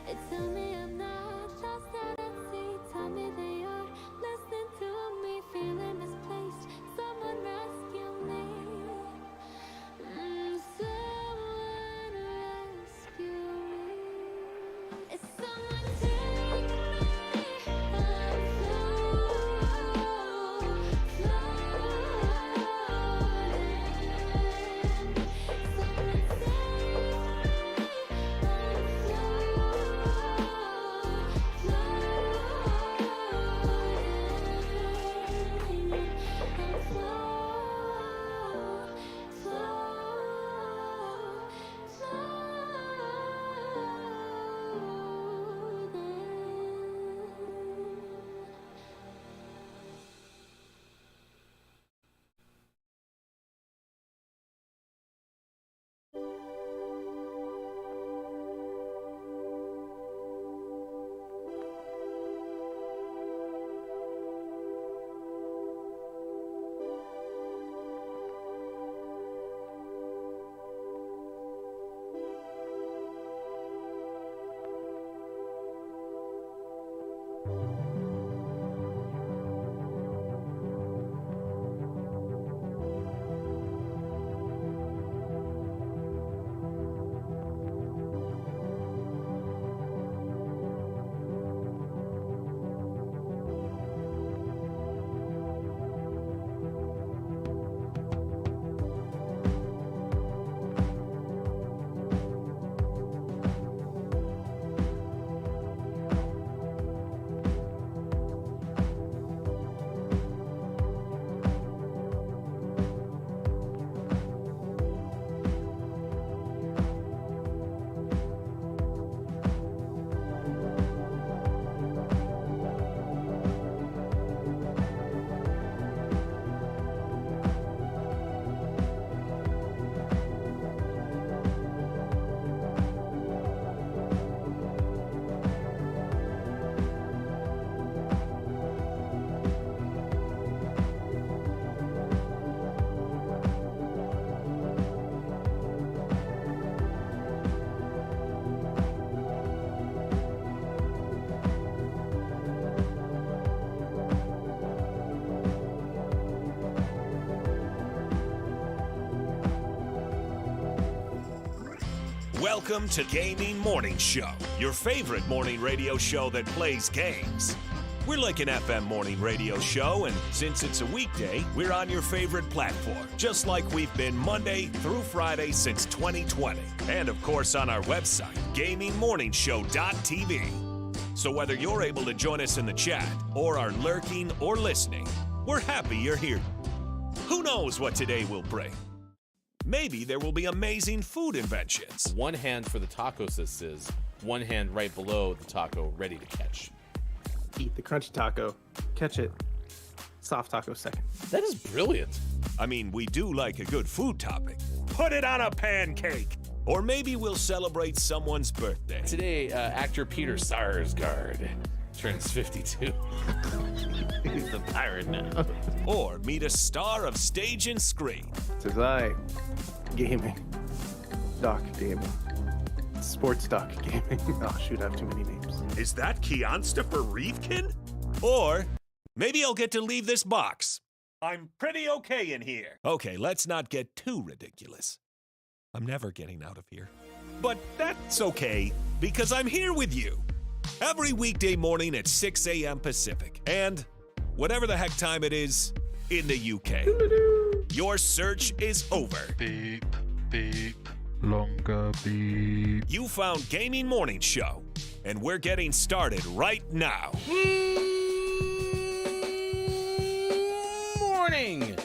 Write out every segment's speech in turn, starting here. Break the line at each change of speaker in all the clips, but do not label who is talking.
Tell me I'm not lost out at sea. Tell me that you're listening to me, feeling misplaced. Someone rescue me. Someone rescue me. It's someone take me. I'm floating. Someone save me.
Welcome to Gaming Morning Show, your favorite morning radio show that plays games. We're like an FM morning radio show, and since it's a weekday, we're on your favorite platform, just like we've been Monday through Friday since 2020. And of course on our website, GamingMorningShow.tv. So whether you're able to join us in the chat, or are lurking or listening, we're happy you're here. Who knows what today will bring? Maybe there will be amazing food inventions.
One hand for the taco says, one hand right below the taco ready to catch.
Eat the crunchy taco, catch it. Soft taco second.
That is brilliant.
I mean, we do like a good food topic. Put it on a pancake. Or maybe we'll celebrate someone's birthday.
Today, actor Peter Sarsgaard turns 52.
He's the pirate now.
Or meet a star of stage and screen.
Says I, gaming, doc gaming, sports doc gaming. Oh shoot, I have too many names.
Is that Keonstopher Reefkin? Or maybe I'll get to leave this box. I'm pretty okay in here. Okay, let's not get too ridiculous. I'm never getting out of here. But that's okay, because I'm here with you. Every weekday morning at 6 a.m. Pacific. And whatever the heck time it is in the UK. Your search is over.
Beep, beep, longer beep.
You found Gaming Morning Show, and we're getting started right now.
Morning,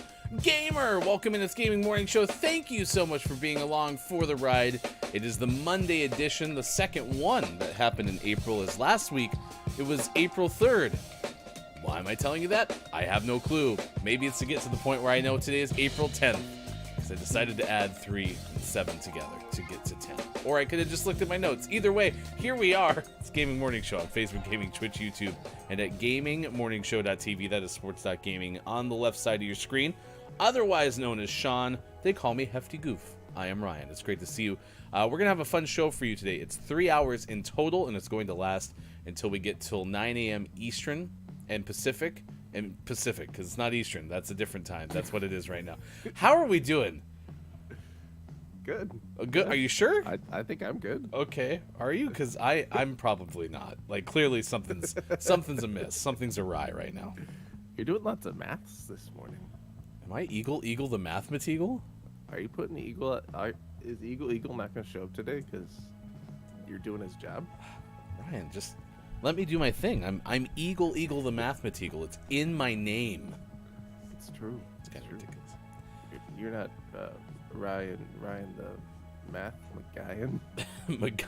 gamer. Welcome in this Gaming Morning Show. Thank you so much for being along for the ride. It is the Monday edition, the second one that happened in April, as last week it was April 3rd. Why am I telling you that? I have no clue. Maybe it's to get to the point where I know today is April 10th, because I decided to add 3 and 7 together to get to 10. Or I could have just looked at my notes. Either way, here we are. It's Gaming Morning Show on Facebook Gaming, Twitch, YouTube, and at GamingMorningShow.tv. That is sports.gaming on the left side of your screen. Otherwise known as Sean, they call me Hefty Goof. I am Ryan. It's great to see you. We're going to have a fun show for you today. It's 3 hours in total, and it's going to last until we get till 9 a.m. Eastern and Pacific. And Pacific, because it's not Eastern. That's a different time. That's what it is right now. How are we doing?
Good.
Good. Are you sure?
I think I'm good.
Okay. Are you? Because I'm probably not. Like, clearly something's amiss. Something's awry right now.
You're doing lots of maths this morning.
Am I Eagle the Mathemateagle?
Are you putting Eagle? Is Eagle not going to show up today because you're doing his job?
Ryan, just let me do my thing. I'm Eagle the Mathemateagle. It's in my name.
It's true.
It's kind of ridiculous.
You're not Ryan the Math McGuyan.
McGuyan.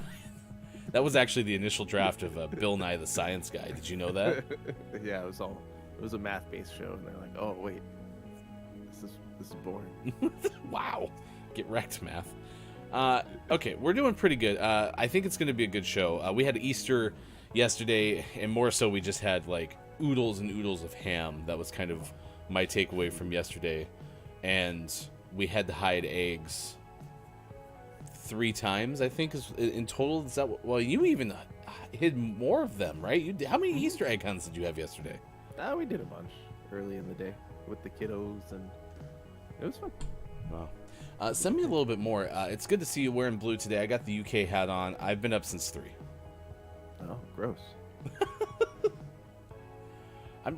That was actually the initial draft of Bill Nye the Science Guy. Did you know that?
Yeah, it was a math-based show, and they're like, oh wait, this is boring.
Wow. Get wrecked, math. Okay, we're doing pretty good. I think it's going to be a good show. We had Easter yesterday, and more so we just had like oodles and oodles of ham. That was kind of my takeaway from yesterday. And we had to hide eggs 3 times, I think, is in total. Is that well? You even hid more of them, right? How many Easter egg hunts did you have yesterday?
We did a bunch early in the day with the kiddos, and it was fun.
Wow. Send me a little bit more. It's good to see you wearing blue today. I got the UK hat on. I've been up since 3.
Oh, gross.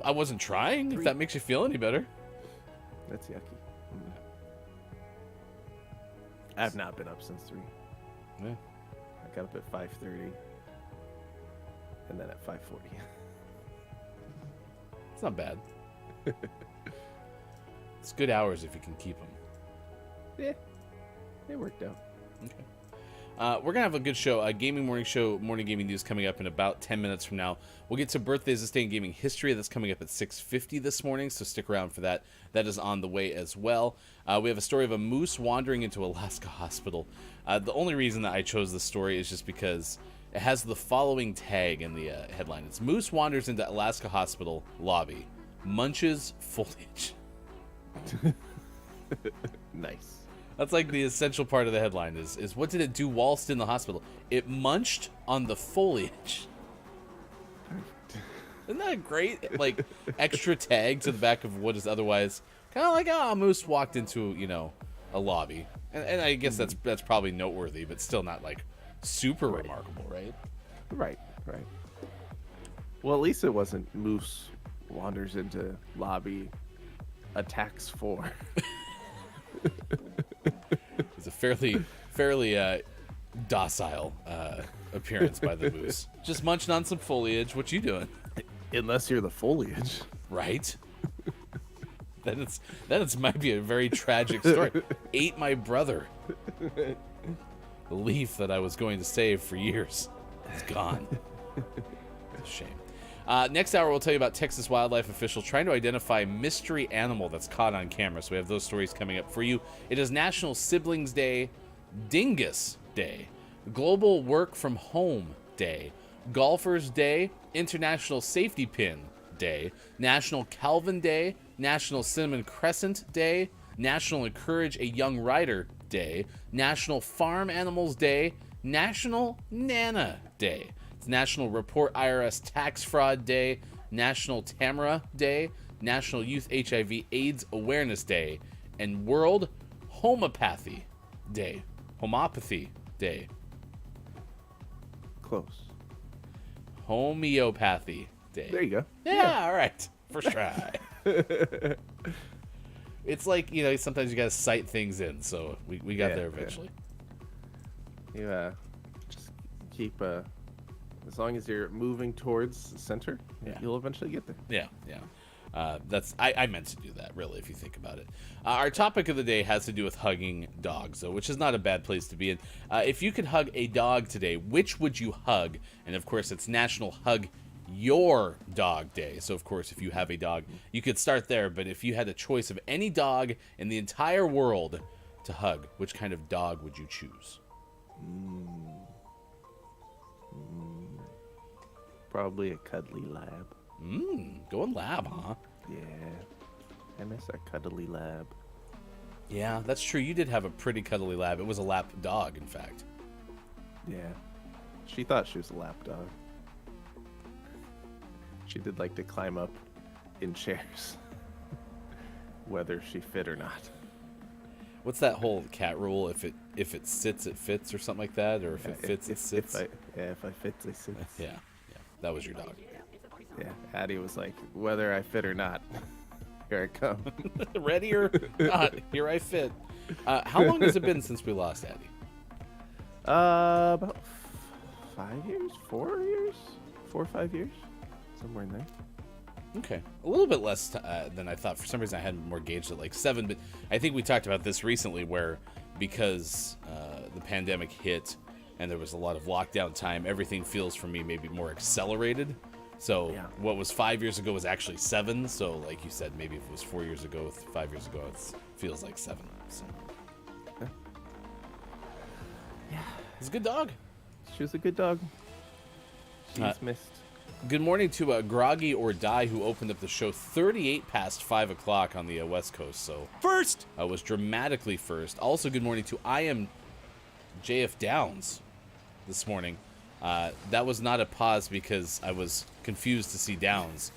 I wasn't trying. If that makes you feel any better.
That's yucky. I've not been up since 3.
Yeah.
I got up at 5:30, and then at 5:40.
It's not bad. It's good hours if you can keep them.
Yeah, it worked out.
Okay. We're going to have a good show. A gaming morning show, Morning Gaming News, coming up in about 10 minutes from now. We'll get to Birthdays this Day in Gaming History. That's coming up at 6:50 this morning, so stick around for that. That is on the way as well. We have a story of a moose wandering into Alaska hospital. The only reason that I chose this story is just because it has the following tag in the headline. It's Moose wanders into Alaska hospital lobby, munches foliage.
Nice.
That's like the essential part of the headline is what did it do whilst in the hospital? It munched on the foliage. Isn't that a great, like, extra tag to the back of what is otherwise kind of like, a moose walked into, a lobby. And I guess that's probably noteworthy, but still not, like, super remarkable, right?
Right. Well, at least it wasn't moose wanders into lobby, attacks 4.
It's a fairly docile appearance by the moose. Just munching on some foliage. What you doing?
Unless you're the foliage.
Right? Then it's might be a very tragic story. Ate my brother. The leaf that I was going to save for years. It's gone. It's a shame. Next hour, we'll tell you about Texas wildlife official trying to identify mystery animal that's caught on camera. So we have those stories coming up for you. It is National Siblings Day, Dyngus Day, Global Work from Home Day, Golfers Day, International Safety Pin Day, National Calvin Day, National Cinnamon Crescent Day, National Encourage a Young Rider Day, National Farm Animals Day, National Nana Day. It's National Report IRS Tax Fraud Day, National Tamara Day, National Youth HIV/AIDS Awareness Day, and World Homeopathy Day. Homeopathy Day.
Close.
Homeopathy Day.
There you go.
Yeah, all right. First try. It's like, sometimes you got to sight things in, so we got there eventually.
You just keep, as long as you're moving towards the center, you'll eventually get there.
Yeah. I meant to do that, really, if you think about it. Our topic of the day has to do with hugging dogs, though, which is not a bad place to be in. If you could hug a dog today, which would you hug? And, of course, it's National Hug Your Dog Day. So, of course, if you have a dog, you could start there. But if you had a choice of any dog in the entire world to hug, which kind of dog would you choose?
Probably a cuddly lab.
Going lab, huh?
Yeah. I miss a cuddly lab.
Yeah, that's true. You did have a pretty cuddly lab. It was a lap dog, in fact.
Yeah. She thought she was a lap dog. She did like to climb up in chairs, whether she fit or not.
What's that whole cat rule? If it sits, it fits, or something like that, or if it fits, it sits.
If I fit, I sit.
Yeah, that was your dog.
Yeah, Addie was like, whether I fit or not, here I come.
Ready or not, here I fit. How long has it been since we lost Addie?
About 5 years, 4 years, 4 or 5 years, somewhere in there.
Okay, a little bit less than I thought. For some reason, I had more gauged at like 7, but I think we talked about this recently, where because the pandemic hit and there was a lot of lockdown time, everything feels for me maybe more accelerated. So what was 5 years ago was actually 7. So like you said, maybe if it was 4 years ago, 5 years ago, it feels like 7. So. Yeah, it's a good dog.
She was a good dog. She's missed.
Good morning to Groggy or Die, who opened up the show 38 past 5 o'clock on the West Coast. So
First!
Was dramatically first. Also, good morning to I am JF Downs this morning. That was not a pause because I was confused to see Downs.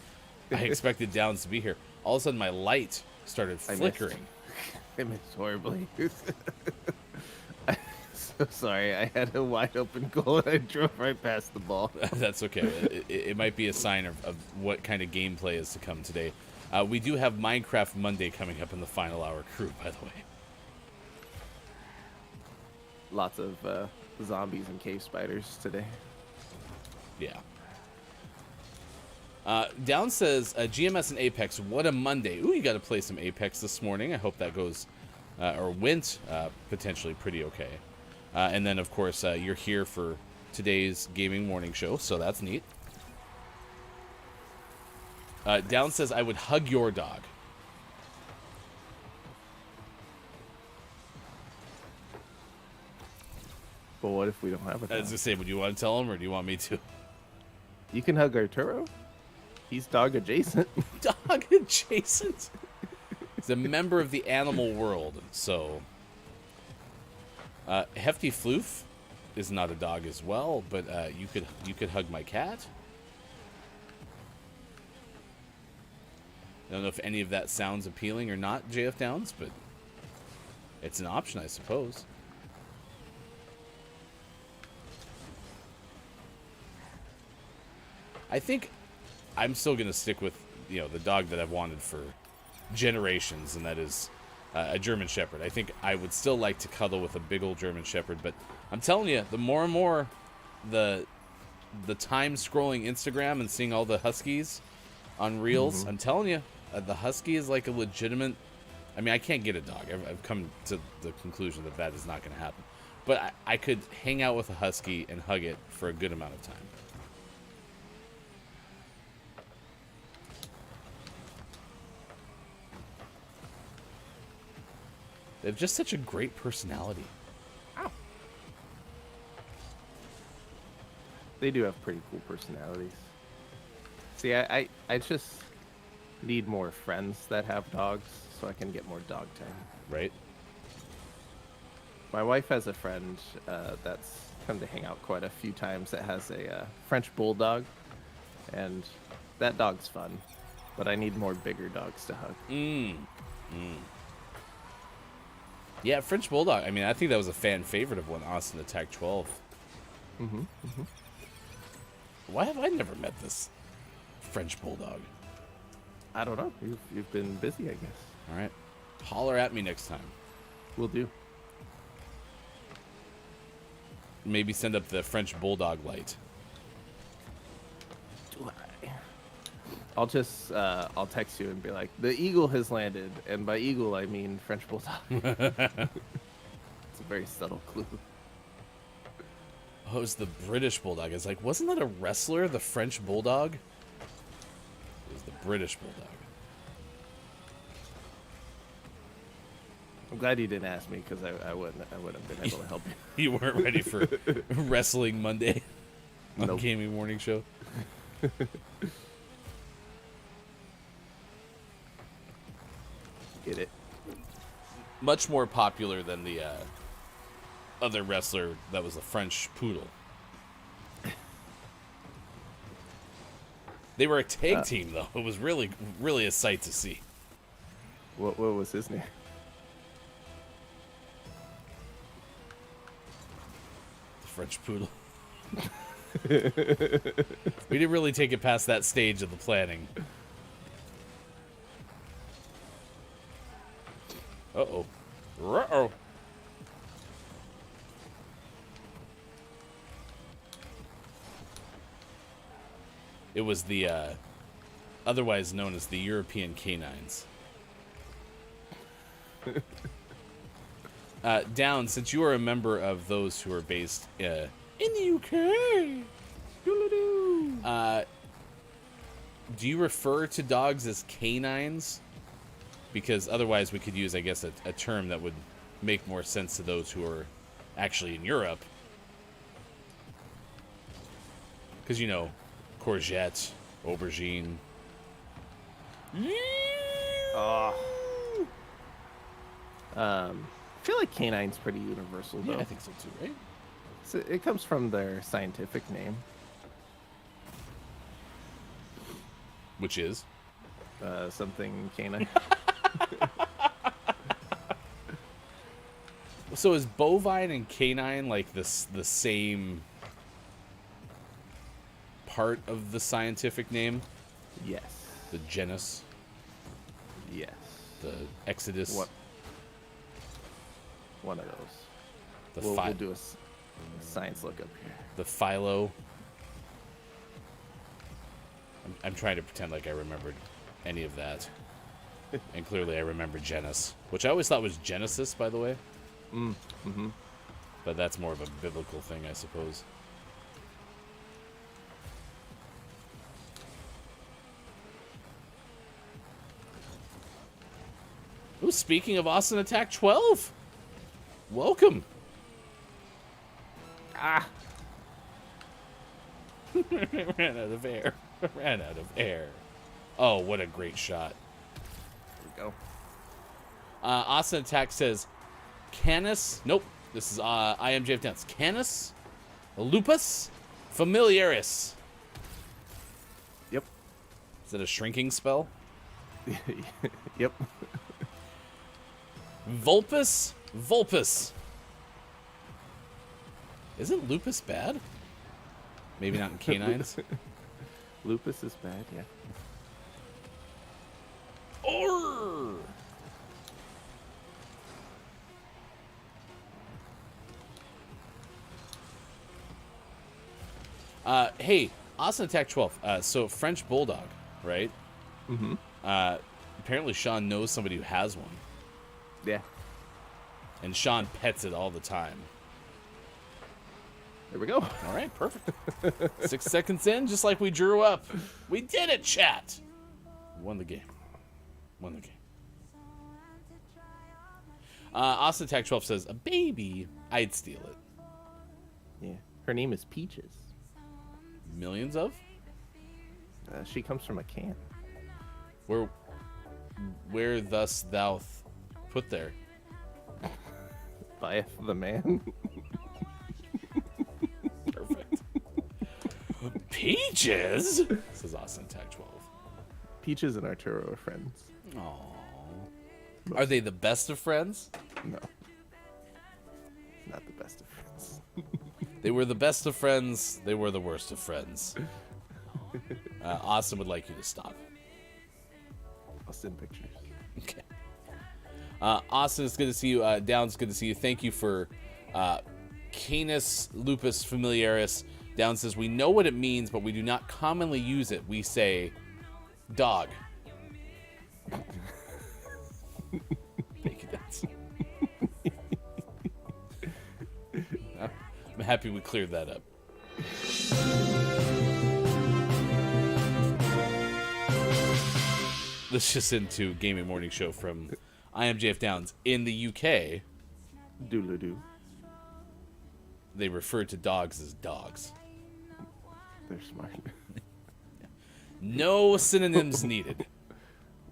I expected Downs to be here. All of a sudden, my light started flickering.
I missed horribly. So sorry, I had a wide open goal and I drove right past the ball.
That's okay. It might be a sign of what kind of gameplay is to come today. We do have Minecraft Monday coming up in the final hour crew, by the way.
Lots of zombies and cave spiders today.
Yeah. Down says, GMS and Apex, what a Monday. Ooh, you got to play some Apex this morning. I hope that goes, or went potentially pretty okay. And then, of course, you're here for today's gaming morning show, so that's neat. Down says, I would hug your dog.
But what if we don't have a dog?
I was going to say, would you want to tell him, or do you want me to?
You can hug Arturo. He's dog adjacent.
Dog adjacent? He's a member of the animal world, so... Hefty Floof is not a dog as well, but you could hug my cat. I don't know if any of that sounds appealing or not, JF Downs, but it's an option, I suppose. I think I'm still going to stick with, the dog that I've wanted for generations, and that is a German Shepherd. I think I would still like to cuddle with a big old German Shepherd, but I'm telling you, the more and more the time scrolling Instagram and seeing all the Huskies on Reels, I'm telling you, the Husky is like a legitimate... I mean, I can't get a dog. I've come to the conclusion that is not going to happen. But I could hang out with a Husky and hug it for a good amount of time. They have just such a great personality.
Ow. They do have pretty cool personalities. See, I just need more friends that have dogs so I can get more dog time.
Right?
My wife has a friend that's come to hang out quite a few times that has a French bulldog, and that dog's fun, but I need more bigger dogs to hug.
Yeah, French Bulldog. I mean, I think that was a fan favorite of when Austin attacked 12. Why have I never met this French Bulldog?
I don't know. You've been busy, I guess.
All right. Holler at me next time.
Will do.
Maybe send up the French Bulldog light.
I'll text you and be like, the eagle has landed, and by eagle I mean French bulldog. It's a very subtle clue.
Oh, it was the British Bulldog. It's like, wasn't that a wrestler, the French Bulldog? It was the British Bulldog.
I'm glad you didn't ask me, because I wouldn't have been able to help you.
You weren't ready for Wrestling Monday on
Nope.
Gaming Morning Show.
Get it.
much more popular than the other wrestler that was a French poodle. They were a tag team, though. It was really, really a sight to see.
What was his name?
The French poodle. We didn't really take it past that stage of the planning. Uh-oh. Uh-oh. It was the, otherwise known as the European canines. Down, since you are a member of those who are based in the UK, do you refer to dogs as canines? Because otherwise we could use, I guess, a term that would make more sense to those who are actually in Europe. Because, you know, courgette, aubergine.
I feel like canine's pretty universal, though.
Yeah, I think so too, right?
So it comes from their scientific name.
Which is?
Something canine.
So is bovine and canine like the same part of the scientific name?
Yes.
The genus,
Yes.
the exodus,
What? One of those.
the
We'll do a science look up here.
the philo. I'm trying to pretend like I remembered any of that. And clearly I remember genus, which I always thought was Genesis, by the way.
Mm-hmm.
But that's more of a biblical thing, I suppose. Ooh, speaking of Austin Attack 12, welcome.
Ah!
Ran out of air. Ran out of air. Oh, what a great shot.
There we go.
Austin Attack says, Canis. Nope. This is IMJF Dance. Canis lupus familiaris.
Yep.
Is that a shrinking spell?
Yep.
Vulpus vulpus. Isn't lupus bad? Maybe not in canines.
Lupus is bad, yeah.
Or hey, Austin Attack 12. So French Bulldog, right?
Mm-hmm.
Apparently Sean knows somebody who has one.
Yeah.
And Sean pets it all the time.
There we go.
All right, perfect. 6 seconds in, just like we drew up. We did it, chat. Won the game. Won the game. Austin Attack 12 says, a baby, I'd steal it.
Yeah. Her name is Peaches.
Millions of?
She comes from a can.
Where thus thou put there?
By the man.
Perfect. Peaches? Says Austin Attack 12.
Peaches and Arturo are friends.
Aww. Are they the best of friends?
No. Not the best of friends.
They were the best of friends. They were the worst of friends. Austin would like you to stop.
I'll send pictures.
Okay. Austin, it's good to see you. Downs, good to see you. Thank you for Canis lupus familiaris. Down says, we know what it means, but we do not commonly use it. We say, dog. Thank you, Downs. I'm happy we cleared that up. Let's just into Gaming Morning Show from IMJF Downs. In the UK,
Doodle-doo.
they refer to dogs as dogs.
They're smart.
No synonyms needed.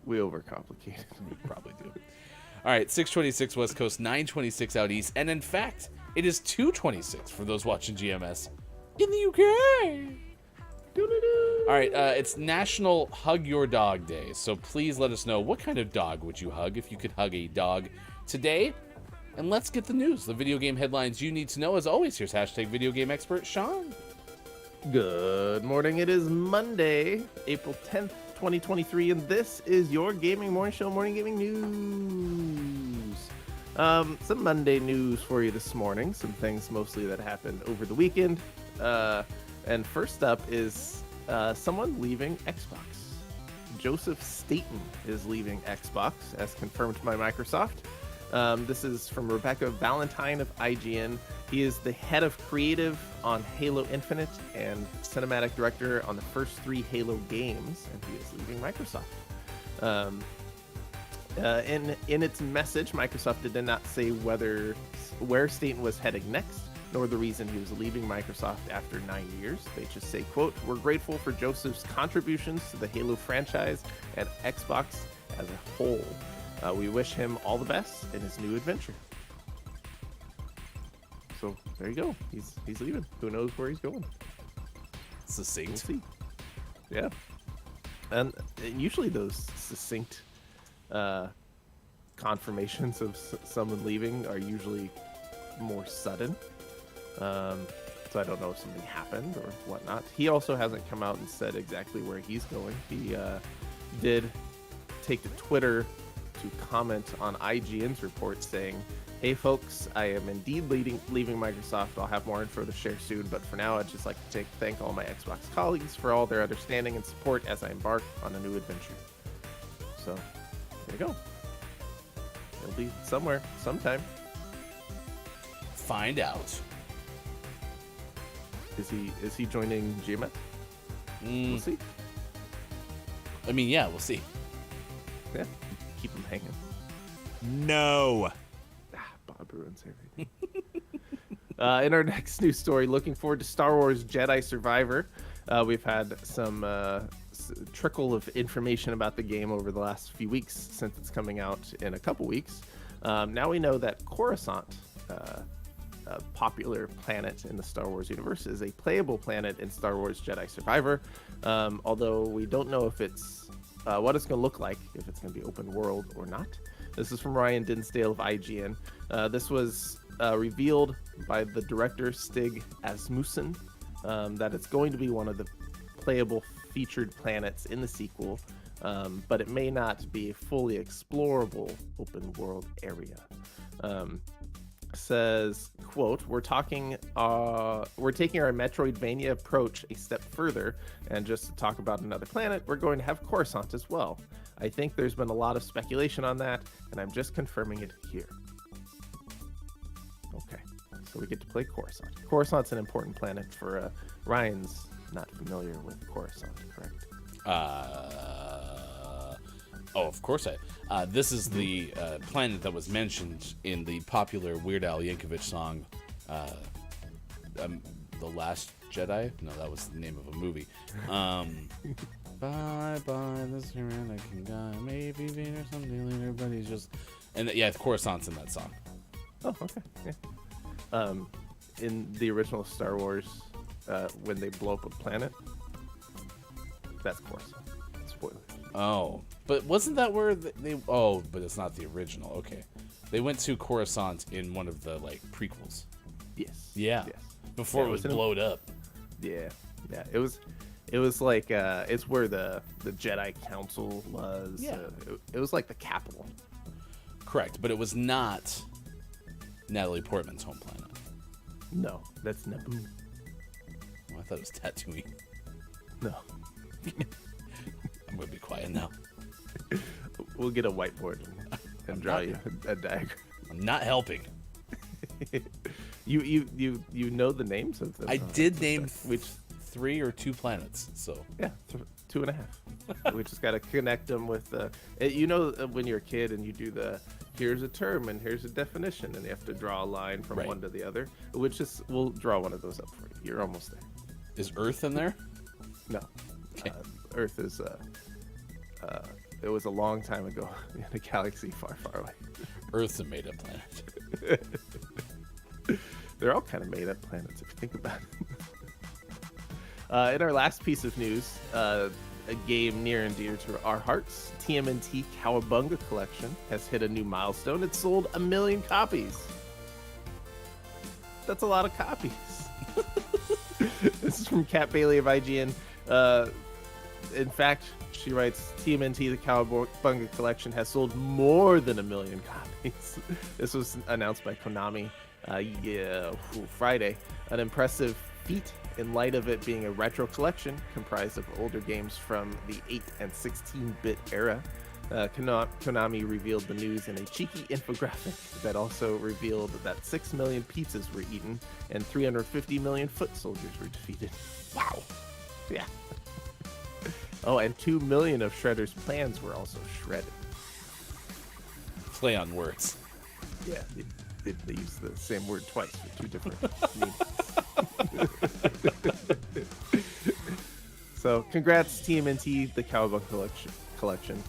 We overcomplicate it.
We probably do. All right, 6:26 West Coast, 9:26 out east, and in fact, it is 2:26 for those watching GMS in the UK. All right, it's National Hug Your Dog Day, so please let us know what kind of dog would you hug if you could hug a dog today. And let's get the news, the video game headlines you need to know. As always, here's hashtag video game expert Sean.
Good morning. It is Monday, April 10th, 2023, and this is your Gaming Morning Show Morning Gaming News. Some Monday news for you this morning. Some things mostly that happened over the weekend. And first up is someone leaving Xbox. Joseph Staten is leaving Xbox, as confirmed by Microsoft. This is from Rebecca Valentine of IGN. He is the head of creative on Halo Infinite and cinematic director on the first 3 Halo games, and he is leaving Microsoft. In its message, Microsoft did not say where Staten was heading next, nor the reason he was leaving Microsoft after 9 years. They just say, quote, "We're grateful for Joseph's contributions to the Halo franchise and Xbox as a whole. We wish him all the best in his new adventure." So there you go. He's leaving. Who knows where he's going?
Succinct.
We'll see. Yeah. And usually those succinct confirmations of someone leaving are usually more sudden. So I don't know if something happened or whatnot. He also hasn't come out and said exactly where he's going. He did take to Twitter to comment on IGN's report saying, "Hey folks, I am indeed leaving Microsoft. I'll have more info to share soon, but for now I'd just like to thank all my Xbox colleagues for all their understanding and support as I embark on a new adventure." So there you go. He'll be somewhere, sometime.
Find out.
Is he joining GMS? We'll see.
I mean, yeah, we'll see.
Yeah, keep him hanging.
No.
Bob ruins everything. In our next news story, looking forward to Star Wars Jedi Survivor. We've had some trickle of information about the game over the last few weeks since it's coming out in a couple weeks. Now we know that Coruscant, a popular planet in the Star Wars universe, is a playable planet in Star Wars Jedi Survivor. Although we don't know if it's what it's going to look like, if it's going to be open world or not. This is from Ryan Dinsdale of IGN. This was revealed by the director Stig Asmussen that it's going to be one of the playable featured planets in the sequel, but it may not be a fully explorable open world area. Says, quote, we're taking our Metroidvania approach a step further, and just to talk about another planet, we're going to have Coruscant as well. I think there's been a lot of speculation on that, and I'm just confirming it here. Okay, so we get to play Coruscant. Coruscant's an important planet for Ryan's not familiar with Coruscant, correct?
Oh, of course this is the planet that was mentioned in the popular Weird Al Yankovic song, The Last Jedi? No, that was the name of a movie. Bye, this humanity guy, maybe being or something later, but he's just... And yeah, Coruscant's in that song.
Oh, okay, yeah. In the original Star Wars, when they blow up a planet, that's Coruscant. Spoiler.
Oh, but wasn't that where they... Oh, but it's not the original. Okay. They went to Coruscant in one of the, like, prequels.
Yes.
Yeah.
Yes.
Before it was blowed up.
Yeah. Yeah. It was like, it's where the Jedi Council was.
Yeah.
It was like the capital.
Correct, but it was not Natalie Portman's home planet.
No, that's Naboo.
Oh, I thought it was Tatooine.
No.
I'm going to be quiet now.
We'll get a whiteboard and draw you a diagram.
I'm not helping.
You know the names of them.
I did name which 3 or 2 planets, so
yeah, 2.5. We just got to connect them with when you're a kid and you do here's a term and here's a definition, and you have to draw a line from one to the other. We'll draw one of those up for you. You're almost there.
Is Earth in there?
No.
Okay.
Earth is it was a long time ago in a galaxy far, far away.
Earth's a made-up planet.
They're all kind of made-up planets if you think about it. In our last piece of news, a game near and dear to our hearts, TMNT Cowabunga Collection has hit a new milestone. It sold 1 million copies. That's a lot of copies. This is from Kat Bailey of IGN. In fact, she writes, TMNT, the Cowabunga Collection, has sold more than 1 million copies. This was announced by Konami Friday. An impressive feat in light of it being a retro collection comprised of older games from the 8 and 16-bit era. Konami revealed the news in a cheeky infographic that also revealed that 6 million pizzas were eaten and 350 million foot soldiers were defeated. Wow. Yeah. Oh, and 2 million of Shredder's plans were also shredded.
Play on words.
Yeah, they use the same word twice for 2 different meanings. So, congrats, TMNT, the Cowabunga Collection.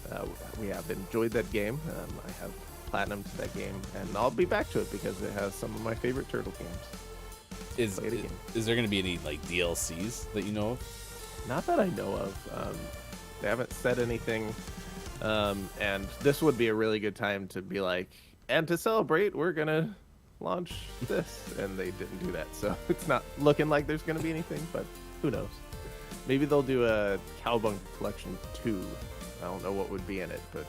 We have enjoyed that game. I have platinum to that game, and I'll be back to it because it has some of my favorite Turtle games.
Is there going to be any like DLCs that you know of?
Not that I know of. They haven't said anything, and this would be a really good time to be like, and to celebrate, we're gonna launch this, and they didn't do that, so it's not looking like there's gonna be anything, but who knows? Maybe they'll do a Cowabunga Collection 2. I don't know what would be in it, but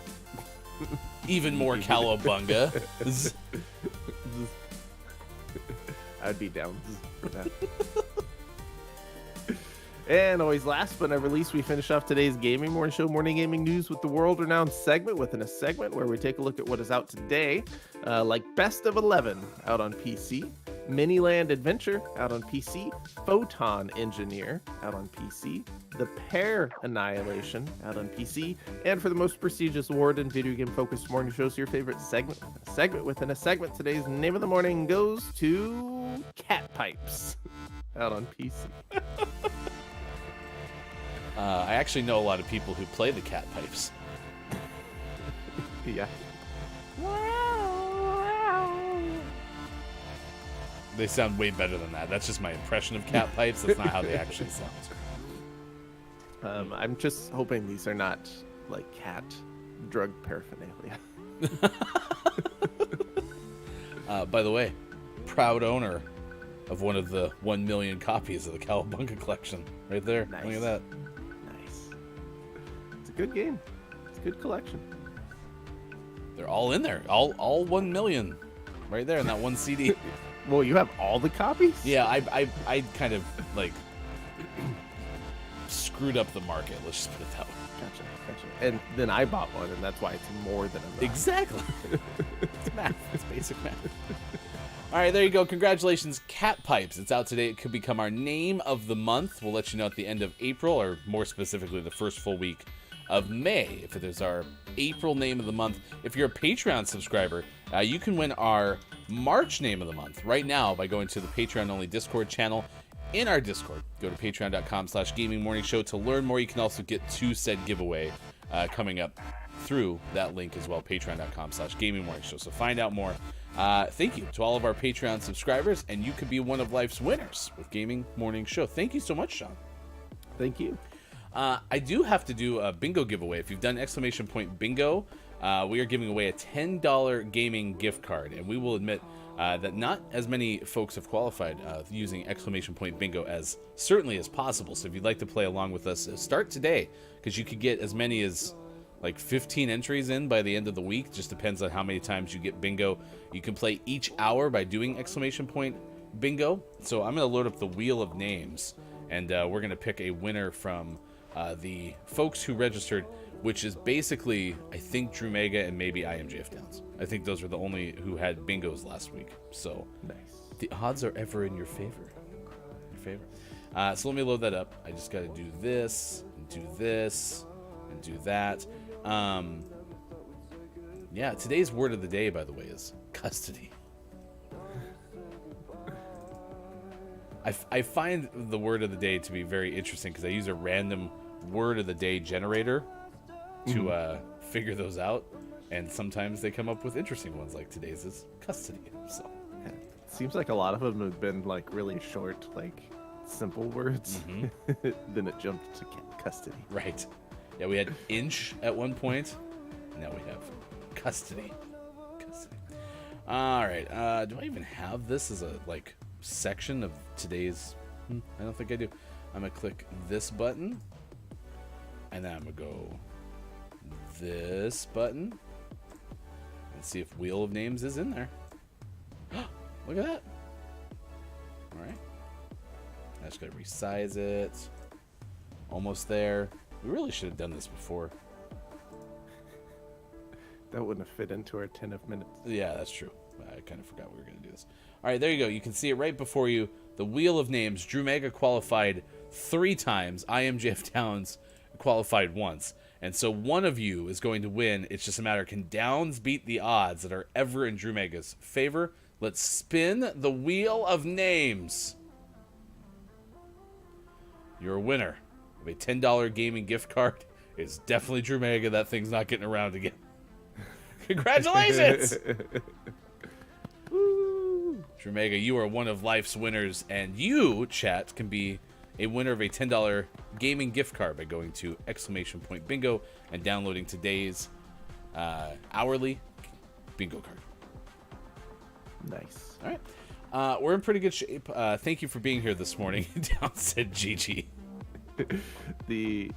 even more Cowabunga.
I'd be down for that. And always last but never least, we finish off today's Gaming Morning Show Morning Gaming News with the world-renowned segment within a segment where we take a look at what is out today, like Best of 11 out on PC, Miniland Adventure out on PC, Photon Engineer out on PC, The Pair Annihilation out on PC, and for the most prestigious award in video game focused morning shows, your favorite segment within a segment, today's name of the morning goes to Cat Pipes out on PC.
I actually know a lot of people who play the cat pipes.
Yeah.
They sound way better than that. That's just my impression of cat pipes. That's not how they actually sound.
I'm just hoping these are not like cat drug paraphernalia.
By the way, proud owner of one of the 1 million copies of the Cowabunga Collection. Right there.
Nice.
Look at that.
Nice. It's a good game. It's a good collection.
They're all in there. All 1 million. Right there in that one CD.
Well, you have all the copies?
Yeah, I kind of like screwed up the market. Let's just put it that way.
Gotcha. And then I bought one, and that's why it's more than a million.
Exactly. It's math. It's basic math. All right, there you go. Congratulations, Cat Pipes. It's out today. It could become our name of the month. We'll let you know at the end of April, or more specifically, the first full week of May, if it is our April name of the month. If you're a Patreon subscriber, you can win our March name of the month right now by going to the Patreon-only Discord channel. In our Discord, go to patreon.com/gamingmorningshow to learn more. You can also get to said giveaway coming up through that link as well, patreon.com/gamingmorningshow. So find out more. Thank you to all of our Patreon subscribers, and you could be one of life's winners with Gaming Morning Show. Thank you so much, Sean.
Thank you.
I do have to do a bingo giveaway. If you've done !bingo, we are giving away a $10 gaming gift card, and we will admit that not as many folks have qualified using !bingo as certainly as possible. So if you'd like to play along with us, start today, because you could get as many as like 15 entries in by the end of the week. Just depends on how many times you get bingo. You can play each hour by doing !bingo. So I'm going to load up the wheel of names, and we're going to pick a winner from the folks who registered, which is basically, I think, Drew Mega and maybe IMJF Downs. I think those were the only who had bingos last week. So
Nice.
the odds are ever in your favor. So let me load that up. I just got to do this, and do this, and do that. Yeah, today's word of the day, by the way, is custody. I find the word of the day to be very interesting because I use a random word of the day generator to figure those out. And sometimes they come up with interesting ones, like today's is custody. So
Seems like a lot of them have been like really short, like simple words. Then it jumped to custody.
right. Yeah, we had inch at one point. Now we have custody. Custody. All right. Do I even have this as a like section of today's? I don't think I do. I'm gonna click this button, and then I'm gonna go this button, and see if Wheel of Names is in there. Look at that. All right. I just gotta resize it. Almost there. We really should have done this before.
That wouldn't have fit into our 10 of minutes.
Yeah, that's true. I kind of forgot we were going to do this. All right, there you go. You can see it right before you. The Wheel of Names. Drew Mega qualified 3 times. I am Jeff Downs qualified once. And so one of you is going to win. It's just a matter, can Downs beat the odds that are ever in Drew Mega's favor? Let's spin the Wheel of Names. You're a winner of a $10 gaming gift card. It's definitely Drew Mega. That thing's not getting around again. Congratulations! Drew Mega, you are one of life's winners, and you, chat, can be a winner of a $10 gaming gift card by going to !bingo and downloading today's hourly bingo card.
Nice.
All right. We're in pretty good shape. Thank you for being here this morning. Down said GG.
The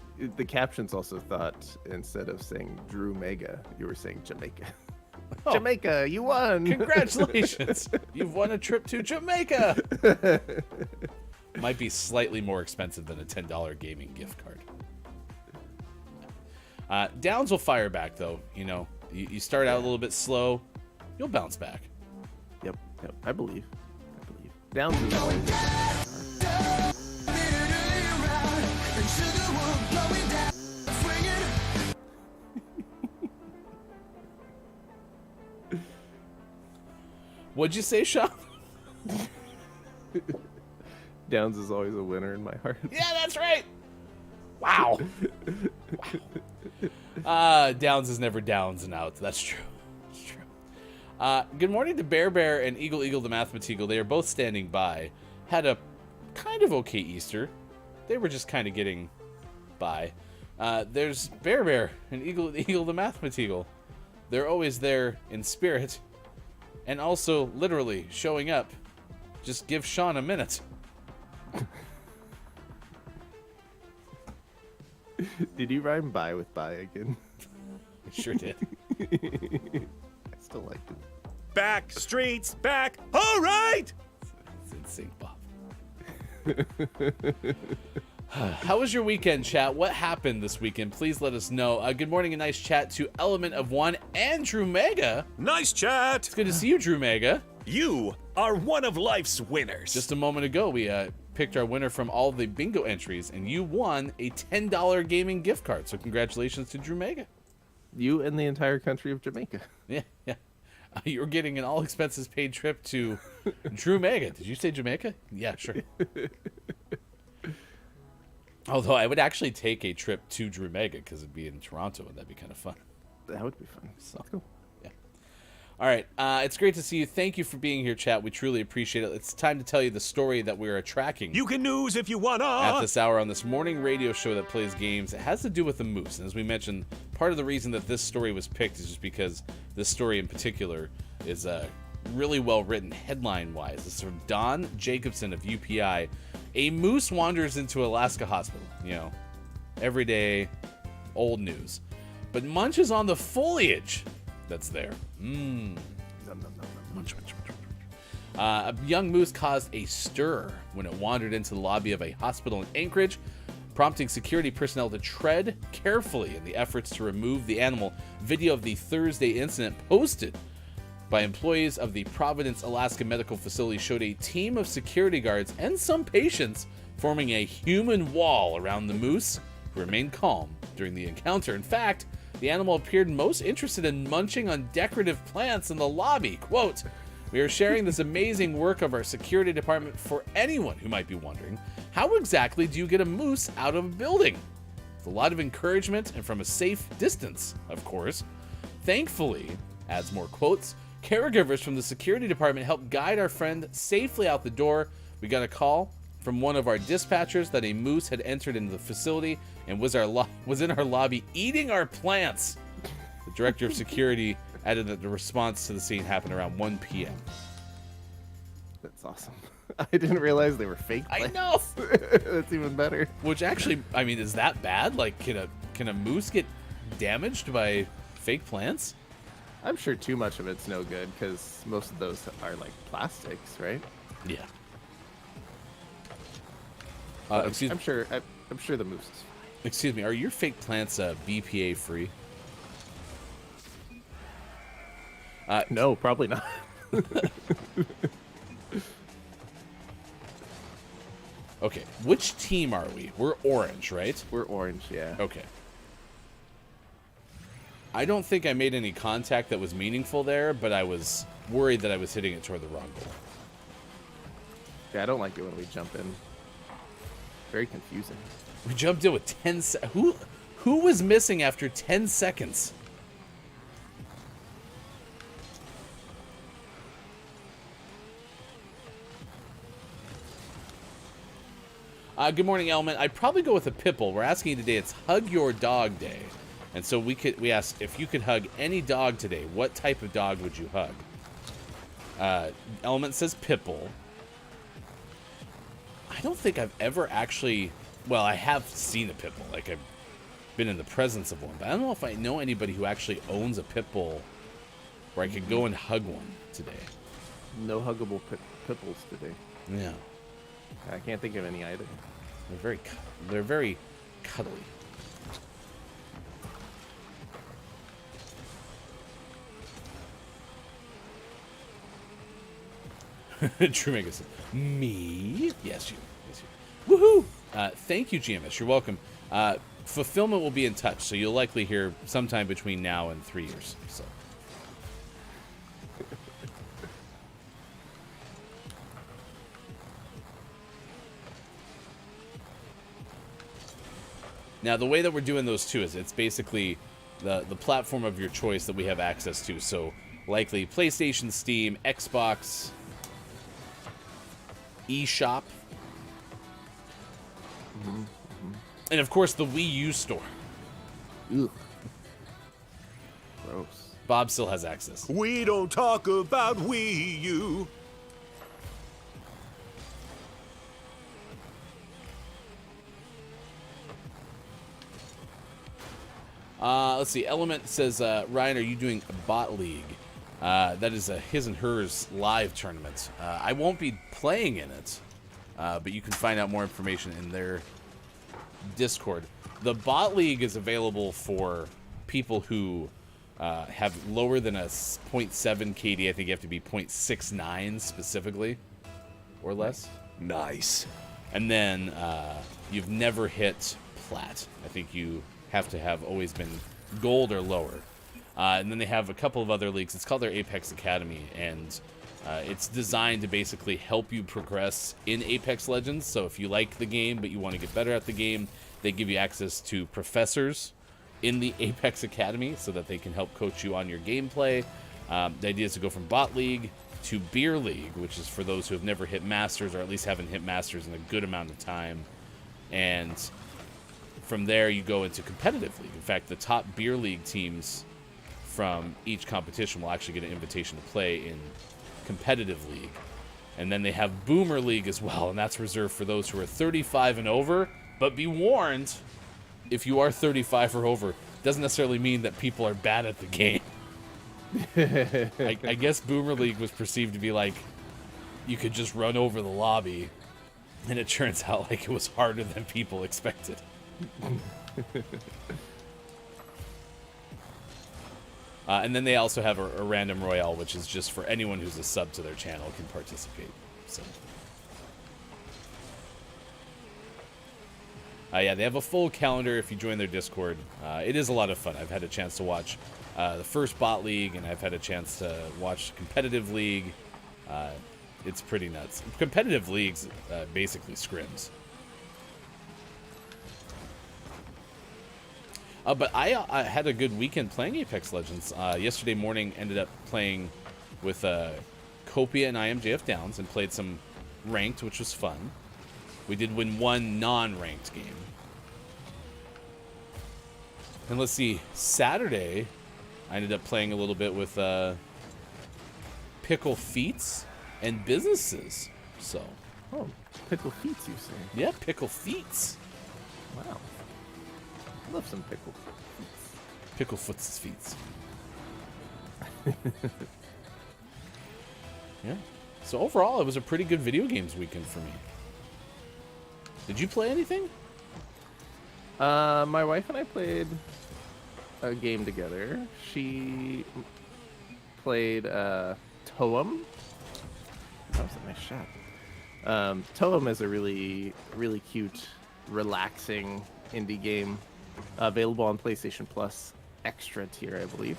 captions also thought instead of saying Drew Mega, you were saying Jamaica.
Oh.
Jamaica, you won!
Congratulations! You've won a trip to Jamaica! Might be slightly more expensive than a $10 gaming gift card. Downs will fire back, though. You know, you start out a little bit slow. You'll bounce back.
Yep. I believe. Downs is always
What'd you say, Sean?
Downs is always a winner in my heart.
Yeah, that's right. Wow. Downs is never downs and outs. That's true. That's true. Good morning to Bear and Eagle the Mathematical. They are both standing by. Had a kind of okay Easter. They were just kind of getting by. There's Bear and Eagle the Mathematical. They're always there in spirit. And also, literally, showing up. Just give Sean a minute.
Did you rhyme by with by again?
I sure did.
I still like it.
Back streets back. All right.
It's in sync, Bob. How was your weekend, chat? What happened this weekend? Please let us know. Good morning and nice chat to Element of One and Drew Mega.
Nice chat.
It's good to see you, Drew Mega.
You are one of life's winners.
Just a moment ago, we picked our winner from all the bingo entries, and you won a $10 gaming gift card. So congratulations to Drew Mega.
You and the entire country of Jamaica.
Yeah. You're getting an all-expenses paid trip to Drew Mega. Did you say Jamaica? Yeah, sure. Although I would actually take a trip to Drew Mega because it'd be in Toronto, and that'd be kind of fun.
That would be fun.
So,
Cool.
yeah. All right. It's great to see you. Thank you for being here, chat. We truly appreciate it. It's time to tell you the story that we are tracking.
You can news if you wanna.
At this hour on this morning radio show that plays games. It has to do with the moose. And as we mentioned, part of the reason that this story was picked is just because this story in particular is really well written headline-wise. This is from Don Jacobson of UPI. A moose wanders into Alaska hospital. You know, everyday old news. But munches on the foliage that's there. Munch. A young moose caused a stir when it wandered into the lobby of a hospital in Anchorage, prompting security personnel to tread carefully in the efforts to remove the animal. Video of the Thursday incident posted by employees of the Providence, Alaska Medical Facility showed a team of security guards and some patients forming a human wall around the moose, who remained calm during the encounter. In fact, the animal appeared most interested in munching on decorative plants in the lobby. Quote, "We are sharing this amazing work of our security department for anyone who might be wondering, how exactly do you get a moose out of a building? with a lot of encouragement and from a safe distance, of course. Thankfully, adds more quotes, caregivers from the security department helped guide our friend safely out the door. We got a call from one of our dispatchers that a moose had entered into the facility and was in our lobby eating our plants. The director of security added that the response to the scene happened around 1 p.m.
That's awesome. I didn't realize they were fake
I
plants.
know.
That's even better.
Which actually, I mean, is that bad? Like, can a moose get damaged by fake plants?
I'm sure too much of it's no good because most of those are like plastics, right?
Yeah.
I'm
Excuse me.
I'm sure the moose is fine.
Excuse me. Are your fake plants BPA free?
No, probably not.
Okay. Which team are we? We're orange, right?
We're orange, yeah.
Okay. I don't think I made any contact that was meaningful there, but I was worried that I was hitting it toward the wrong goal.
Yeah, I don't like it when we jump in. Very confusing.
We jumped in with 10 seconds. Who was missing after 10 seconds? Good morning, Element. I'd probably go with a Pipple. We're asking you today, it's Hug Your Dog Day. And so we asked if you could hug any dog today, what type of dog would you hug? Element says Pipple. I don't think I've ever actually... Well, I have seen a Pitbull. Like, I've been in the presence of one. But I don't know if I know anybody who actually owns a Pitbull where I could go and hug one today.
No huggable pipples today.
Yeah.
I can't think of any either.
They're very cuddly. True Mega says, me? Yes, you. Woohoo! Thank you, GMS. You're welcome. Fulfillment will be in touch, so you'll likely hear sometime between now and 3 years. So. Now, the way that we're doing those two is it's basically the platform of your choice that we have access to. So, likely PlayStation, Steam, Xbox, eShop, and of course the Wii U store.
Ugh. Gross.
Bob still has access.
We don't talk about Wii U.
Let's see. Element says, Ryan, are you doing a bot league? That is a his and hers live tournament. I won't be playing in it, but you can find out more information in their Discord. The bot league is available for people who have lower than a 0.7 KD. I think you have to be 0.69 specifically, or less.
Nice.
And then you've never hit plat. I think you have to have always been gold or lower. And then they have a couple of other leagues. It's called their Apex Academy, and it's designed to basically help you progress in Apex Legends. So if you like the game but you want to get better at the game, they give you access to professors in the Apex Academy so that they can help coach you on your gameplay. The idea is to go from bot league to beer league, which is for those who have never hit masters, or at least haven't hit masters in a good amount of time. And from there you go into competitive league. In fact, the top beer league teams from each competition will actually get an invitation to play in competitive league. And then they have Boomer League as well, and that's reserved for those who are 35 and over. But be warned, if you are 35 or over, doesn't necessarily mean that people are bad at the game. I guess Boomer League was perceived to be like you could just run over the lobby, and it turns out like it was harder than people expected. And then they also have a random royale, which is just for anyone who's a sub to their channel can participate. So, yeah, they have a full calendar if you join their Discord. It is a lot of fun. I've had a chance to watch the first bot league, and I've had a chance to watch competitive league. It's pretty nuts. Competitive leagues basically scrims. But I had a good weekend playing Apex Legends. Yesterday morning, ended up playing with Copia and IMJF Downs and played some ranked, which was fun. We did win one non-ranked game. And let's see, Saturday, I ended up playing a little bit with picklefietz and businesses. So.
Oh, picklefietz, you say?
Yeah, picklefietz.
Wow. I love some
Picklefoot's feet. Yeah. So overall, it was a pretty good video games weekend for me. Did you play anything?
My wife and I played a game together. She played Toem. That was a nice shot. Toem is a really, really cute, relaxing indie game available on PlayStation Plus Extra tier, I believe.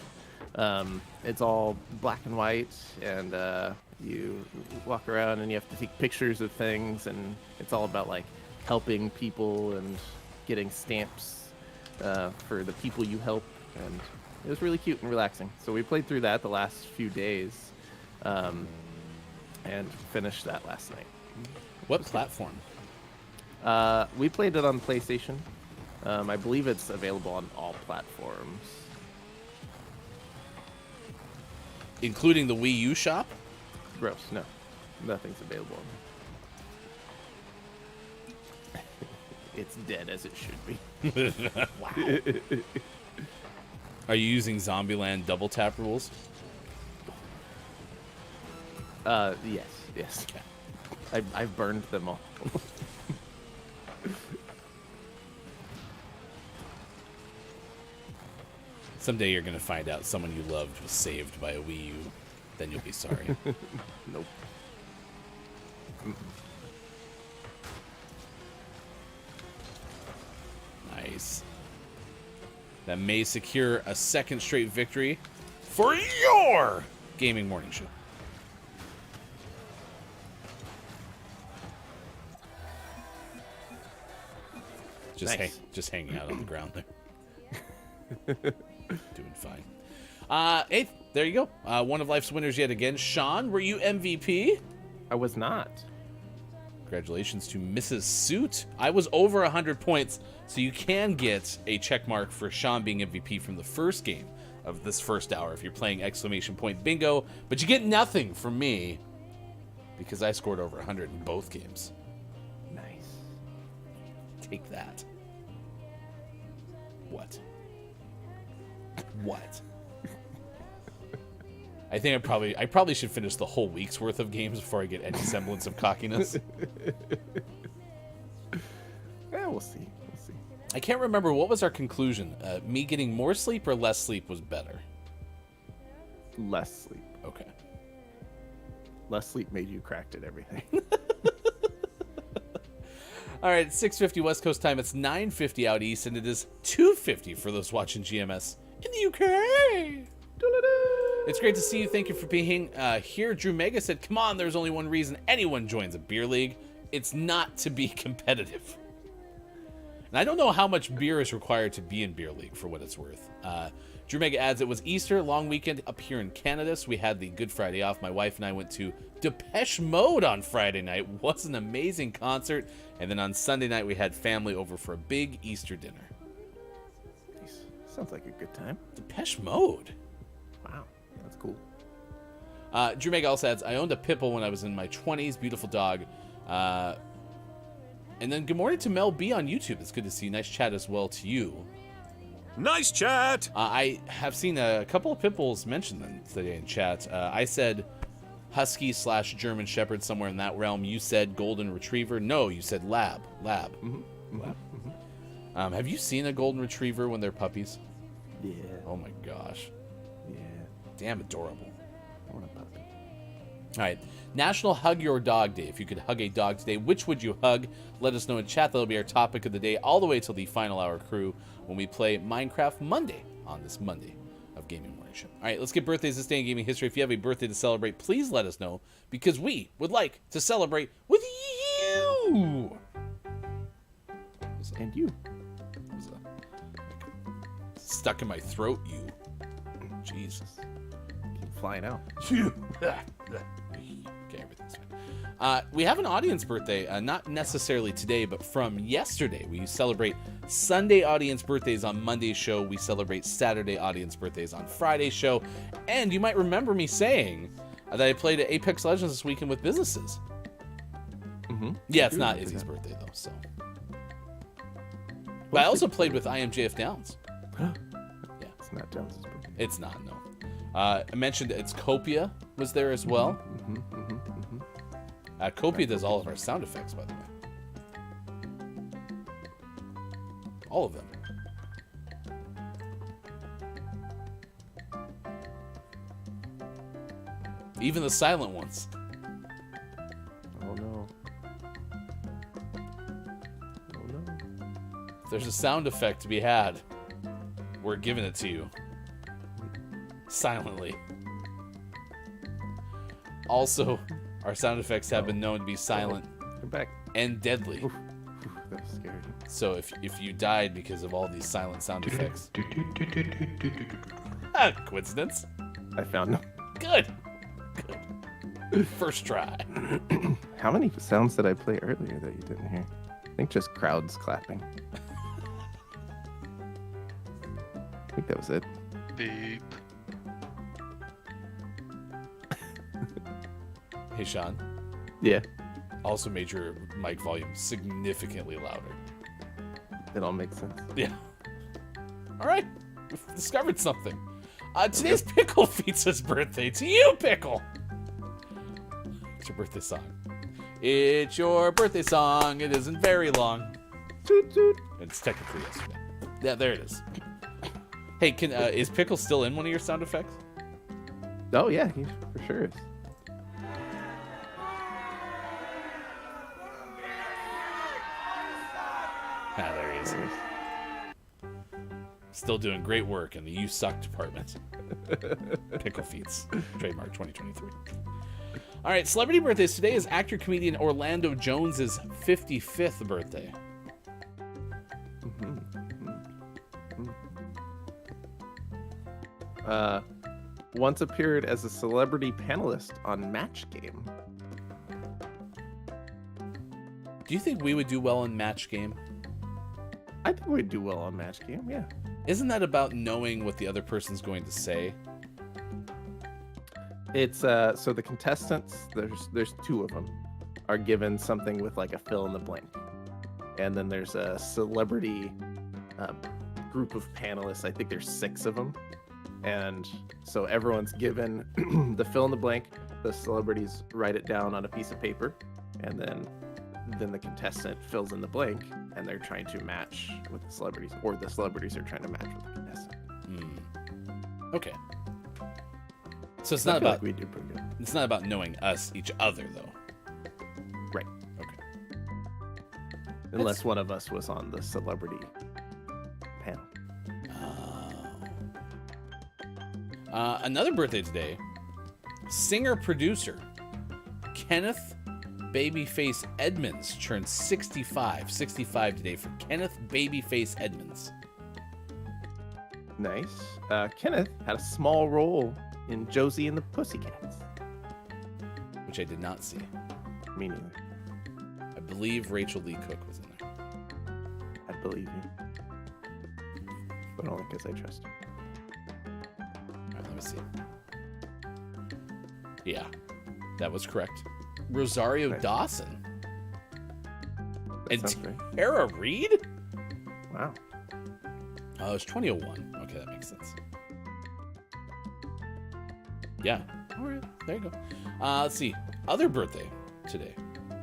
It's all black and white, and you walk around and you have to take pictures of things, and it's all about like helping people and getting stamps for the people you help, and it was really cute and relaxing. So we played through that the last few days, and finished that last night.
What platform?
We played it on PlayStation. I believe it's available on all platforms.
Including the Wii U shop?
Gross. No. Nothing's available. It's dead as it should be.
Wow. Are you using Zombieland double tap rules?
Yes.
Okay.
I've burned them all.
Someday you're going to find out someone you loved was saved by a Wii U. Then you'll be sorry.
Nope.
Nice. That may secure a second straight victory for your gaming morning show.
Nice.
Just hanging out on the ground there. Doing fine. Eighth, there you go. One of life's winners yet again. Sean, were you MVP?
I was not.
Congratulations to Mrs. Suit. I was over 100 points, so you can get a check mark for Sean being MVP from the first game of this first hour if you're playing exclamation point bingo, but you get nothing from me because I scored over 100 in both games.
Nice.
Take that. What? What? I think I probably should finish the whole week's worth of games before I get any semblance of cockiness.
Yeah, we'll see. We'll see.
I can't remember, what was our conclusion? Me getting more sleep or less sleep was better?
Less sleep.
Okay.
Less sleep made you cracked at everything.
All right, 6:50 West Coast time. It's 9:50 out east, and it is 2:50 for those watching GMS in the UK. It's great to see you. Thank you for being here. Drew Mega said, come on, there's only one reason anyone joins a beer league. It's not to be competitive. And I don't know how much beer is required to be in beer league, for what it's worth. Drew Mega adds, it was Easter, long weekend up here in Canada, so we had the Good Friday off. My wife and I went to Depeche Mode on Friday night. Was an amazing concert. And then on Sunday night, we had family over for a big Easter dinner.
Nice. Sounds like a good time.
Depeche Mode.
Wow, that's cool.
Drew Mega also adds, I owned a Pitbull when I was in my 20s. Beautiful dog. And then good morning to Mel B on YouTube. It's good to see you. Nice chat as well to you.
Nice chat!
I have seen a couple of Pitbulls mentioned them today in chat. I said Husky / German Shepherd, somewhere in that realm. You said Golden Retriever. No, you said Lab.
Mm-hmm.
Lab. Mm-hmm. Have you seen a Golden Retriever when they're puppies?
Yeah.
Oh my gosh.
Yeah.
Damn adorable.
I want a puppy.
All right. National Hug Your Dog Day. If you could hug a dog today, which would you hug? Let us know in chat. That'll be our topic of the day all the way till the final hour crew when we play Minecraft Monday on this Monday of Gaming Morning Show. All right, let's get birthdays this day in gaming history. If you have a birthday to celebrate, please let us know because we would like to celebrate with you.
And you.
stuck in my throat, you. Jesus.
Keep flying out.
Okay, everything's fine. We have an audience birthday, not necessarily today, but from yesterday. We celebrate Sunday audience birthdays on Monday's show. We celebrate Saturday audience birthdays on Friday's show. And you might remember me saying that I played at Apex Legends this weekend with businesses.
Mm-hmm.
Yeah, it's not Izzy's birthday, though, so. But I also played with IMJF Downs. Yeah.
It's not Jones's birthday.
It's not, no. I mentioned it's Copia was there as well. Copia does all of our sound effects, by the way. All of them. Even the silent ones.
Oh no. Oh no.
If there's a sound effect to be had, we're giving it to you. Silently. Also, our sound effects have been known to be silent
Come back.
and deadly.
Oof. That was scary.
So if you died because of all these silent sound effects, coincidence?
I found them.
Good. First try.
How many sounds did I play earlier that you didn't hear? I think just crowds clapping. I think that was it.
Beep.
Hey, Sean.
Yeah,
Also made your mic volume significantly louder.
it all makes sense.
Yeah. All right. We've discovered something. Today's Picklefietz' birthday. To you, Pickle. It's your birthday song. It's your birthday song. It isn't very long.
Toot toot.
It's technically yesterday. Yeah, there it is. Hey, is Pickle still in one of your sound effects?
Oh yeah, he for sure is.
Ah, there he is. Still doing great work in the You Suck department. Picklefietz, trademark 2023. All right, celebrity birthdays. Today is actor-comedian Orlando Jones's 55th birthday.
Once appeared as a celebrity panelist on Match Game.
Do you think we would do well in Match Game?
I think we'd do well on Match Game, yeah.
Isn't that about knowing what the other person's going to say?
It's so the contestants, there's two of them, are given something with like a fill in the blank, and then there's a celebrity group of panelists. I think there's 6 of them, and so everyone's given the fill in the blank. The celebrities write it down on a piece of paper, and then the contestant fills in the blank, and they're trying to match with the celebrities, or the celebrities are trying to match with the contestant.
Okay. So it's
I
not
feel
about
like we do pretty good.
it's not about knowing each other though.
Right.
Okay.
Unless one of us was on the celebrity panel.
Another birthday today. Singer-producer Kenneth Babyface Edmonds turned 65. 65 today for Kenneth Babyface Edmonds.
Nice. Kenneth had a small role in Josie and the Pussycats.
Which I did not see.
Me neither.
I believe Rachel Lee Cook was in there.
I believe you. But only because I trust you.
All right, let me see. Yeah, that was correct. Rosario
Nice.
Dawson.
That
And
sounds right.
Tara Reid?
Wow.
Oh, it's 2001. Okay, that makes sense. Yeah. All right, there you go. Let's see. Other birthday today.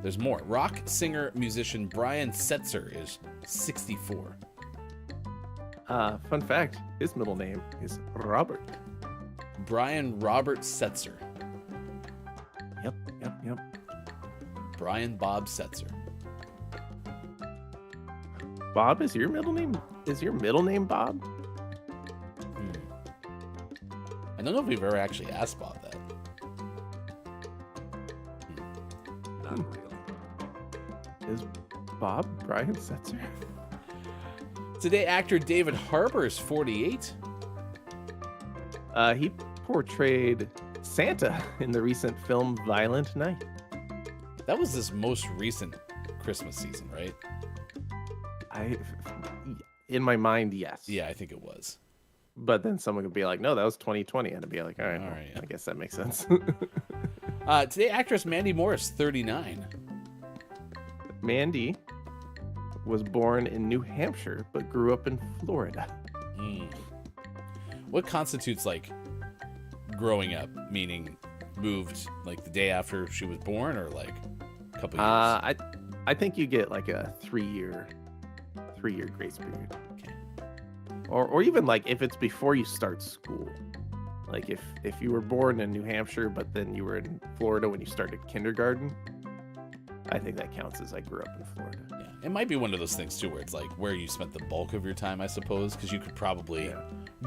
There's more. Rock singer musician Brian Setzer is 64.
Fun fact, his middle name is Robert.
Brian Robert Setzer.
Yep.
Brian Bob Setzer.
Bob is your middle name? Is your middle name Bob?
I don't know if we've ever actually asked Bob that.
Not really.
Is Bob Brian Setzer?
Today, actor David Harbour is 48.
He portrayed Santa in the recent film Violent Night.
That was this most recent Christmas season, right?
In my mind, yes.
Yeah, I think it was.
But then someone could be like, no, that was 2020. And I'd be like, all right,
yeah.
I guess that makes sense.
Today, actress Mandy Moore is 39.
Mandy was born in New Hampshire, but grew up in Florida.
What constitutes, like, growing up? Meaning moved, like, the day after she was born, or, like, a couple years?
I think you get, like, a three-year grace period.
Okay.
Or even, like, if it's before you start school. Like, if you were born in New Hampshire, but then you were in Florida when you started kindergarten, I think that counts as I grew up in Florida.
Yeah, it might be one of those things, too, where it's, like, where you spent the bulk of your time, I suppose, because you could probably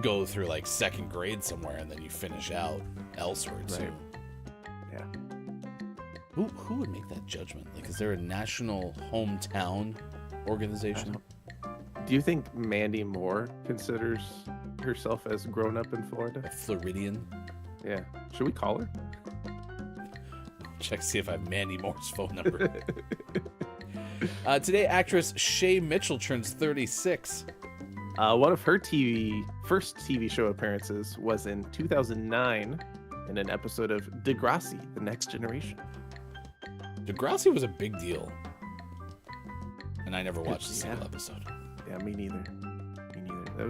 go through, like, second grade somewhere, and then you finish out elsewhere, too.
Right. Yeah.
Who would make that judgment? Like, is there a national hometown organization?
Do you think Mandy Moore considers herself as grown up in Florida?
A Floridian?
Yeah. Should we call her?
Check to see if I have Mandy Moore's phone number. Today, actress Shay Mitchell turns 36.
One of her first TV show appearances was in 2009 in an episode of Degrassi, The Next Generation.
Degrassi was a big deal. And I never watched a single episode.
Yeah, me neither. That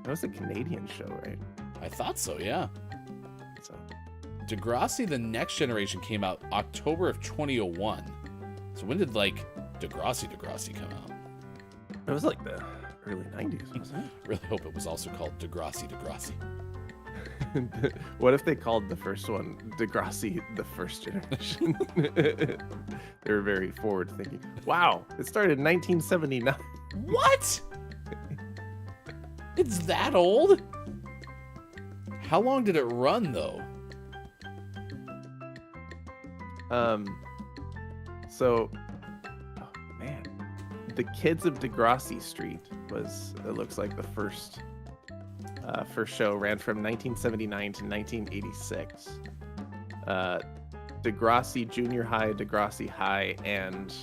was a Canadian show, right?
I thought so, yeah.
So
Degrassi, The Next Generation came out October of 2001. So when did, like, Degrassi come out?
it was like the early 90s, wasn't it?
Really hope it was also called Degrassi.
What if they called the first one Degrassi the First Generation? They were very forward thinking. Wow, it started in 1979.
What? It's that old? How long did it run, though?
So, oh man, The Kids of Degrassi Street was, it looks like, the first show, ran from 1979 to 1986. Degrassi Junior High, Degrassi High, and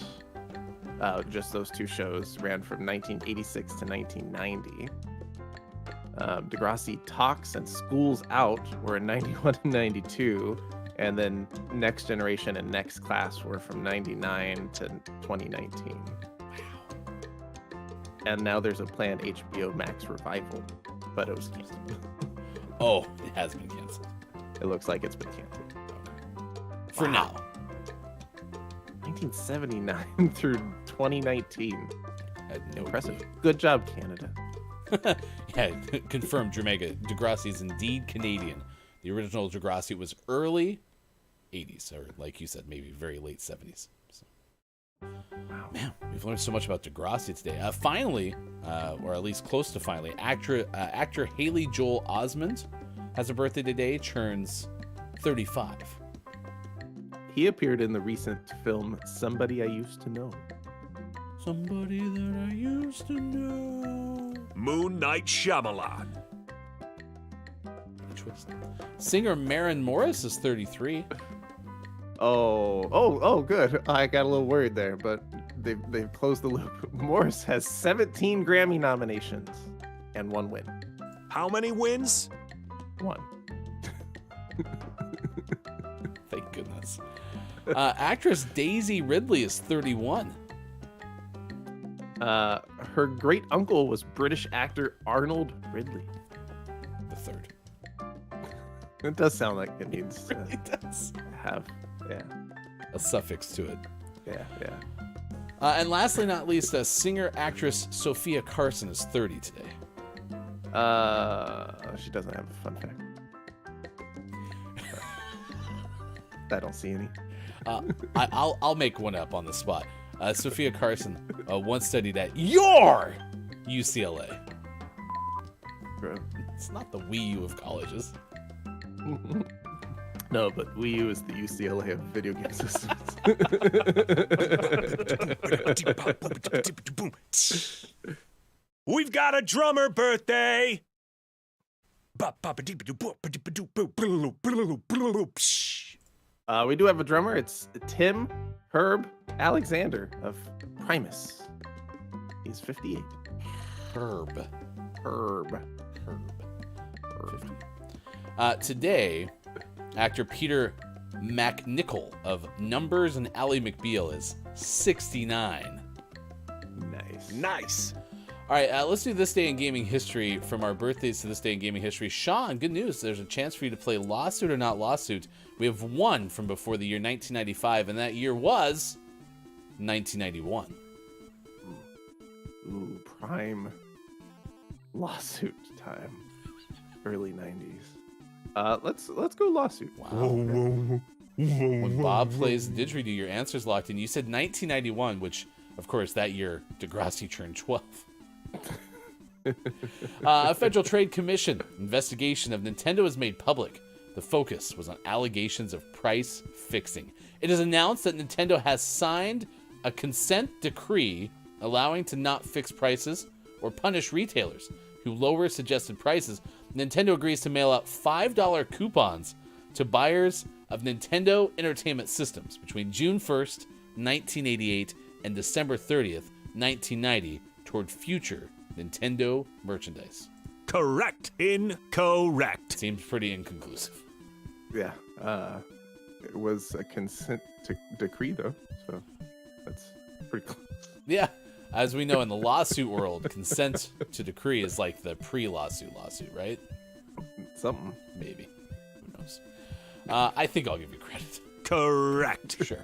just those two shows ran from 1986 to 1990. Degrassi Talks and Schools Out were in 91 and 92, and then Next Generation and Next Class were from 99 to 2019. And now there's a planned HBO Max revival, but it was canceled.
Oh, it has been canceled.
It looks like it's been canceled.
For now.
1979 through 2019.
I had no
Impressive.
clue.
Good job, Canada.
Yeah, confirmed, Jamaica. Degrassi is indeed Canadian. The original Degrassi was early 80s, or like you said, maybe very late 70s. So.
Wow.
Man, we've learned so much about Degrassi today. Finally, or at least close to finally, actor Haley Joel Osment has a birthday today, turns 35.
He appeared in the recent film Somebody I Used to Know.
Somebody that I used to know.
Moon Knight Shyamalan.
Twist. Singer Maren Morris is 33.
Oh, good. I got a little worried there, but they've closed the loop. Morris has 17 Grammy nominations and 1 win.
How many wins?
1.
Thank goodness. Actress Daisy Ridley is 31.
Her great uncle was British actor Arnold Ridley.
The third.
It does sound like it needs to
It does.
have,
A suffix to it.
yeah.
And lastly, not least, singer-actress Sophia Carson is 30 today.
She doesn't have a fun fact. I don't see any.
I'll make one up on the spot. Sophia Carson once studied at your UCLA.
Bro.
It's not the Wii U of colleges.
No, but Wii U is the UCLA of video game systems.
We've got a drummer birthday.
We do have a drummer. It's Tim Herb Alexander of Primus. He's 58.
Herb.
50.
Today, actor Peter MacNicol of Numbers and Ally McBeal is 69.
Nice.
All right, let's do This Day in Gaming History. From our birthdays to This Day in Gaming History. Sean, good news. There's a chance for you to play Lawsuit or Not Lawsuit. We have one from before the year 1995, and that year was 1991.
Ooh, prime lawsuit time. Early 90s. Let's go lawsuit.
Wow. When Bob plays the didgeridoo, your answer's locked in. You said 1991, which, of course, that year Degrassi turned 12. A Federal Trade Commission investigation of Nintendo was made public. The focus was on allegations of price fixing. It is announced that Nintendo has signed a consent decree allowing to not fix prices or punish retailers who lower suggested prices. Nintendo agrees to mail out $5 coupons to buyers of Nintendo Entertainment Systems between June 1st, 1988 and December 30th, 1990 toward future Nintendo merchandise.
Correct. Incorrect.
Seems pretty inconclusive.
Yeah. It was a consent decree, though, so that's pretty close.
Yeah. As we know in the lawsuit world, consent to decree is like the pre-lawsuit, right?
Something.
Maybe. Who knows? I think I'll give you credit.
Correct.
Sure.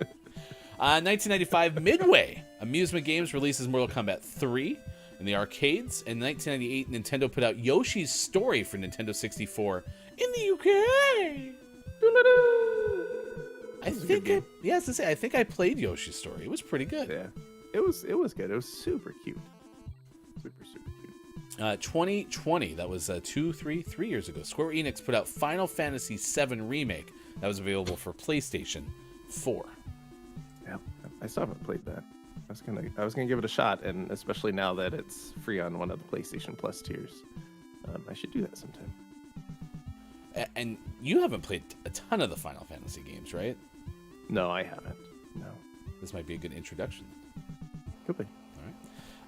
1995, Midway Amusement Games releases Mortal Kombat 3 in the arcades. In 1998, Nintendo put out Yoshi's Story for Nintendo 64 in the UK. I think I played Yoshi's Story. It was pretty good.
Yeah. It was good. It was super cute. Super cute.
2020, that was 3 years ago. Square Enix put out Final Fantasy VII Remake. That was available for PlayStation 4.
Yeah, I still haven't played that. I was gonna give it a shot, and especially now that it's free on one of the PlayStation Plus tiers, I should do that sometime.
And you haven't played a ton of the Final Fantasy games, right?
No, I haven't. No.
This might be a good introduction.
Could be.
All right.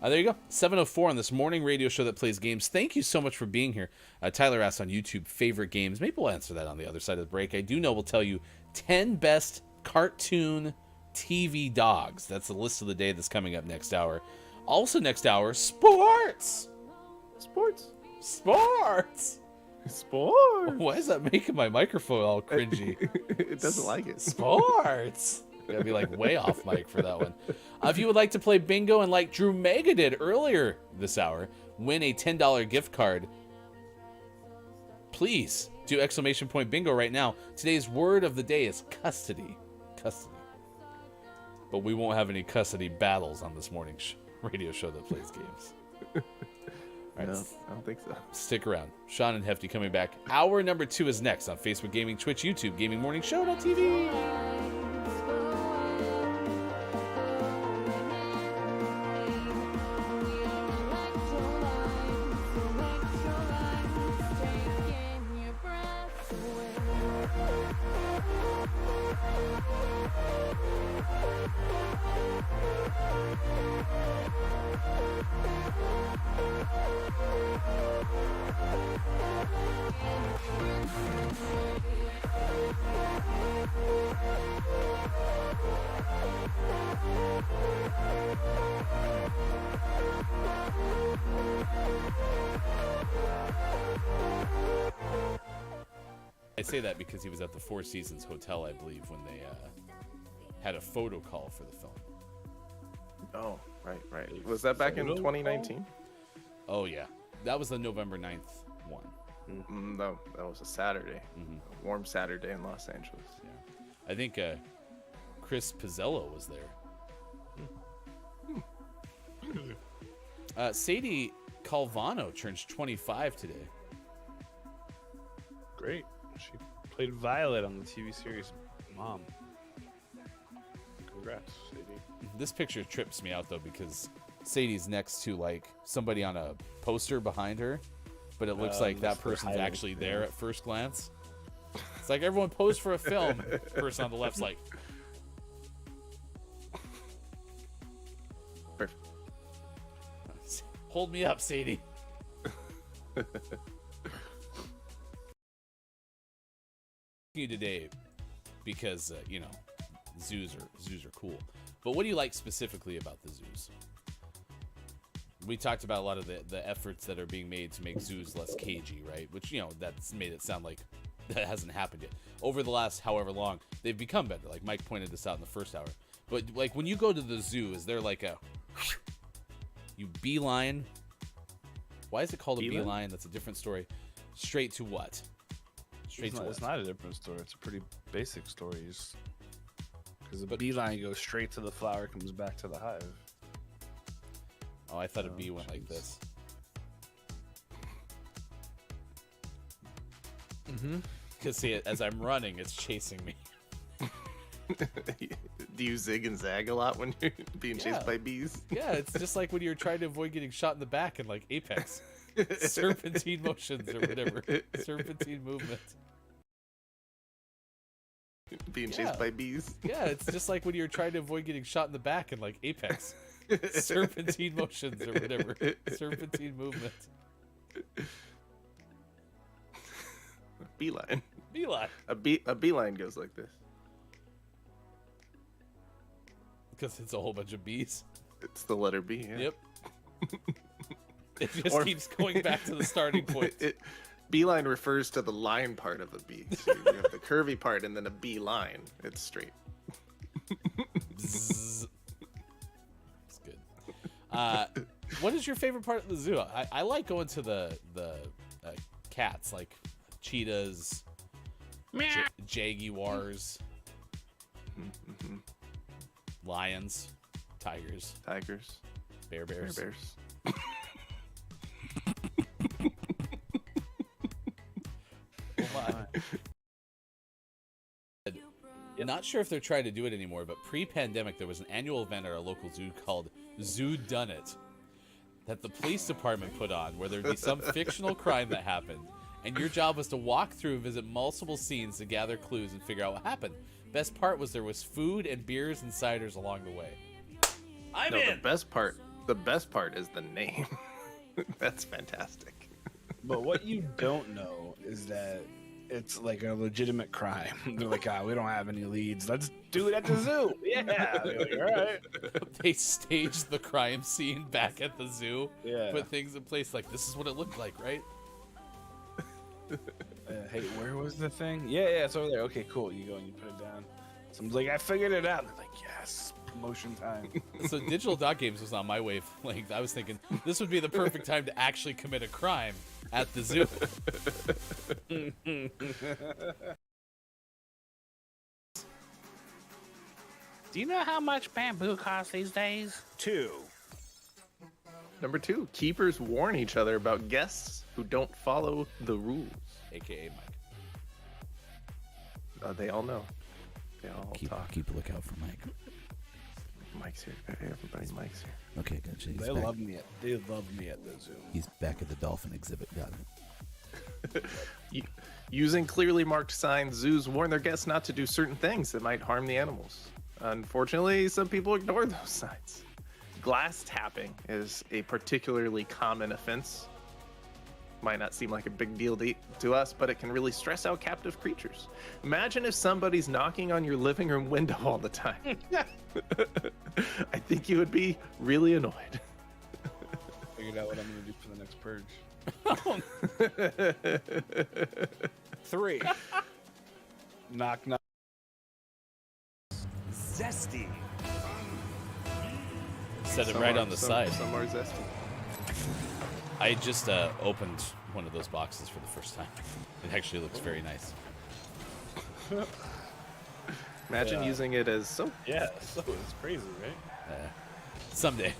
There you go. 7:04 on this morning radio show that plays games. Thank you so much for being here. Tyler asked on YouTube, favorite games. Maybe we'll answer that on the other side of the break. I do know we'll tell you 10 best cartoon TV dogs. That's the list of the day that's coming up next hour. Also next hour, sports.
Sports.
Why is that making my microphone all cringy?
It doesn't like it.
Sports. Gotta be like way off mic for that one. If you would like to play bingo and like Drew Mega did earlier this hour, win a $10 gift card. Please do exclamation point bingo right now. Today's word of the day is custody. Custody. But we won't have any custody battles on this morning's radio show that plays games. All right,
No, I don't think so.
stick around. Sean and Hefty coming back. Hour number 2 is next on Facebook Gaming, Twitch, YouTube, Gaming Morning Show.tv. I say that because he was at the Four Seasons Hotel, I believe, when they had a photo call for the film.
Oh, right. Was that back in 2019?
Oh, yeah. That was the November 9th one.
No, that was a Saturday. A warm Saturday in Los Angeles.
Yeah. I think Chris Pizzello was there. Sadie Calvano turns 25 today.
Great. She played Violet on the TV series Mom. Congrats, Sadie.
This picture trips me out, though, because Sadie's next to like somebody on a poster behind her, but it looks like that person's actually there at first glance. It's like everyone posed for a film. Person on the left's like,
Perfect.
hold me up, Sadie. You today because you know, zoos are cool. But what do you like specifically about the zoos? We talked about a lot of the efforts that are being made to make zoos less cagey, right? Which, you know, that's made it sound like that hasn't happened yet. Over the last however long, they've become better. Like Mike pointed this out in the first hour. But like when you go to the zoo, is there like a you beeline? Why is it called a beeline? That's a different story. Straight to what? Straight to what?
It's not a different story. It's a pretty basic story. Because the beeline goes straight to the flower, comes back to the hive.
Oh, I thought a bee went like this. Because see, as I'm running, it's chasing me.
Do you zig and zag a lot when you're being chased by bees?
Yeah, it's just like when you're trying to avoid getting shot in the back in like Apex. Serpentine motions or whatever. Serpentine movement.
Being chased by bees?
Yeah, it's just like when you're trying to avoid getting shot in the back in like Apex. Serpentine motions or whatever. Serpentine movement.
Beeline.
Beeline.
A beeline goes like this.
Because it's a whole bunch of bees.
It's the letter B, yeah.
Yep. It just keeps going back to the starting point.
Beeline refers to the line part of a bee. So you have the curvy part and then a beeline. It's straight.
Bzzz. It's good. What is your favorite part of the zoo? I like going to the cats, like cheetahs, jaguars, lions, tigers, bears. Not sure if they're trying to do it anymore, but pre-pandemic there was an annual event at our local zoo called Zoo Done It that the police department put on, where there'd be some fictional crime that happened, and your job was to walk through and visit multiple scenes to gather clues and figure out what happened. Best part was there was food and beers and ciders along the way. I'm in.
The best part is the name. That's fantastic.
But what you don't know is that it's like a legitimate crime. They're like, we don't have any leads. Let's do it at the zoo. Yeah. Like, all right.
They staged the crime scene back at the zoo.
Yeah.
Put things in place like, this is what it looked like, right?
Hey, where was the thing? Yeah, it's over there. Okay, cool. You go and you put it down. Someone's like, I figured it out. They're like, yes, promotion time.
So Digital Dot Games was on my wavelength. I was thinking this would be the perfect time to actually commit a crime at the zoo.
Do you know how much bamboo costs these days? 2.
Number 2, keepers warn each other about guests who don't follow the rules.
AKA Mike.
They all know. They all talk.
Keep a lookout for Mike.
Mike's here. Everybody, Mike's here.
Okay, gotcha.
They love me at the zoo.
He's back at the dolphin exhibit. Got it.
Using clearly marked signs, zoos warn their guests not to do certain things that might harm the animals. Unfortunately, some people ignore those signs. Glass tapping is a particularly common offense. Might not seem like a big deal to us, but it can really stress out captive creatures. Imagine if somebody's knocking on your living room window all the time. I think you would be really annoyed.
Figured out what I'm going to do for the next purge. 3. Knock, knock.
Zesty.
Set it right on the side.
Some are zesty.
I just opened one of those boxes for the first time. It actually looks very nice.
Imagine using it as soap.
Yeah, so it's crazy, right?
Someday.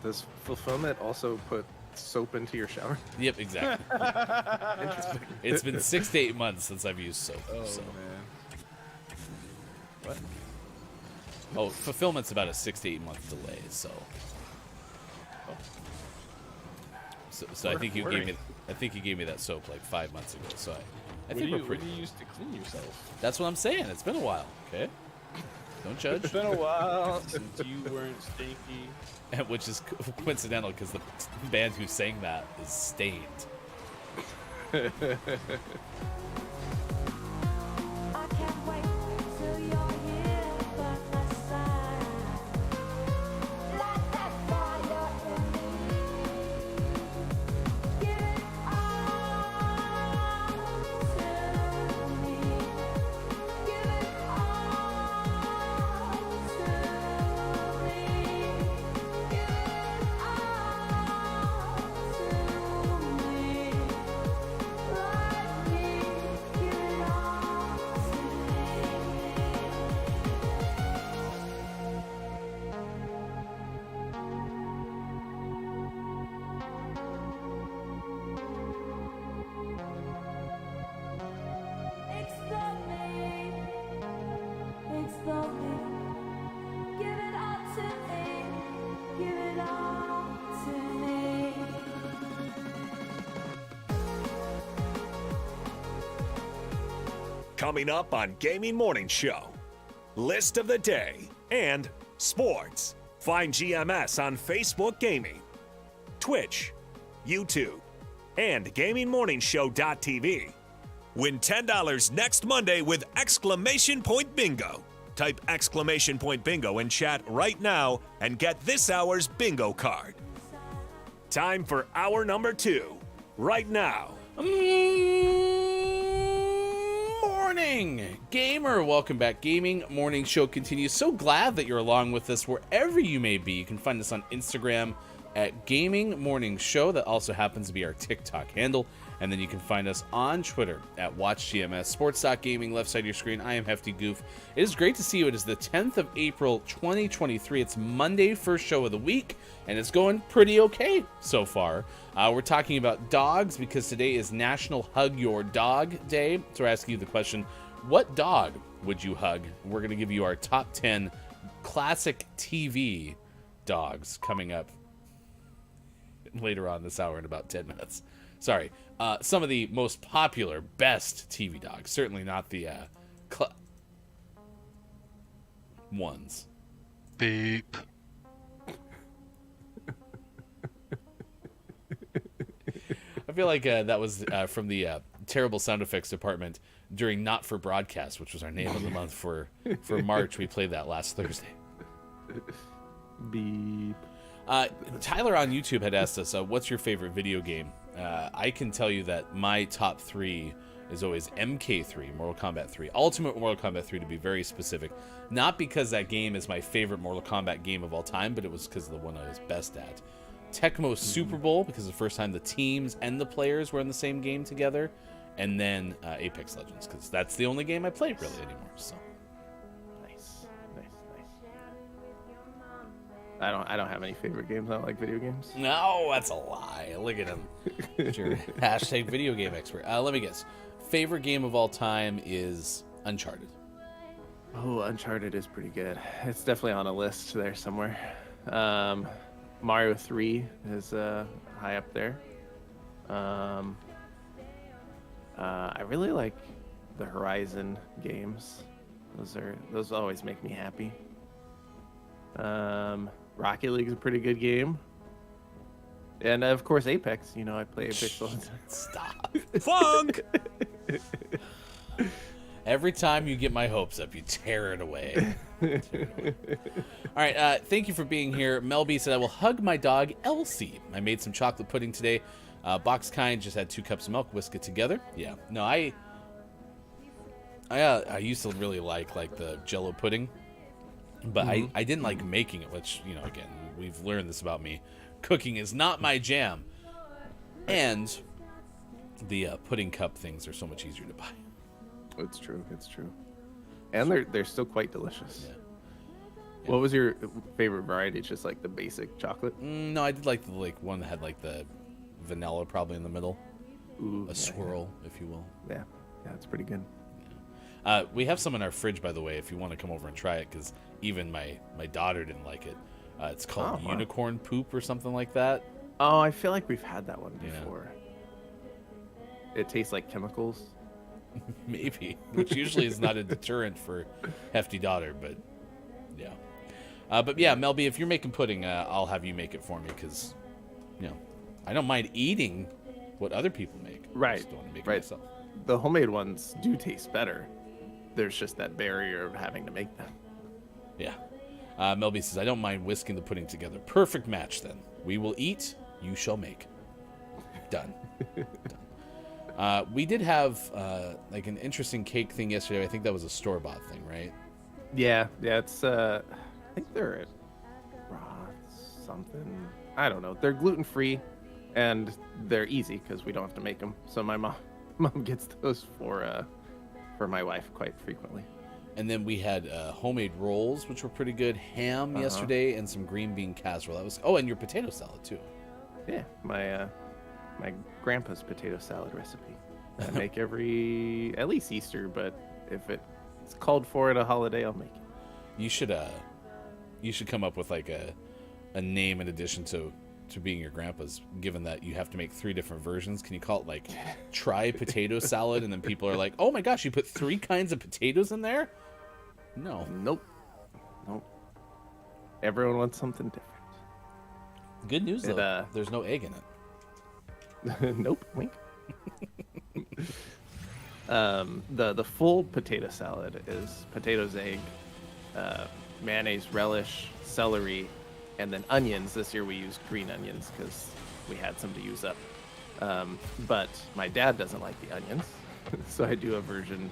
Does fulfillment also put soap into your shower?
Yep, exactly. It's been 6 to 8 months since I've used soap.
Oh,
so.
man. What?
Oh, fulfillment's about a 6 to 8 month delay, so I think you gave me. I think you gave me that soap like 5 months ago. So I think we're
What
pretty.
do you use to clean yourself?
That's what I'm saying. It's been a while. Okay, don't judge.
It's been a while since you weren't stinky.
Which is coincidental because the band who sang that is Stained.
I can't wait till you're here by my side. Light that fire in me. Give it all to me. Give it all to me. Give it all to me. Let me give it all to me. Explode me, explode me. Give it all to me, give it all to me.
Coming up on Gaming Morning Show, list of the day and sports. Find GMS on Facebook Gaming, Twitch, YouTube, and GamingMorningshow.tv. Win $10 next Monday with exclamation point bingo. Type exclamation point bingo in chat right now and get this hour's bingo card. Time for hour number 2, right now.
Morning, gamer. Welcome back. Gaming Morning Show continues. So glad that you're along with us wherever you may be. You can find us on Instagram at Gaming Morning Show. That also happens to be our TikTok handle. And then you can find us on Twitter at WatchGMS. Sports.gaming, left side of your screen. I am Hefty Goof. It is great to see you. It is the 10th of April, 2023. It's Monday, first show of the week, and it's going pretty okay so far. We're talking about dogs because today is National Hug Your Dog Day. So we're asking you the question, what dog would you hug? We're going to give you our top 10 classic TV dogs coming up later on this hour in about 10 minutes. Sorry. Some of the most popular, best TV dogs. Certainly not the ones.
Beep.
I feel like that was from the terrible sound effects department during Not For Broadcast, which was our name of the month for March. We played that last Thursday.
Beep.
Tyler on YouTube had asked us, what's your favorite video game? I can tell you that my top 3 is always MK3, Mortal Kombat 3. Ultimate Mortal Kombat 3 to be very specific. Not because that game is my favorite Mortal Kombat game of all time, but it was because of the one I was best at. Tecmo Super Bowl, because the first time the teams and the players were in the same game together. And then Apex Legends, because that's the only game I play really anymore. So
Nice. I don't have any favorite games. I don't like video games.
no, that's a lie. Look at him. Your hashtag video game expert. Let me guess. Favorite game of all time is Uncharted.
Oh, Uncharted is pretty good. It's definitely on a list there somewhere. Mario 3 is high up there. I really like the Horizon games. Those always make me happy. Rocket League's a pretty good game. And of course Apex, I play Apex all the time.
Stop.
Funk!
Every time you get my hopes up, you tear it away. All right, thank you for being here. Mel B said, I will hug my dog, Elsie. I made some chocolate pudding today. Box kind, just had 2 cups of milk, whisk it together. Yeah, no, I used to really like the Jell-O pudding, but I didn't like making it, which, again, we've learned this about me. Cooking is not my jam. And the pudding cup things are so much easier to buy.
It's true. And they're still quite delicious.
Yeah.
What was your favorite variety? Just like the basic chocolate?
No, I did like the one that had like the vanilla probably in the middle.
Ooh,
A swirl, if you will.
Yeah, it's pretty good.
We have some in our fridge, by the way, if you want to come over and try it, because even my daughter didn't like it. It's called
Oh, wow.
unicorn poop or something like that.
Oh, I feel like we've had that one
Yeah.
before. It tastes like chemicals.
Maybe, which usually is not a deterrent for hefty daughter, but yeah. But yeah, Melby, if you're making pudding, I'll have you make it for me because, you know, I don't mind eating what other people make. I
Right,
just don't want to make
right.
it myself.
The homemade ones do taste better. There's just that barrier of having to make them.
Yeah. Melby says, I don't mind whisking the pudding together. Perfect match, then. We will eat, you shall make. Done. Done. We did have like an interesting cake thing yesterday. I think that was a store-bought thing, right?
Yeah, it's I think they're at Roth's something. I don't know. They're gluten-free and they're easy because we don't have to make them. So my mom gets those for my wife quite frequently.
And then we had homemade rolls, which were pretty good. Ham yesterday, and some green bean casserole. That was and your potato salad too.
Yeah, my grandpa's potato salad recipe. I make at least Easter, but if it's called for at a holiday, I'll make it.
You should come up with like a name in addition to being your grandpa's, given that you have to make 3 different versions. Can you call it like try potato salad? And then people are like, oh my gosh, you put 3 kinds of potatoes in there? No.
Nope. Everyone wants something different.
Good news though, there's no egg in it.
Nope. Wink. The full potato salad is potatoes, egg, mayonnaise, relish, celery, and then onions. This year we used green onions because we had some to use up. But my dad doesn't like the onions, so I do a version.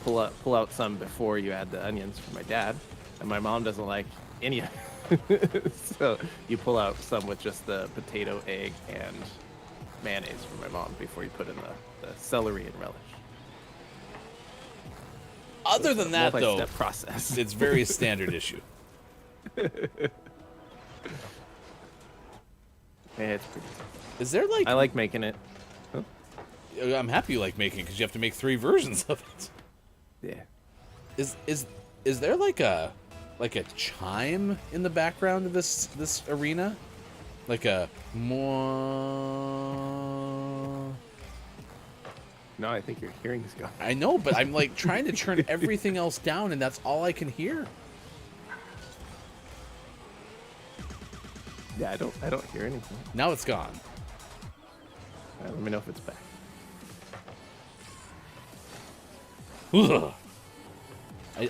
Pull out some before you add the onions for my dad, and my mom doesn't like any of it. So you pull out some with just the potato, egg, and mayonnaise for my mom before you put in the celery and relish.
Other than that, though,
multi-step process.
it's very standard issue.
Yeah, it's pretty.
Is there like
I like making it. Huh?
I'm happy you like making it because you have to make 3 versions of it.
Yeah.
Is there like a chime in the background of this arena? Like a more.
No, I think your hearing's gone.
I know, but I'm like trying to turn everything else down, and that's all I can hear.
Yeah, I don't hear anything.
Now it's gone.
Let me know if it's back.
Ugh.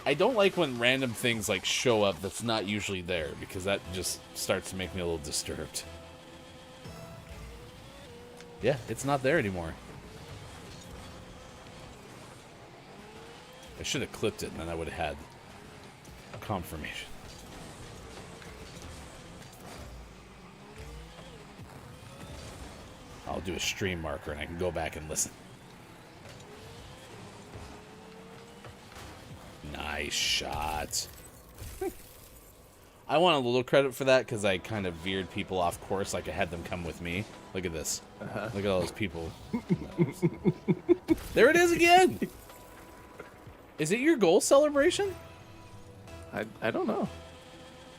I don't like when random things like show up that's not usually there, because that just starts to make me a little disturbed. Yeah, it's not there anymore. I should have clipped it and then I would have had confirmation. I'll do a stream marker and I can go back and listen. Nice shot. I want a little credit for that because I kind of veered people off course, like I had them come with me. Look at this. Look at all those people. There it is again. Is it your goal celebration?
I don't know.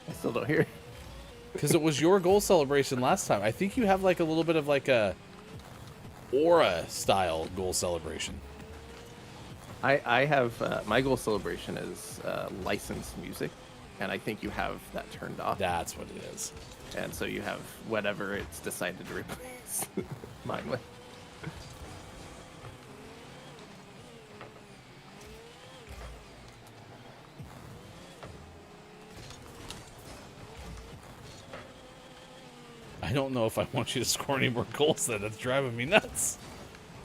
I still don't hear it.
Because it was your goal celebration last time. I think you have like a little bit of like a aura style goal celebration.
I have my goal celebration is licensed music, and I think you have that turned off.
That's what it is.
And so you have whatever it's decided to replace mine with.
I don't know if I want you to score any more goals then. That's driving me nuts.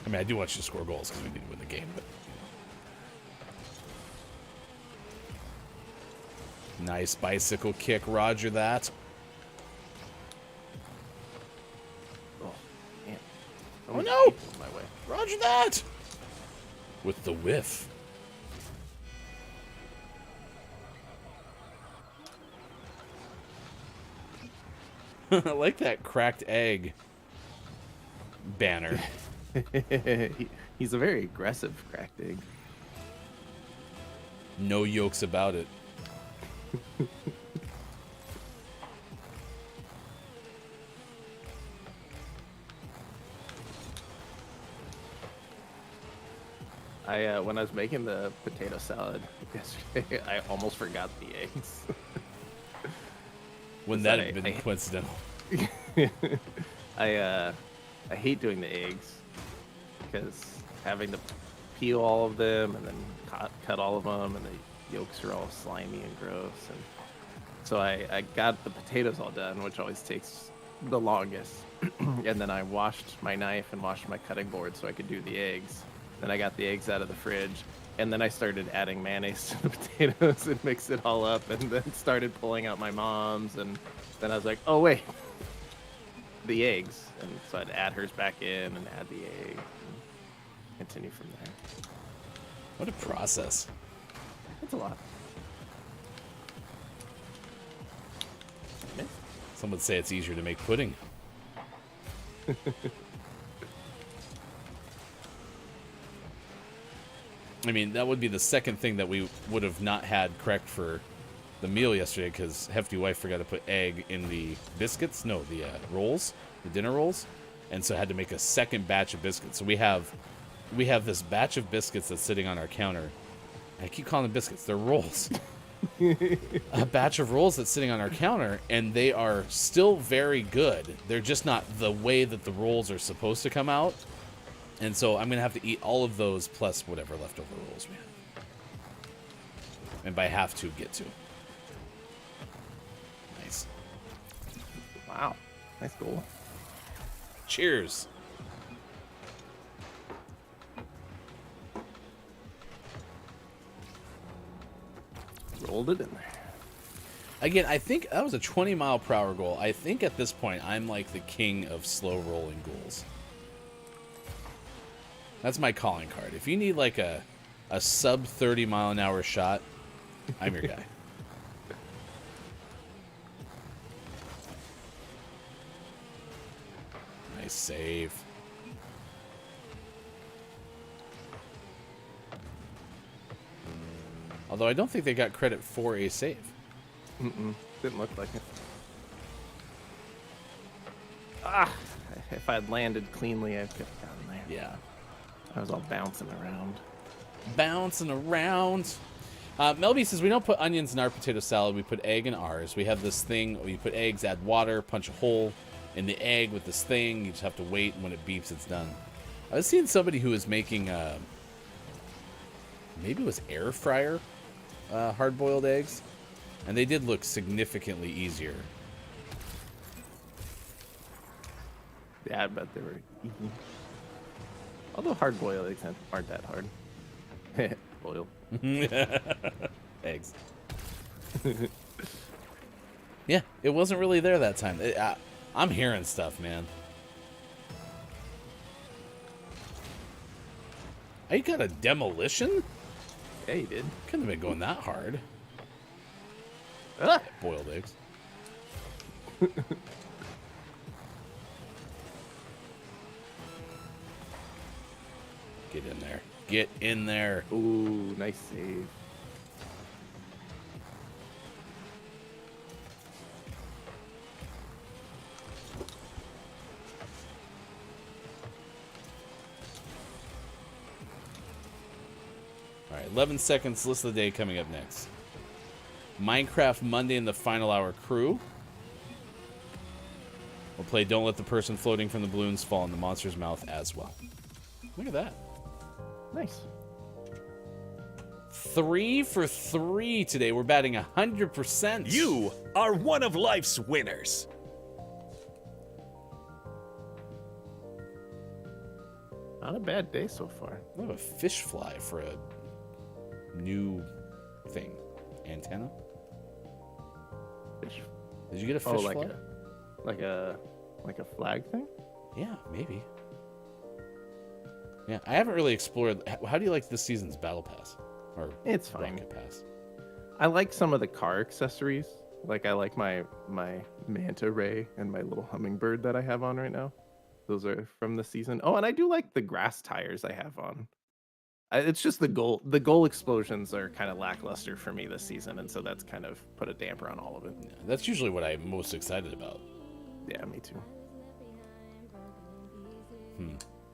I mean, I do want you to score goals because we need to win the game, but... Nice bicycle kick, Roger that.
Oh, man.
Oh no!
My way.
Roger that! With the whiff. I like that cracked egg banner.
He's a very aggressive cracked egg.
No yolks about it.
When I was making the potato salad yesterday, I almost forgot the eggs.
Wouldn't that have been coincidental?
I hate doing the eggs because having to peel all of them and then cut all of them, and the yolks are all slimy and gross. And so I got the potatoes all done, which always takes the longest. And then I washed my knife and washed my cutting board so I could do the eggs. Then I got the eggs out of the fridge, and then I started adding mayonnaise to the potatoes and mixed it all up, and then started pulling out my mom's, and then I was like, oh wait, the eggs. And so I'd add hers back in and add the egg and continue from there.
What a process.
That's a lot.
Some would say it's easier to make pudding. I mean, that would be the second thing that we would have not had correct for the meal yesterday, because Hefty Wife forgot to put egg in the biscuits. No, the rolls, the dinner rolls, and so had to make a second batch of biscuits. So we have this batch of biscuits that's sitting on our counter. I keep calling them biscuits; they're rolls. A batch of rolls that's sitting on our counter, and they are still very good. They're just not the way that the rolls are supposed to come out. And so I'm going to have to eat all of those plus whatever leftover rolls we have. And by have to, get to. Nice.
Wow. Nice goal.
Cheers.
Rolled it in there.
Again, I think that was a 20-mile-per-hour goal. I think at this point, I'm like the king of slow-rolling goals. That's my calling card. If you need like a sub 30-mile-an-hour shot, I'm your guy. Nice save. Although I don't think they got credit for a save.
Didn't look like it. Ah! If I had landed cleanly, I could have gotten there.
Yeah.
I was all bouncing around.
Bouncing around. Melby says, we don't put onions in our potato salad. We put egg in ours. We have this thing where you put eggs, add water, punch a hole in the egg with this thing. You just have to wait, and when it beeps, it's done. I was seeing somebody who was making, maybe it was air fryer hard-boiled eggs, and they did look significantly easier.
Yeah, I bet they were easy. Although hard-boiled eggs aren't that hard. Boil.
Eggs. Yeah, it wasn't really there that time. I'm hearing stuff, man. I got a demolition?
Yeah, you did.
Couldn't have been going that hard.
Ah!
Boiled eggs. Get in there. Get in there.
Ooh, nice save.
All right, 11 seconds. List of the day coming up next. Minecraft Monday in the Final Hour crew. We'll play Don't Let the Person Floating from the Balloons Fall in the Monster's Mouth as well. Look at that.
Nice.
3 for 3 today. We're batting 100%.
You are one of life's winners.
Not a bad day so far.
I have a fish fly for a new thing. Antenna?
Fish.
Did you get a fish
Oh,
fly?
like a flag thing?
Yeah, maybe. Yeah, I haven't really explored. How do you like this season's Battle Pass? Or
It's fine.
Rocket Pass?
I like some of the car accessories. Like I like my manta ray and my little hummingbird that I have on right now. Those are from the season. Oh, and I do like the grass tires I have on. It's just the goal. The goal explosions are kind of lackluster for me this season, and so that's kind of put a damper on all of it.
Yeah, that's usually what I'm most excited about.
Yeah, me too.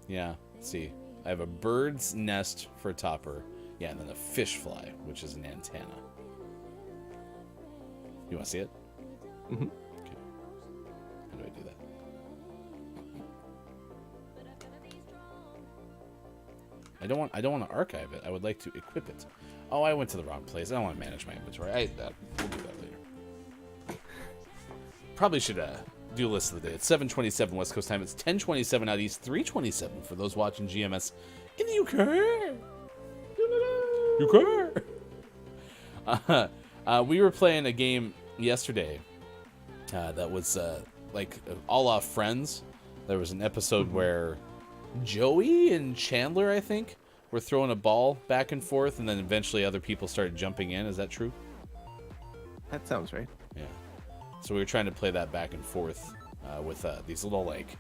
Yeah, let's see. I have a bird's nest for a topper. Yeah, and then a fish fly, which is an antenna. You want to see it?
Mm-hmm.
Okay. How do I do that? I don't want to archive it. I would like to equip it. Oh, I went to the wrong place. I don't want to manage my inventory. We'll do that later. Probably should do a list of the day. It's 7:27 West Coast time. It's 10:27 out east. 3:27 for those watching GMS in the UK. We were playing a game yesterday that was like a la Friends. There was an episode where Joey and Chandler, I think, were throwing a ball back and forth, and then eventually other people started jumping in. Is that true?
That sounds right.
Yeah. So we were trying to play that back and forth with these little, like,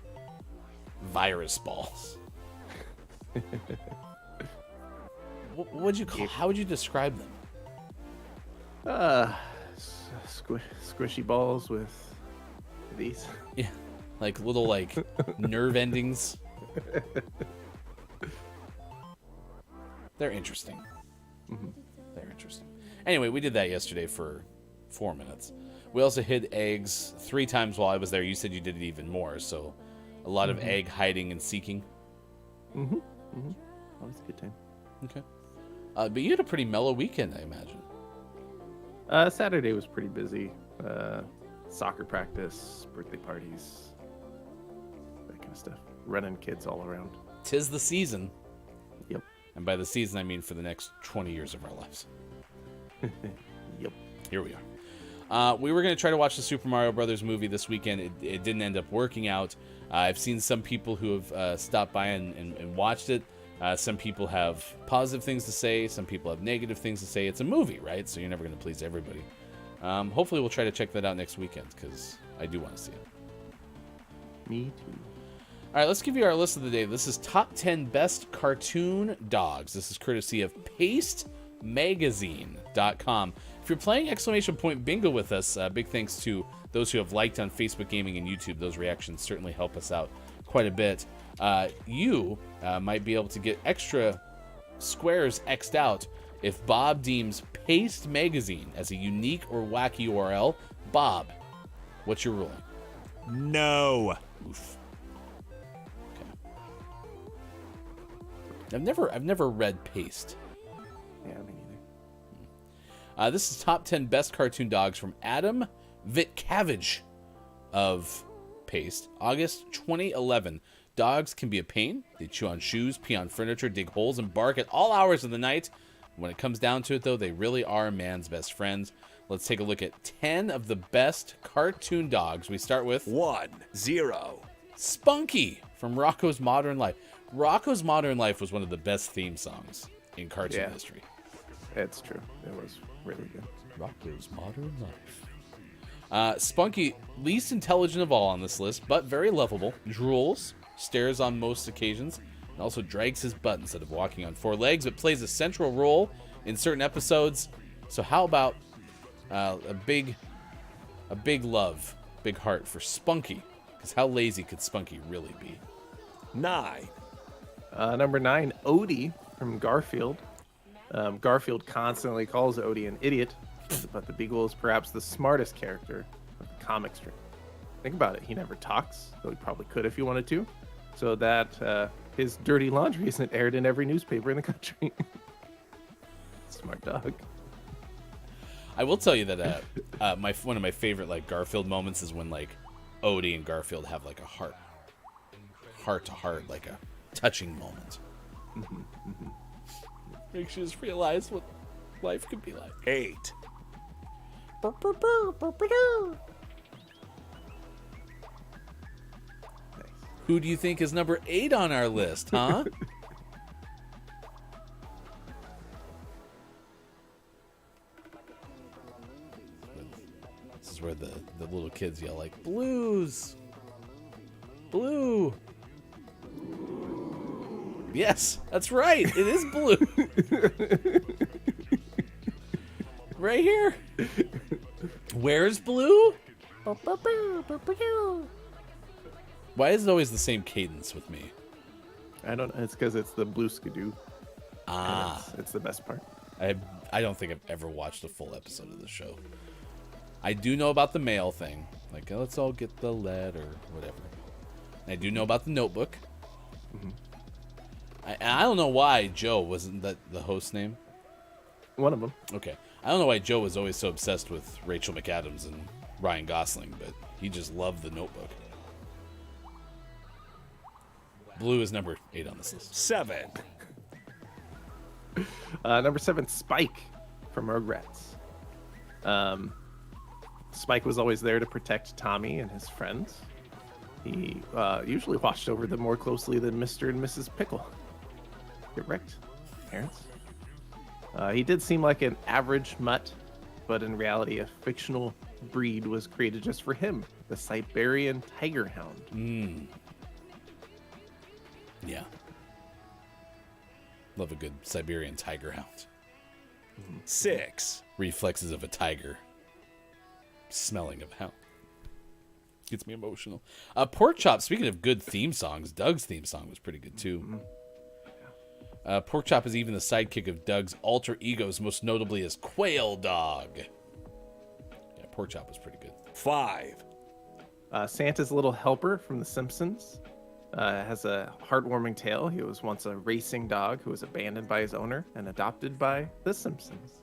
virus balls. How would you describe them?
Squishy balls with these.
Yeah. Like little, like, nerve endings. They're interesting. They're interesting. Anyway, we did that yesterday for 4 minutes. We also hid eggs 3 times while I was there. You said you did it even more, so a lot of egg hiding and seeking.
Always a good time.
Okay. But you had a pretty mellow weekend, I imagine.
Saturday was pretty busy. Soccer practice, birthday parties, that kind of stuff. Running kids all around.
'Tis the season.
Yep.
And by the season, I mean for the next 20 years of our lives.
Yep.
Here we are. We were going to try to watch the Super Mario Brothers movie this weekend. It didn't end up working out. I've seen some people who have stopped by and watched it. Some people have positive things to say. Some people have negative things to say. It's a movie, right? So you're never going to please everybody. Hopefully we'll try to check that out next weekend because I do want to see it.
Me too.
All right, let's give you our list of the day. This is top 10 best cartoon dogs. This is courtesy of pastemagazine.com. If you're playing exclamation point bingo with us, big thanks to those who have liked on Facebook Gaming and YouTube. Those reactions certainly help us out quite a bit. You might be able to get extra squares X'd out if Bob deems Paste Magazine as a unique or wacky URL. Bob, what's your ruling?
No.
Oof. I've never read Paste.
Yeah, me neither.
This is top 10 best cartoon dogs from Adam Vitcavage of Paste, August 2011. Dogs can be a pain. They chew on shoes, pee on furniture, dig holes, and bark at all hours of the night. When it comes down to it, though, they really are man's best friends. Let's take a look at 10 of the best cartoon dogs. We start with
1, 0.
Spunky from Rocko's Modern Life. Rocko's Modern Life was one of the best theme songs in cartoon history.
It's true. It was really good.
Rocko's Modern Life. Spunky, least intelligent of all on this list, but very lovable. Drools, stares on most occasions, and also drags his butt instead of walking on 4 legs, but plays a central role in certain episodes. So how about a big love, big heart for Spunky? Because how lazy could Spunky really be?
9.
Number 9, Odie from Garfield. Garfield constantly calls Odie an idiot, but the Beagle is perhaps the smartest character of the comic strip. Think about it. He never talks, though he probably could if he wanted to, so that his dirty laundry isn't aired in every newspaper in the country. Smart dog.
I will tell you that one of my favorite like Garfield moments is when like Odie and Garfield have like a heart to heart, like a touching moment. Makes you just realize what life could be like.
8.
Who do you think is number 8 on our list, huh? This is where the little kids yell like, Blues! Blue! Yes, that's right. It is blue. Right here. Where's blue? Why is it always the same cadence with me?
I don't know. It's because it's the blue skidoo.
Ah.
It's the best part.
I don't think I've ever watched a full episode of the show. I do know about the mail thing. Like, let's all get the letter, whatever. And I do know about the notebook.
Mm-hmm.
I don't know why Joe wasn't that the host name.
One of them.
Okay. I don't know why Joe was always so obsessed with Rachel McAdams and Ryan Gosling, but he just loved the notebook. Blue is number 8 on this list.
7.
Number 7, Spike from Rugrats. Spike was always there to protect Tommy and his friends. He usually watched over them more closely than Mr. and Mrs. Pickle. Get wrecked, parents. He did seem like an average mutt, but in reality, a fictional breed was created just for him, the Siberian Tiger Hound.
Yeah. Love a good Siberian Tiger Hound.
6.
Reflexes of a tiger. Smelling of a hound. Gets me emotional. Pork Chop, speaking of good theme songs, Doug's theme song was pretty good too. Pork Chop is even the sidekick of Doug's alter egos, most notably as Quail Dog. Yeah, Pork Chop was pretty good.
5.
Santa's little helper from The Simpsons has a heartwarming tale. He was once a racing dog who was abandoned by his owner and adopted by The Simpsons.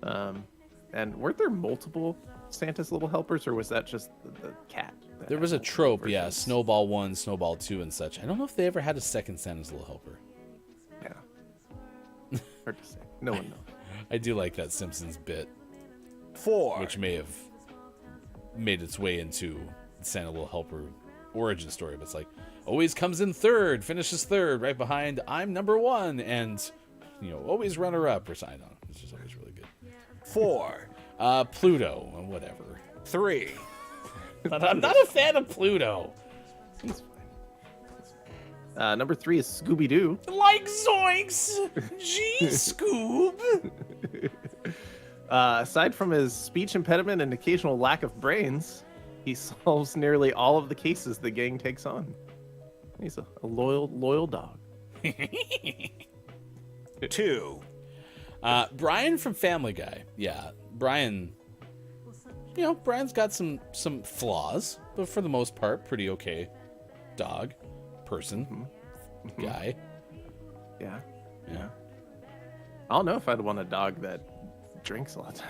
And weren't there multiple Santa's little helpers, or was that just the cat?
There was a trope, yeah, Snowball 1, Snowball 2, and such. I don't know if they ever had a second Santa's little helper.
Yeah. Hard to say. No one knows.
I do like that Simpsons bit,
4.
which may have made its way into Santa Little Helper origin story, but it's like, always comes in third, finishes third, right behind I'm number 1, and, you know, always runner up or sign on. It's just always really good.
4.
Pluto, whatever.
3.
But I'm not a fan of Pluto.
He's fine. Number 3 is Scooby-Doo.
Like Zoinks! Gee, Scoob!
Aside from his speech impediment and occasional lack of brains, he solves nearly all of the cases the gang takes on. He's a loyal dog.
2.
Brian from Family Guy. Yeah, Brian. You know, Brian's got some flaws, but for the most part, pretty okay. Dog, person, guy.
Yeah.
Yeah.
I don't know if I'd want a dog that drinks a lot of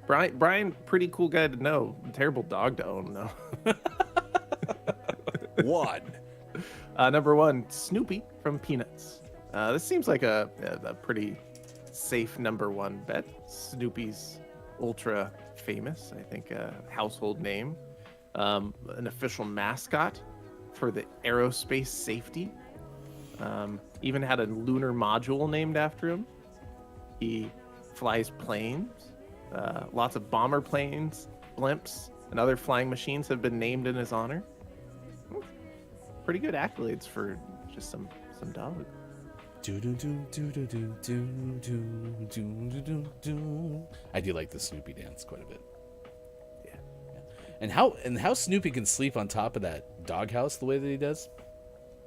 time. Brian, pretty cool guy to know. Terrible dog to own, though.
1.
Number 1, Snoopy from Peanuts. This seems like a pretty safe number 1 bet. Snoopy's ultra famous, I think, household name. An official mascot for the aerospace safety. Even had a lunar module named after him. He flies planes. Lots of bomber planes, blimps, and other flying machines have been named in his honor. Pretty good accolades for just some dog.
I do like the Snoopy dance quite a bit.
Yeah.
And how Snoopy can sleep on top of that doghouse the way that he does.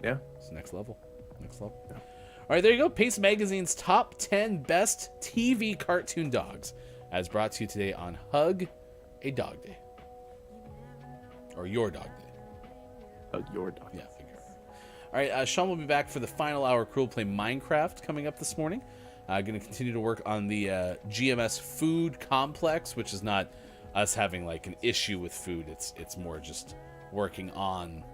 Yeah.
It's next level. Next level.
Yeah.
All right, there you go. Pace Magazine's top 10 best TV cartoon dogs, as brought to you today on Hug a Dog Day. Or Your Dog Day.
Hug your dog.
Yeah, figure. All right, Sean will be back for the final hour crew play Minecraft coming up this morning. Going to continue to work on the GMS food complex, which is not us having like an issue with food. It's more just working on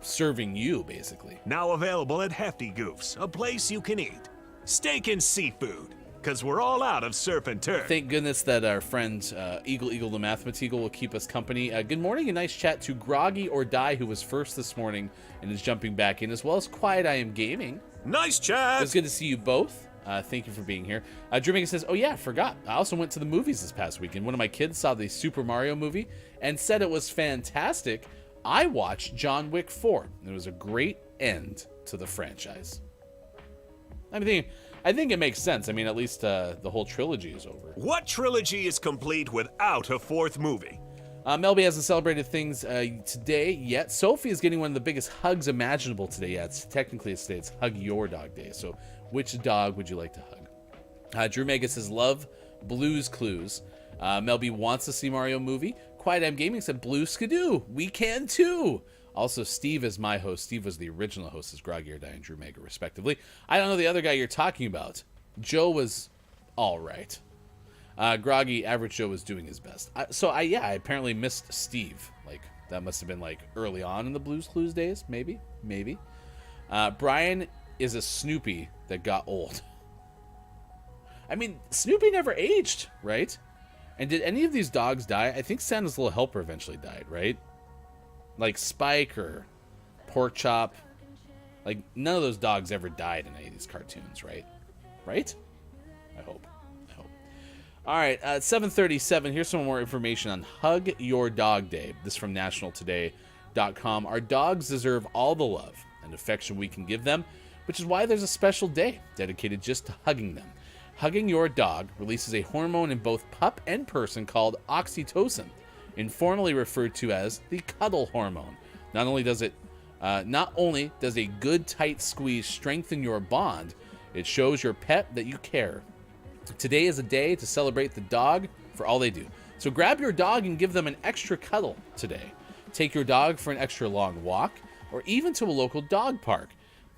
serving you, basically.
Now available at Hefty Goofs, a place you can eat. Steak and seafood, because we're all out of surf and turf.
Thank goodness that our friend Eagle the Mathematical will keep us company. Good morning and nice chat to Groggy or Die, who was first this morning and is jumping back in, as well as Quiet I Am Gaming.
Nice chat!
It's good to see you both. Thank you for being here. Dreaming says, oh yeah, forgot. I also went to the movies this past weekend. One of my kids saw the Super Mario movie and said it was fantastic. I watched John Wick 4. It was a great end to the franchise. I think it makes sense. I mean, at least the whole trilogy is over.
What trilogy is complete without a fourth movie?
Melby hasn't celebrated things today yet. Sophie is getting one of the biggest hugs imaginable today. Yeah, technically today it's Hug Your Dog Day. So which dog would you like to hug? Drew Mega says, love Blue's Clues. Melby wants to see Mario movie. Quiet M Gaming said, Blue Skidoo. We can too. Also, Steve is my host. Steve was the original host as Groggy or Die and Drew Mega, respectively. I don't know the other guy you're talking about. Joe was all right. Groggy, Average Joe was doing his best. I apparently missed Steve. Like, that must have been, like, early on in the Blues Clues days. Maybe. Brian is a Snoopy that got old. I mean, Snoopy never aged, right? And did any of these dogs die? I think Santa's Little Helper eventually died, right? Like Spike or Pork Chop. Like, none of those dogs ever died in any of these cartoons, right? Right? I hope. All right, 7:37. Here's some more information on Hug Your Dog Day. This is from nationaltoday.com. Our dogs deserve all the love and affection we can give them, which is why there's a special day dedicated just to hugging them. Hugging your dog releases a hormone in both pup and person called oxytocin, informally referred to as the cuddle hormone. Not only does a good tight squeeze strengthen your bond, it shows your pet that you care. Today is a day to celebrate the dog for all they do. So grab your dog and give them an extra cuddle today. Take your dog for an extra long walk, or even to a local dog park.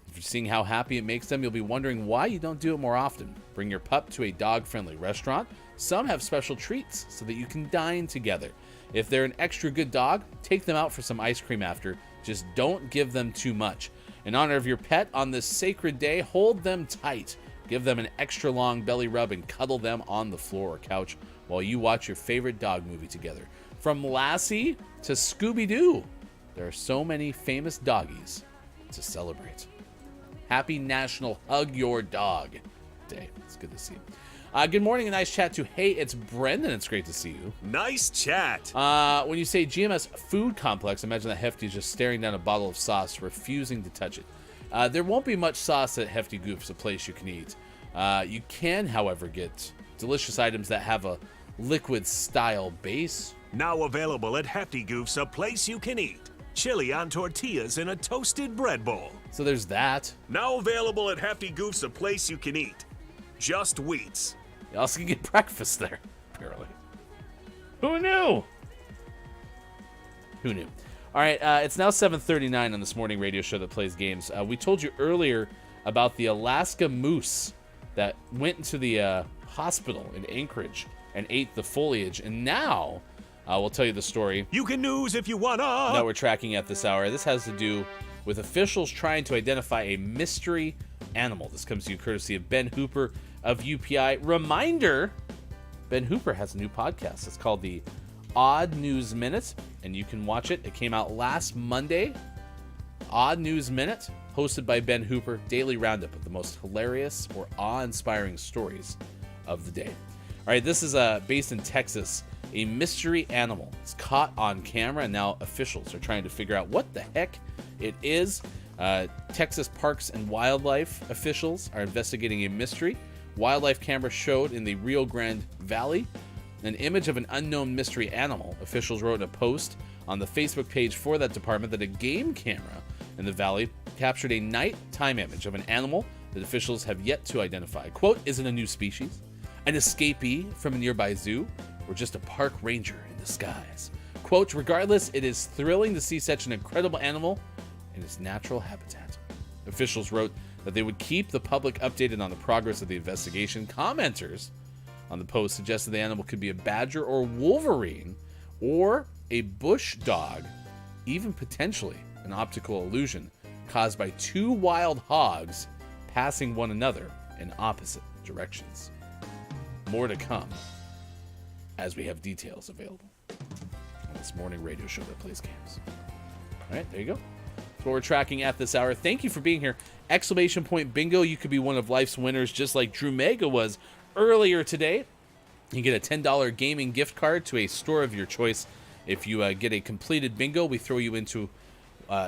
If you're seeing how happy it makes them, you'll be wondering why you don't do it more often. Bring your pup to a dog-friendly restaurant. Some have special treats so that you can dine together. If they're an extra good dog, take them out for some ice cream after. Just don't give them too much. In honor of your pet on this sacred day, hold them tight. Give them an extra long belly rub and cuddle them on the floor or couch while you watch your favorite dog movie together. From Lassie to Scooby-Doo, there are so many famous doggies to celebrate. Happy National Hug Your Dog Day. It's good to see you. Good morning, a nice chat to Hey, it's Brendan. It's great to see you.
Nice chat.
When you say GMS Food Complex, imagine that Hefty is just staring down a bottle of sauce, refusing to touch it. There won't be much sauce at Hefty Goof's, a place you can eat. You can, however, get delicious items that have a liquid-style base.
Now available at Hefty Goof's, a place you can eat. Chili on tortillas in a toasted bread bowl.
So there's that.
Now available at Hefty Goof's, a place you can eat. Just Wheats.
You also can get breakfast there, apparently. Who knew? All right, it's now 7:39 on this morning radio show that plays games. We told you earlier about the Alaska moose that went into the hospital in Anchorage and ate the foliage, and now we'll tell you the story.
You can news if you wanna.
That we're tracking at this hour. This has to do with officials trying to identify a mystery animal. This comes to you courtesy of Ben Hooper of UPI. Reminder, Ben Hooper has a new podcast. It's called the Odd News Minute, and you can watch it. It came out last Monday. Odd News Minute, hosted by Ben Hooper, daily roundup of the most hilarious or awe-inspiring stories of the day. All right, this is based in Texas. A mystery animal is caught on camera, and now officials are trying to figure out what the heck it is. Texas Parks and Wildlife officials are investigating a mystery. Wildlife camera showed in the Rio Grande Valley an image of an unknown mystery animal. Officials wrote in a post on the Facebook page for that department that a game camera in the valley captured a nighttime image of an animal that officials have yet to identify. Quote, is it a new species, an escapee from a nearby zoo, or just a park ranger in disguise? Quote, regardless, it is thrilling to see such an incredible animal in its natural habitat. Officials wrote that they would keep the public updated on the progress of the investigation. Commenters on the post suggested the animal could be a badger or wolverine or a bush dog, even potentially an optical illusion caused by two wild hogs passing one another in opposite directions. More to come as we have details available on this morning radio show that plays games. All right, there you go. That's what we're tracking at this hour. Thank you for being here. Exclamation point bingo. You could be one of life's winners just like Drew Mega was earlier today. You get a $10 gaming gift card to a store of your choice. If you get a completed bingo, we throw you into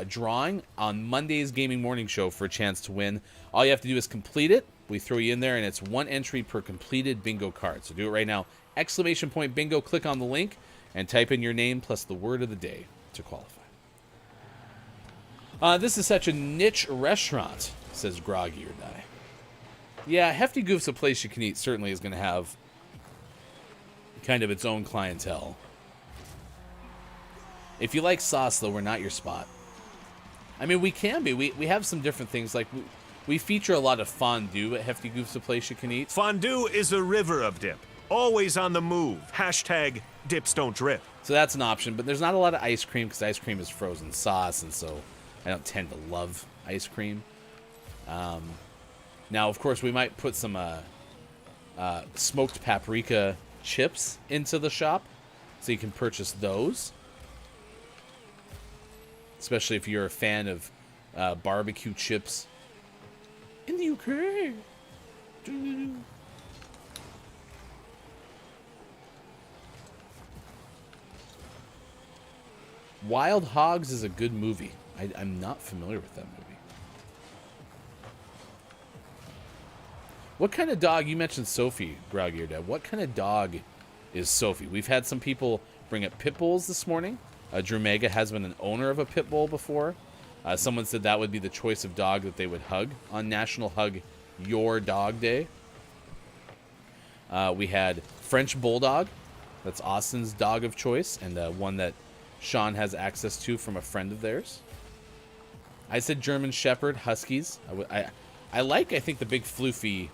drawing on Monday's Gaming Morning Show for a chance to win. All you have to do is complete it. We throw you in there, and it's 1 entry per completed bingo card. So do it right now. Exclamation point bingo. Click on the link and type in your name plus the word of the day to qualify. This is such a niche restaurant, says Groggy or Die. Yeah, Hefty Goof's a place you can eat certainly is going to have kind of its own clientele. If you like sauce, though, we're not your spot. I mean, we can be. We have some different things. Like, we feature a lot of fondue at Hefty Goof's a place you can eat.
Fondue is a river of dip. Always on the move. Hashtag dips don't drip.
So that's an option. But there's not a lot of ice cream because ice cream is frozen sauce. And so I don't tend to love ice cream. Now, of course, we might put some smoked paprika chips into the shop. So you can purchase those. Especially if you're a fan of barbecue chips in the UK. Wild Hogs is a good movie. I'm not familiar with that movie. What kind of dog? You mentioned Sophie, Groggy or Dad. What kind of dog is Sophie? We've had some people bring up pit bulls this morning. Drew Mega has been an owner of a pit bull before. Someone said that would be the choice of dog that they would hug on National Hug Your Dog Day. We had French Bulldog. That's Austin's dog of choice, and one that Sean has access to from a friend of theirs. I said German Shepherd, Huskies. I think, the big floofy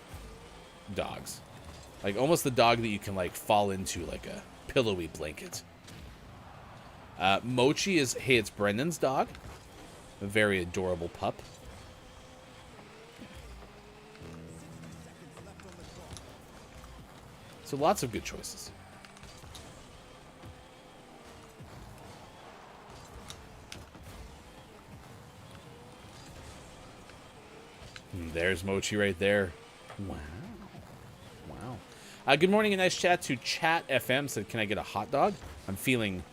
dogs. Like, almost the dog that you can, like, fall into like a pillowy blanket. Mochi is, hey, it's Brendan's dog. A very adorable pup. So lots of good choices. There's Mochi right there. Wow. Wow. Good morning and nice chat to Chat FM. Said, can I get a hot dog? I'm feeling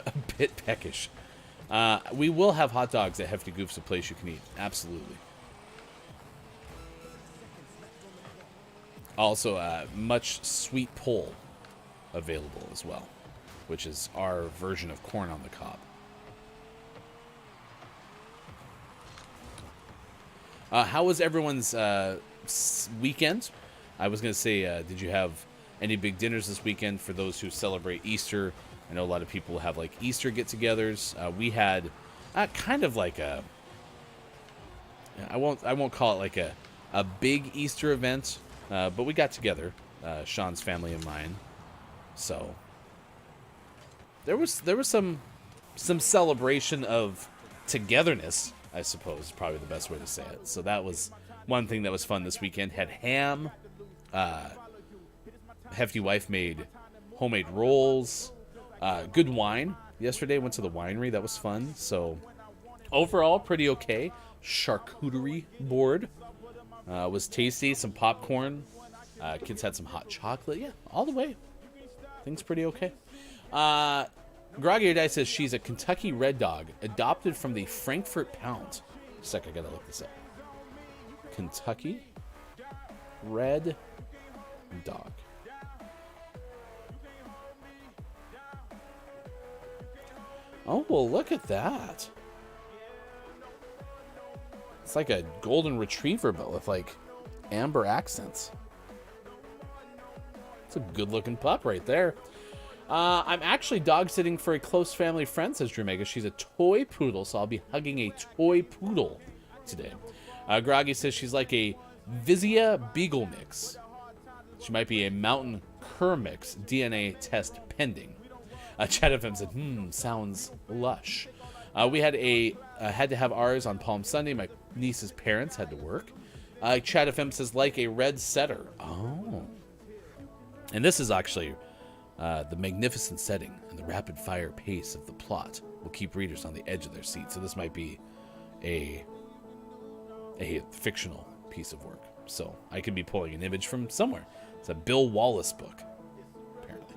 a bit peckish. We will have hot dogs at Hefty Goof's, a place you can eat. Absolutely. Also, much sweet pull available as well, which is our version of corn on the cob. How was everyone's weekend? I was going to say, did you have any big dinners this weekend for those who celebrate Easter? I know a lot of people have like Easter get-togethers. We had kind of like a, I won't call it like a big Easter event, but we got together, Sean's family and mine. So there was some celebration of togetherness, I suppose, is probably the best way to say it. So that was one thing that was fun this weekend. Had ham. Hefty Wife made homemade rolls. Good wine. Yesterday went to the winery. That was fun. So overall, pretty okay. Charcuterie board was tasty. Some popcorn. Kids had some hot chocolate. Yeah, all the way. Things pretty okay. Groggy Dice says she's a Kentucky Red Dog adopted from the Frankfurt Pound. Sec, I gotta look this up. Kentucky Red Dog. Oh, well, look at that. It's like a golden retriever, but with like amber accents. It's a good-looking pup right there. I'm actually dog-sitting for a close family friend, says Drew Mega. She's a toy poodle, so I'll be hugging a toy poodle today. Groggy says she's like a Vizia Beagle mix. She might be a Mountain Cur mix. DNA test pending. Chat FM said, sounds lush. We had had to have ours on Palm Sunday. My niece's parents had to work. Chat FM says, like a red setter. Oh. And this is actually the magnificent setting and the rapid-fire pace of the plot will keep readers on the edge of their seat. So this might be a fictional piece of work. So I could be pulling an image from somewhere. It's a Bill Wallace book, apparently.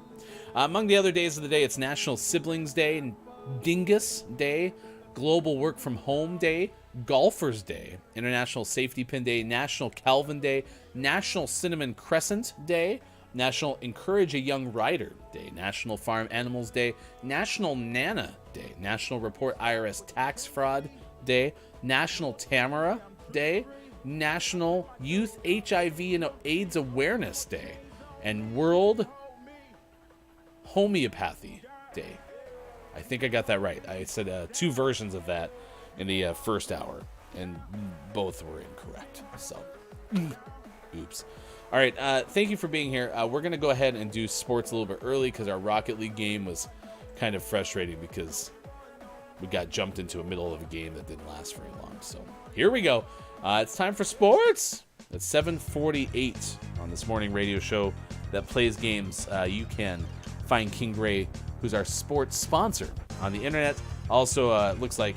Among the other days of the day, it's National Siblings Day and Dyngus Day, Global Work from Home Day, Golfers Day, International Safety Pin Day, National Calvin Day, National Cinnamon Crescent Day, National Encourage a Young Rider Day, National Farm Animals Day, National Nana Day, National Report IRS Tax Fraud Day, National Tamara Day, National Youth HIV and AIDS Awareness Day, and World Homeopathy Day. I think I got that right. I said 2 versions of that in the first hour, and both were incorrect. So, oops. All right, thank you for being here. We're going to go ahead and do sports a little bit early because our Rocket League game was kind of frustrating because we got jumped into the middle of a game that didn't last very long. So here we go. It's time for sports. It's 7:48 on this morning radio show that plays games. You can find King Gray, who's our sports sponsor, on the internet. Also, looks like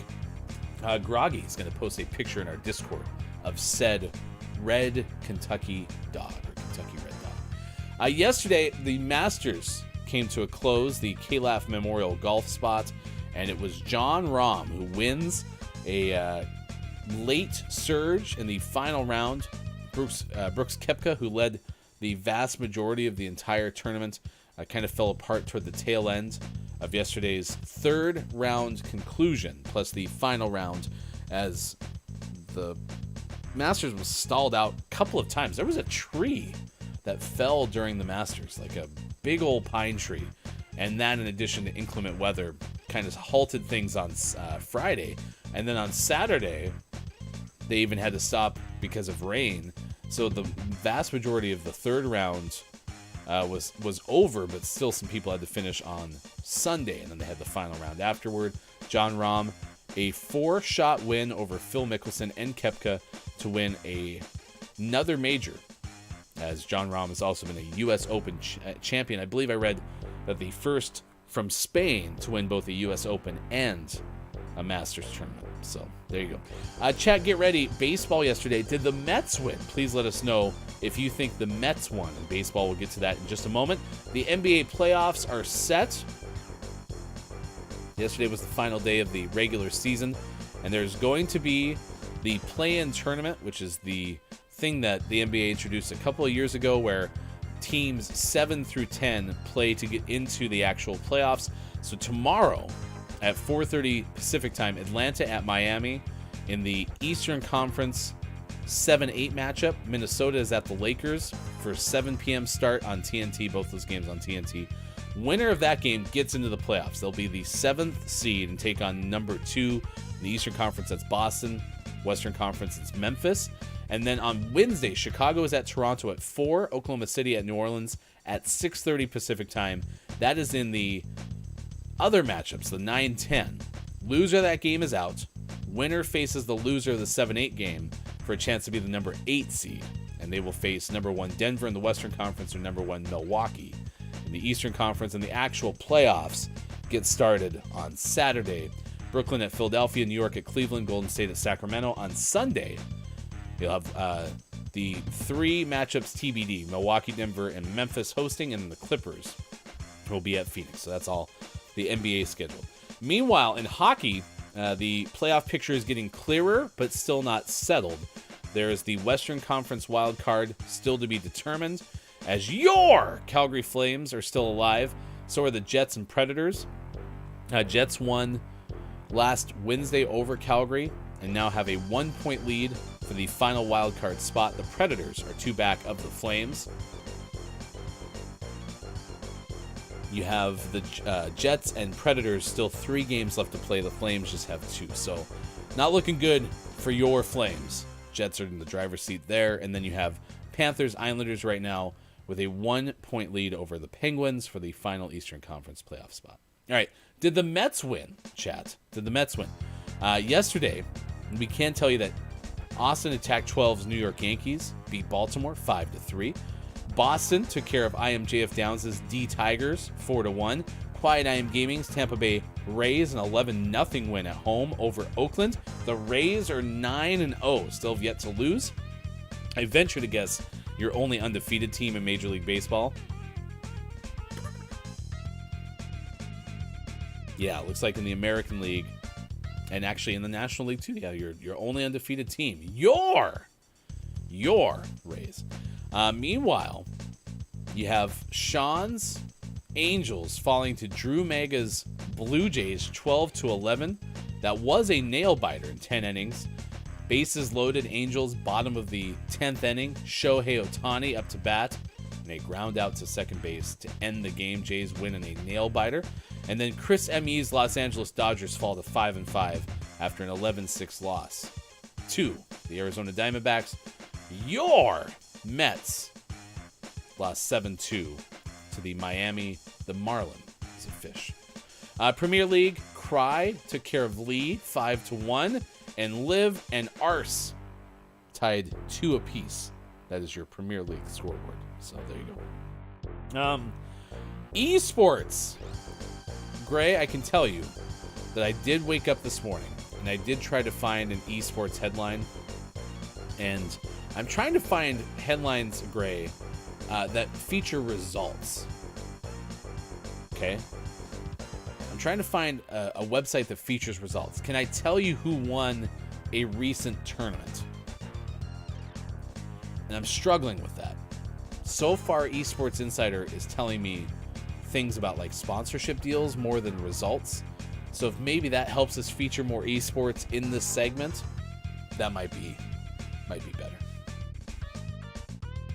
Groggy is going to post a picture in our Discord of said red Kentucky dog, or Kentucky red dog. Yesterday, the Masters came to a close, the Calaf Memorial Golf Spot, and it was Jon Rahm who wins a late surge in the final round. Brooks Koepka, who led the vast majority of the entire tournament, kind of fell apart toward the tail end of yesterday's third round conclusion, plus the final round, as the Masters was stalled out a couple of times. There was a tree that fell during the Masters, like a big old pine tree, and that, in addition to inclement weather, kind of halted things on Friday. And then on Saturday, they even had to stop because of rain. So the vast majority of the third round was over, but still some people had to finish on Sunday, and then they had the final round afterward. Jon Rahm, a 4-shot win over Phil Mickelson and Koepka to win another major, as Jon Rahm has also been a U.S. Open champion. I believe I read that the first from Spain to win both a U.S. Open and a Masters tournament. So there you go. Chat, get ready. Baseball yesterday. Did the Mets win? Please let us know if you think the Mets won in baseball. We'll get to that in just a moment. The NBA playoffs are set. Yesterday was the final day of the regular season, and there's going to be the play-in tournament, which is the thing that the NBA introduced a couple of years ago, where teams 7 through 10 play to get into the actual playoffs. So tomorrow at 4:30 Pacific time, Atlanta at Miami in the Eastern Conference 7-8 matchup. Minnesota is at the Lakers for 7 p.m. start on TNT, both those games on TNT. Winner of that game gets into the playoffs. They'll be the 7th seed and take on number 2 in the Eastern Conference. That's Boston. Western Conference, it's Memphis. And then on Wednesday, Chicago is at Toronto at 4, Oklahoma City at New Orleans at 6:30 Pacific time. That is in the other matchups, the 9-10. Loser of that game is out. Winner faces the loser of the 7-8 game for a chance to be the number 8 seed. And they will face number 1 Denver in the Western Conference or number 1 Milwaukee in the Eastern Conference. And the actual playoffs get started on Saturday. Brooklyn at Philadelphia, New York at Cleveland, Golden State at Sacramento. On Sunday, you'll have the 3 matchups TBD, Milwaukee, Denver, and Memphis hosting, and then the Clippers will be at Phoenix. So that's all the NBA schedule. Meanwhile, in hockey, the playoff picture is getting clearer, but still not settled. There is the Western Conference wild card still to be determined, as your Calgary Flames are still alive. So are the Jets and Predators. Jets won last Wednesday over Calgary and now have a 1-point lead for the final wild card spot. The Predators are 2 back of the Flames. You have the Jets and Predators still 3 games left to play. The Flames just have 2. So not looking good for your Flames. Jets are in the driver's seat there. And then you have Panthers, Islanders right now with a 1-point lead over the Penguins for the final Eastern Conference playoff spot. All right. Did the Mets win, chat? Did the Mets win? Yesterday, we can tell you that Austin attacked 12's New York Yankees, beat Baltimore 5-3. Boston took care of IMJF Downs' D Tigers 4-1. Quiet IM Gaming's Tampa Bay Rays an 11-0 win at home over Oakland. The Rays are 9-0, still have yet to lose. I venture to guess your only undefeated team in Major League Baseball. Yeah, it looks like in the American League, And actually in the National League too. Yeah, your only undefeated team. Your Rays. Meanwhile, you have Sean's Angels falling to Drew Mega's Blue Jays 12-11. That was a nail biter in 10 innings. Bases loaded, Angels bottom of the 10th inning. Shohei Ohtani up to bat. And a ground out to second base to end the game. Jays win in a nail biter. And then Chris ME's Los Angeles Dodgers fall to 5-5 after an 11-6 loss to the Arizona Diamondbacks. Your Mets lost 7-2 to the Marlins of fish. Premier League, Cry took care of Lee 5-1, and Liv and Arse tied 2 apiece. That is your Premier League scoreboard. So there you go. Esports. Gray, I can tell you that I did wake up this morning and I did try to find an esports headline. And I'm trying to find headlines, Gray, that feature results. Okay? I'm trying to find a website that features results. Can I tell you who won a recent tournament? And I'm struggling with that. So far, Esports Insider is telling me things about like sponsorship deals more than results. So if maybe that helps us feature more esports in this segment, that might be better.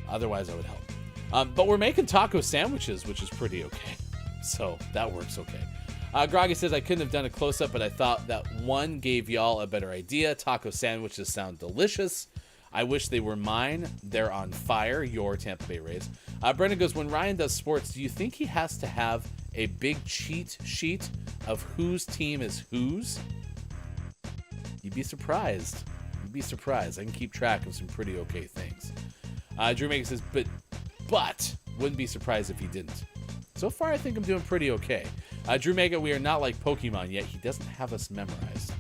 Otherwise, I would help. But we're making taco sandwiches, which is pretty okay. So that works okay. Groggy says, I couldn't have done a close-up, but I thought that one gave y'all a better idea. Taco sandwiches sound delicious. I wish they were mine. They're on fire. Your Tampa Bay Rays. Brendan goes, when Ryan does sports, do you think he has to have a big cheat sheet of whose team is whose? You'd be surprised. I can keep track of some pretty okay things. Drew Maker says, but wouldn't be surprised if he didn't. So far, I think I'm doing pretty okay. Drew Mega, we are not like Pokemon yet. He doesn't have us memorized.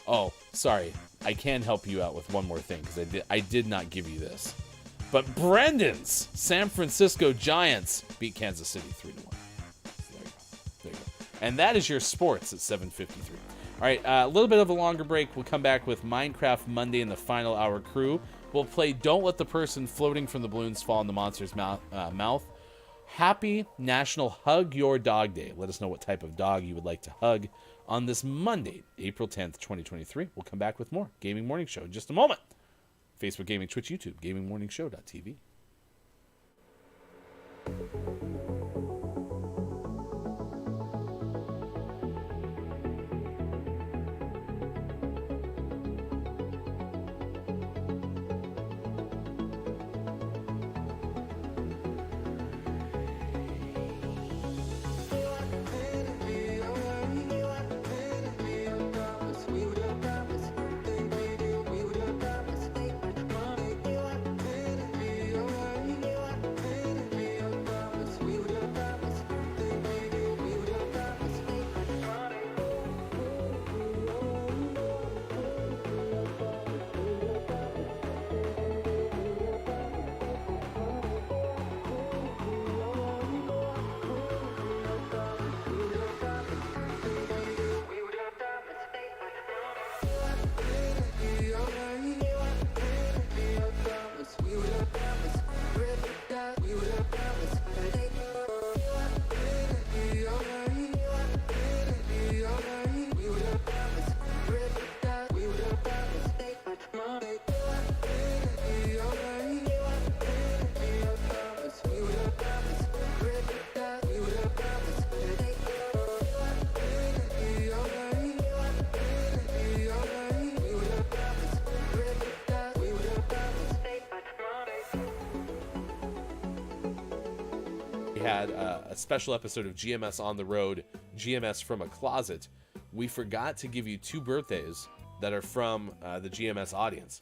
Oh, sorry. I can help you out with one more thing because I did not give you this. But Brendan's San Francisco Giants beat Kansas City 3-1. There you go. And that is your sports at 7:53. All right, a little bit of a longer break. We'll come back with Minecraft Monday in the final hour crew. We'll play Don't Let the Person Floating from the Balloons Fall in the Monster's Mouth. Happy National Hug Your Dog Day. Let us know what type of dog you would like to hug on this Monday, April 10th, 2023. We'll come back with more Gaming Morning Show in just a moment. Facebook Gaming, Twitch, YouTube, GamingMorningShow.tv. Had a special episode of GMS on the Road, GMS from a Closet. We forgot to give you 2 birthdays that are from the GMS audience,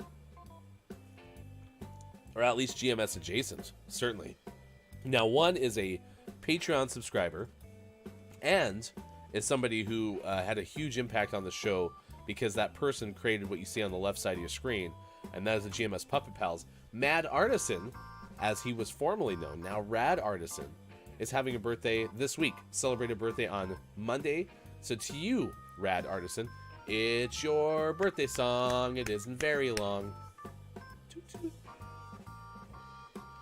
or at least GMS adjacent, certainly. Now, one is a Patreon subscriber and is somebody who had a huge impact on the show because that person created what you see on the left side of your screen, and that is the GMS Puppet Pals. Mad Artisan, as he was formerly known, now Rad Artisan, is having a birthday this week. Celebrate a birthday on Monday. So to you, Rad Artisan, it's your birthday song. It isn't very long. Toot toot.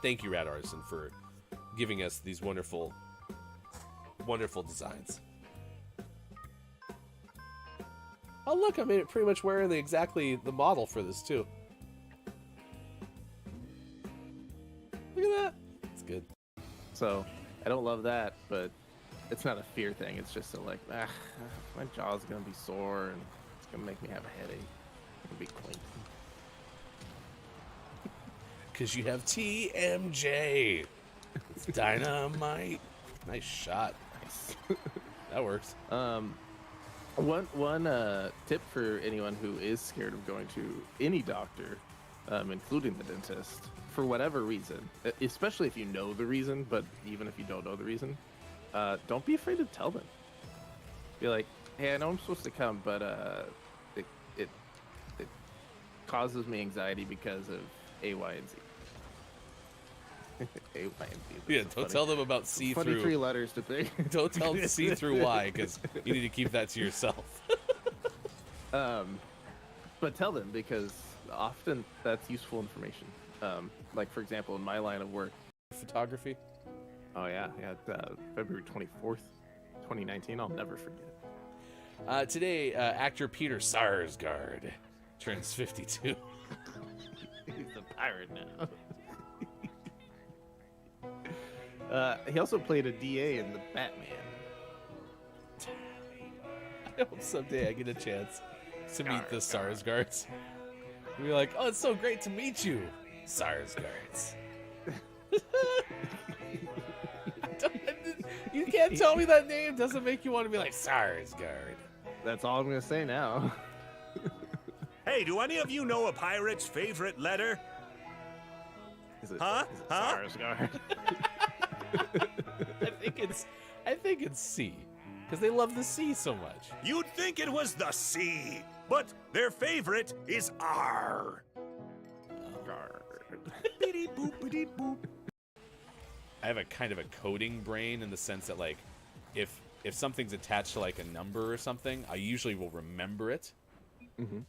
Thank you, Rad Artisan, for giving us these wonderful, wonderful designs. Oh, look, I made it pretty much wearing exactly the model for this, too. Look at that. It's good.
So I don't love that, but it's not a fear thing. It's just like, my jaw's gonna be sore and it's gonna make me have a headache. It'll be clean.
Because you have TMJ. It's dynamite. Nice shot.
Nice.
That works.
One tip for anyone who is scared of going to any doctor, including the dentist, for whatever reason, especially if you know the reason, but even if you don't know the reason, don't be afraid to tell them. Be like, hey, I know I'm supposed to come, but it causes me anxiety because of A, Y, and Z. A, Y, and Z.
Yeah, don't tell them about see-through.
Funny 3 letters to pick.
Don't tell them see-through Y, because you need to keep that to yourself.
But tell them, because often that's useful information. Like, for example, in my line of work.
Photography?
Oh, yeah. February 24th, 2019. I'll never forget.
Today, actor Peter Sarsgaard turns 52.
He's a pirate now. He also played a DA in the Batman.
I hope someday I get a chance to meet the Sarsgaards. We're like, oh, it's so great to meet you, Sarsgaards. You can't tell me that name doesn't make you want to be like Sarsgaard.
That's all I'm gonna say now.
Hey, do any of you know a pirate's favorite letter?
Is it
Huh?
Sarsgaard?
I think it's C, because they love the sea so much.
You'd think it was the C, but their favorite is R. Beep, boop, beep, boop.
I have a kind of a coding brain in the sense that, like, if something's attached to like a number or something, I usually will remember it.
Mm-hmm.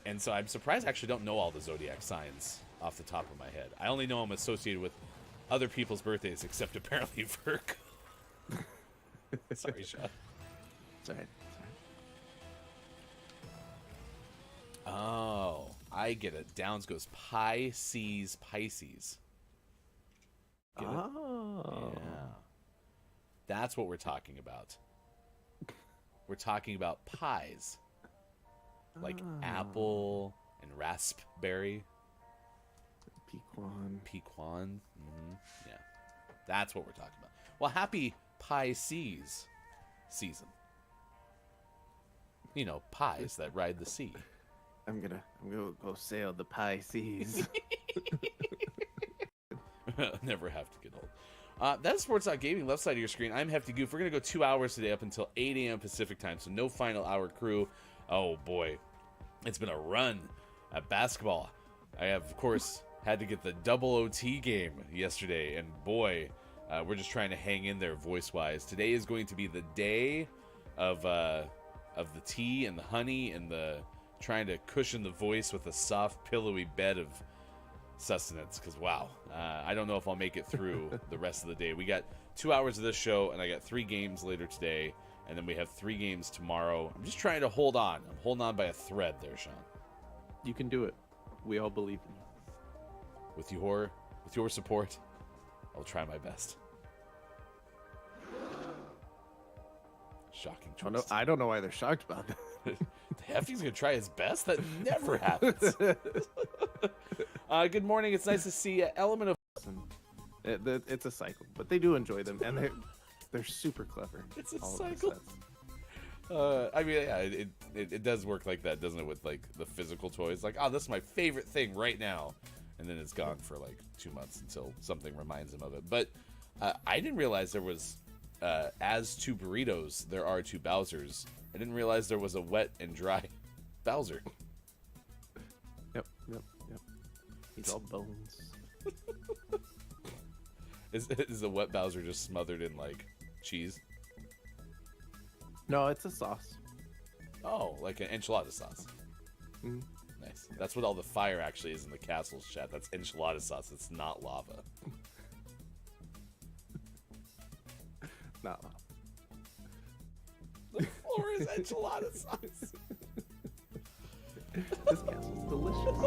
And so I'm surprised I actually don't know all the zodiac signs off the top of my head. I only know I'm associated with other people's birthdays, except apparently Virgo. Sorry, Sean.
It's all right.
Oh, I get it. Downs goes Pisces. Get it?
Oh.
Yeah. That's what we're talking about. We're talking about pies. Like apple and raspberry. Pecan. Mm-hmm. Yeah. That's what we're talking about. Well, happy Pisces season. You know, pies that ride the sea.
I'm gonna go sail the Pisces.
Never have to get old. That's Sports.Gaming, left side of your screen. I'm Hefty Goof. We're going to go 2 hours today up until 8 a.m. Pacific time, so no final hour crew. Oh, boy. It's been a run at basketball. I have, of course, had to get the double OT game yesterday, and boy, we're just trying to hang in there voice-wise. Today is going to be the day of the tea and the honey and the trying to cushion the voice with a soft, pillowy bed of sustenance, because wow, I don't know if I'll make it through the rest of the day. We got 2 hours of this show, and I got 3 games later today, and then we have 3 games tomorrow. I'm just trying to hold on. I'm holding on by a thread there, Sean.
You can do it. We all believe in you.
With your support, I'll try my best. Shocking choice.
Oh, no, I don't know why they're shocked about that.
Hefty's gonna try his best? That never happens. Good morning. It's nice to see Element of...
It's a cycle, but they do enjoy them, and they're super clever.
It's a cycle. I mean, yeah, it does work like that, doesn't it? With like the physical toys, like, oh, this is my favorite thing right now, and then it's gone for like 2 months until something reminds him of it. But I didn't realize there was, as 2 burritos, there are 2 Bowsers. I didn't realize there was a wet and dry Bowser.
Yep. He's all bones.
Is the wet Bowser just smothered in like cheese?
No, it's a sauce.
Oh, like an enchilada sauce.
Mm.
Nice. That's what all the fire actually is in the castle's chat. That's enchilada sauce. It's not lava.
Not lava.
The floor is enchilada sauce.
This castle's delicious.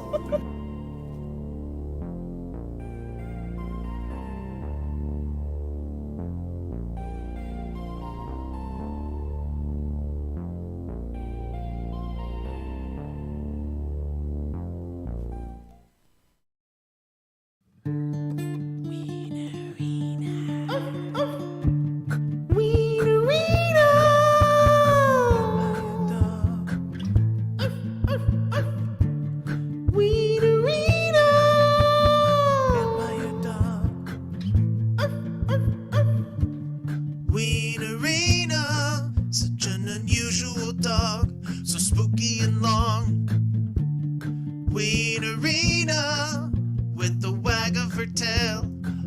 Wienerina, such an unusual dog, so spooky and long. Wienerina, with the wag of her tail,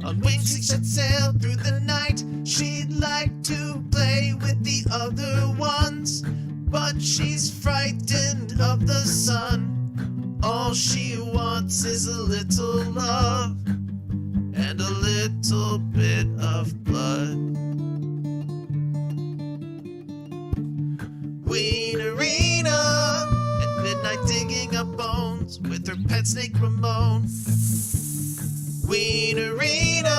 on wings she set sail through the night. She'd like to play with the other ones, but she's frightened of the sun. All she wants is a little love and a little bit of blood. Wienerina, at midnight digging up bones with her pet snake Ramon. Wienerina,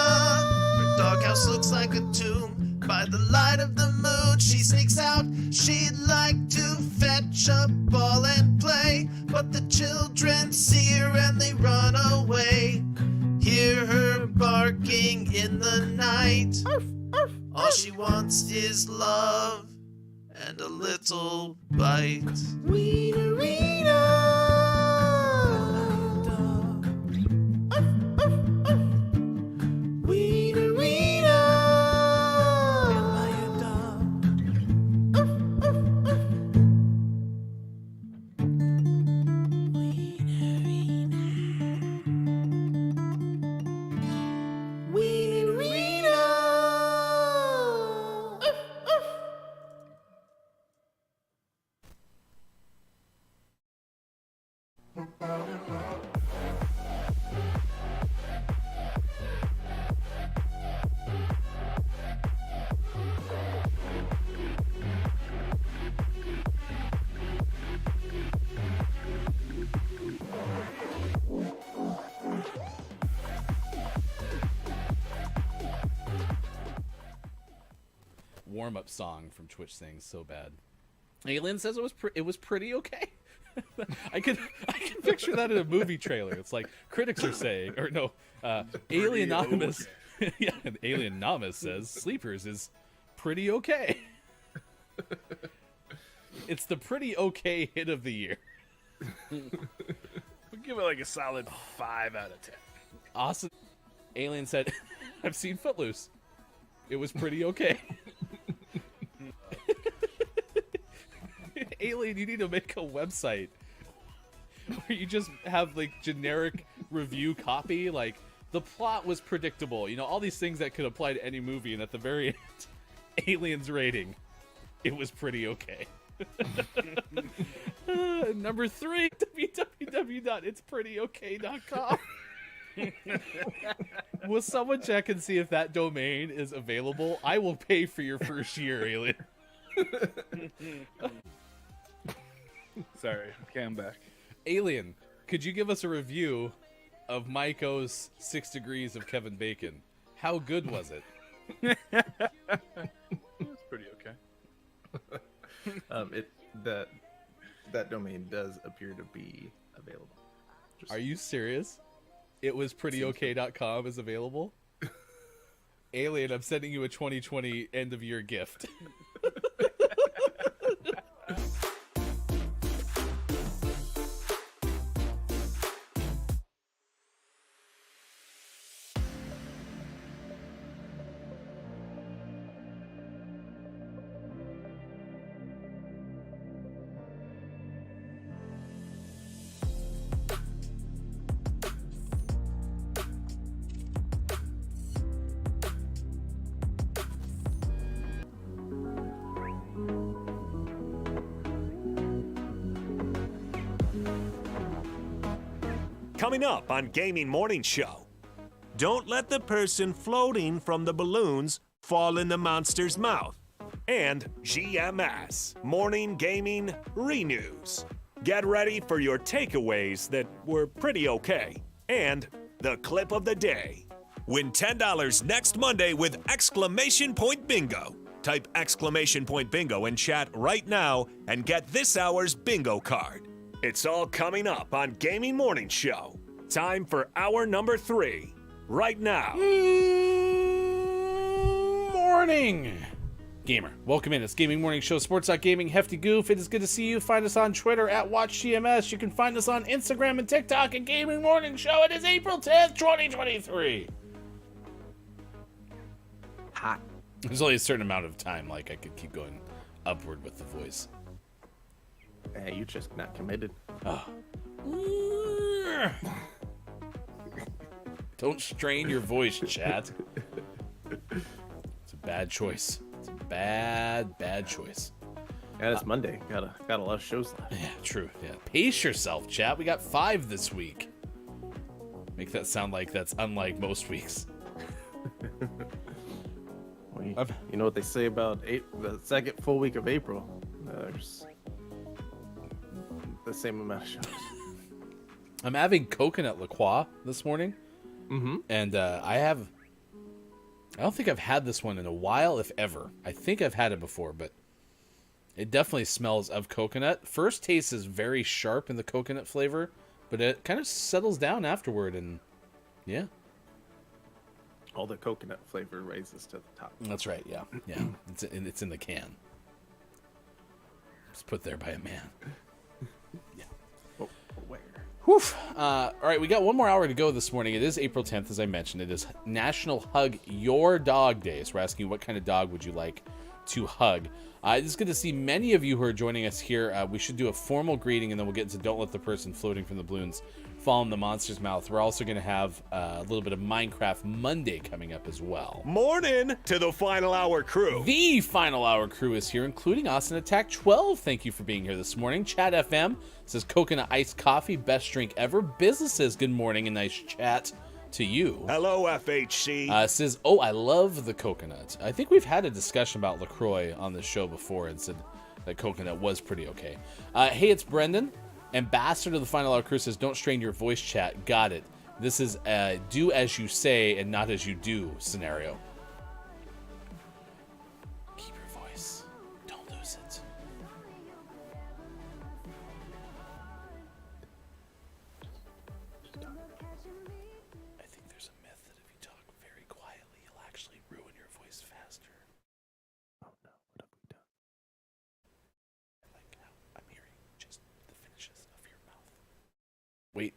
her doghouse looks like a tomb. By the light of the moon she sneaks out. She'd like to fetch a ball and play, but the children see her and they run away. Hear her barking in the night. All she wants is love and a little bite. Wienerina.
Warm-up song from Twitch saying so bad. Alien says it was pretty okay. I can picture that in a movie trailer. It's like critics are saying, or no, Alien Anonymous. Yeah, and Alien Anonymous says Sleepers is pretty okay. It's the pretty okay hit of the year.
We'll give it like a solid 5 out of 10.
Awesome. Alien said, I've seen Footloose. It was pretty okay. Alien, you need to make a website where you just have like generic review copy. Like, the plot was predictable. You know, all these things that could apply to any movie. And at the very end, Alien's rating, it was pretty okay. Number 3, www.itsprettyoK.com. Will someone check and see if that domain is available? I will pay for your first year, Alien.
Sorry, okay, I'm back.
Alien, could you give us a review of Maiko's 6 Degrees of Kevin Bacon? How good was it?
It's pretty okay.
That domain does appear to be available.
Are you serious? It was prettyok.com is available? Alien, I'm sending you a 2020 end of year gift.
Coming up on Gaming Morning Show. Don't let the person floating from the balloons fall in the monster's mouth. And GMS Morning Gaming Renews. Get ready for your takeaways that were pretty okay. And the clip of the day. Win $10 next Monday with exclamation point bingo. Type exclamation point bingo in chat right now and get this hour's bingo card. It's all coming up on Gaming Morning Show. Time for hour number 3. Right now.
Morning, gamer. Welcome in. It's Gaming Morning Show, Sports.Gaming, Hefty Goof. It is good to see you. Find us on Twitter at WatchGMS. You can find us on Instagram and TikTok at Gaming Morning Show. It is April 10th, 2023.
Hot.
There's only a certain amount of time, like I could keep going upward with the voice.
Hey, you're just not committed.
Don't strain your voice, chat. It's a bad choice. It's a bad choice.
Yeah, it's Monday. Got a lot of shows left.
Yeah, true. Yeah, pace yourself, chat. We got 5 this week. Make that sound like that's unlike most weeks.
Well, you know what they say about the second full week of April? There's the same amount of shows.
I'm having coconut liqueur this morning.
Mm-hmm.
And I don't think I've had this one in a while, if ever. I think I've had it before, but it definitely smells of coconut. First taste is very sharp in the coconut flavor, but it kind of settles down afterward, and yeah.
All the coconut flavor rises to the top.
That's right, yeah. Yeah, it's in the can. It's put there by a man. Yeah.
Oh, where?
Whew. All right, we got one more hour to go this morning. It is April 10th, as I mentioned. It is National Hug Your Dog Day. So we're asking you, what kind of dog would you like to hug? It's good to see many of you who are joining us here. We should do a formal greeting, and then we'll get into Don't Let the Person Floating from the Balloons Fall in the Monster's Mouth. We're also going to have a little bit of Minecraft Monday coming up as well.
Morning to the Final Hour crew.
The Final Hour crew is here, including Austin Attack 12. Thank you for being here this morning. Chat FM says coconut iced coffee, best drink ever. Business says good morning and nice chat to you.
Hello, FHC.
Says, oh, I love the coconut. I think we've had a discussion about LaCroix on this show before and said that coconut was pretty okay. Hey, it's Brendan. Ambassador to the Final Hour crew says, don't strain your voice, chat. Got it. This is a do as you say and not as you do scenario. Keep your voice. Don't lose it. I think there's a myth that if you talk very quietly, you'll actually ruin your voice faster.
Oh no, what have we done?
I like how I'm hearing just the finishes of your mouth. Wait.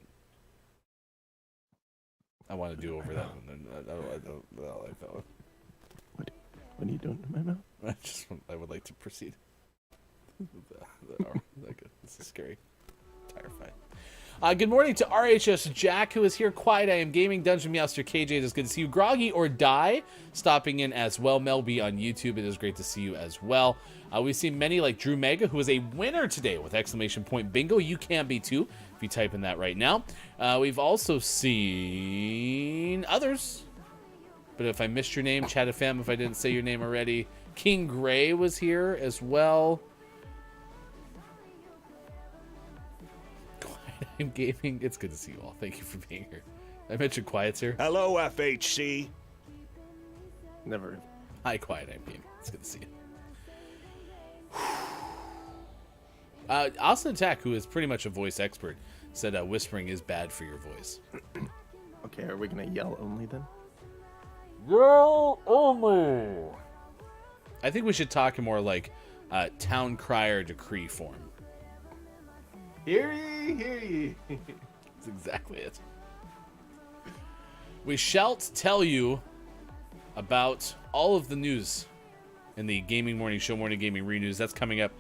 I want to do over that one. I don't like that one.
What are you doing to my mouth?
I would like to proceed. This is scary. Terrifying. Good morning to RHS Jack, who is here. Quiet I Am Gaming. Dungeon Meowster KJ, it is good to see you. Groggy or Die stopping in as well. Melby on YouTube, it is great to see you as well. We've seen many like Drew Mega, who is a winner today with exclamation point bingo. You can be too if you type in that right now. We've also seen others, but if I missed your name, Chat FM, if I didn't say your name already. King Gray was here as well. Quiet I'm Gaming, it's good to see you all. Thank you for being here. I mentioned Quiet's here.
Hello, FHC.
Never.
Hi, Quiet I'm Gaming. It's good to see you. Austin Attack, who is pretty much a voice expert, said whispering is bad for your voice.
Okay, are we gonna yell only then?
Yell only. I think we should talk in more like town crier decree form.
Hear ye, hear ye.
That's exactly it. We shall tell you about all of the news in the Gaming Morning Show Morning Gaming Renews. That's coming up.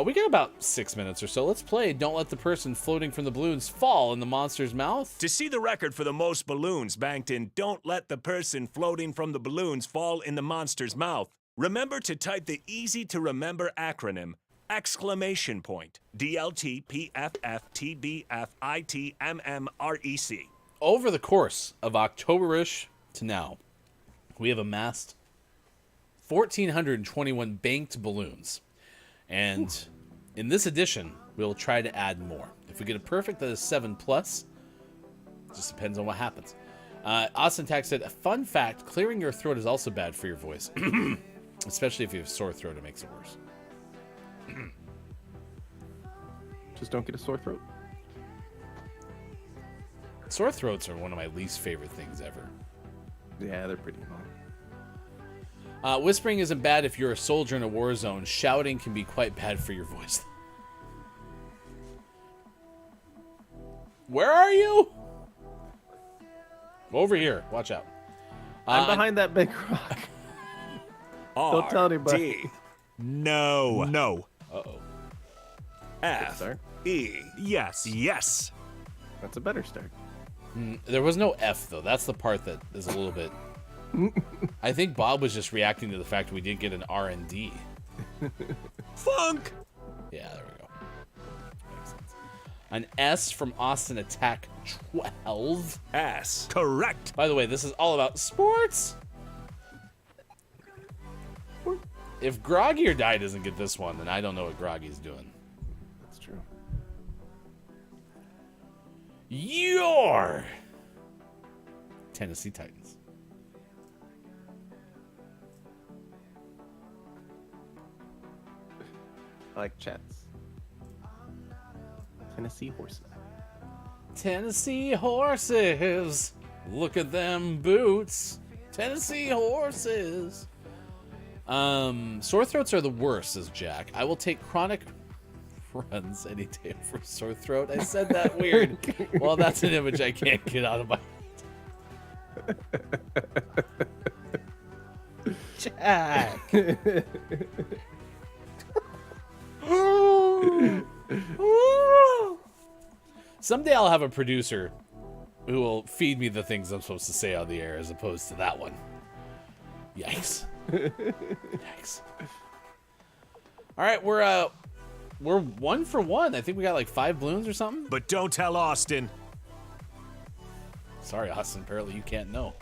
We got about 6 minutes or so. Let's play Don't Let the Person Floating from the Balloons Fall in the Monster's Mouth.
To see the record for the most balloons banked in Don't Let the Person Floating from the Balloons Fall in the Monster's Mouth, remember to type the easy-to-remember acronym exclamation point. DLTPFFTBFITMMREC.
Over the course of October-ish to now, we have amassed 1,421 banked balloons. And in this edition, we'll try to add more. If we get a perfect, that is 7+. Just depends on what happens. Austin Tack said, a fun fact, clearing your throat is also bad for your voice. Especially if you have a sore throat, it makes it worse.
Just don't get a sore throat.
Sore throats are one of my least favorite things ever.
Yeah, they're pretty annoying.
Whispering isn't bad if you're a soldier in a war zone. Shouting can be quite bad for your voice. Where are you? Over here. Watch out.
I'm behind that big rock. Don't tell anybody.
D. No. No.
Uh-oh.
F.
Start.
E. Yes. Yes.
That's a better start.
There was no F, though. That's the part that is a little bit... I think Bob was just reacting to the fact we didn't get an R and D.
Funk.
Yeah, there we go. Makes sense. An S from Austin Attack 12.
S. Correct.
By the way, this is all about sports. If Groggy or Die doesn't get this one, then I don't know what Groggy's doing.
That's true.
Your Tennessee Titans.
I like chats. Tennessee horses.
Tennessee horses. Look at them boots. Tennessee horses. Sore throats are the worst, says Jack. I will take chronic runs any day for sore throat. I said that weird. Well, that's an image I can't get out of my head. Jack. Someday I'll have a producer who will feed me the things I'm supposed to say on the air as opposed to that one. Yikes. Yikes. All right, we're 1 for 1. I think we got like 5 balloons or something.
But don't tell Austin.
Sorry, Austin. Apparently you can't know.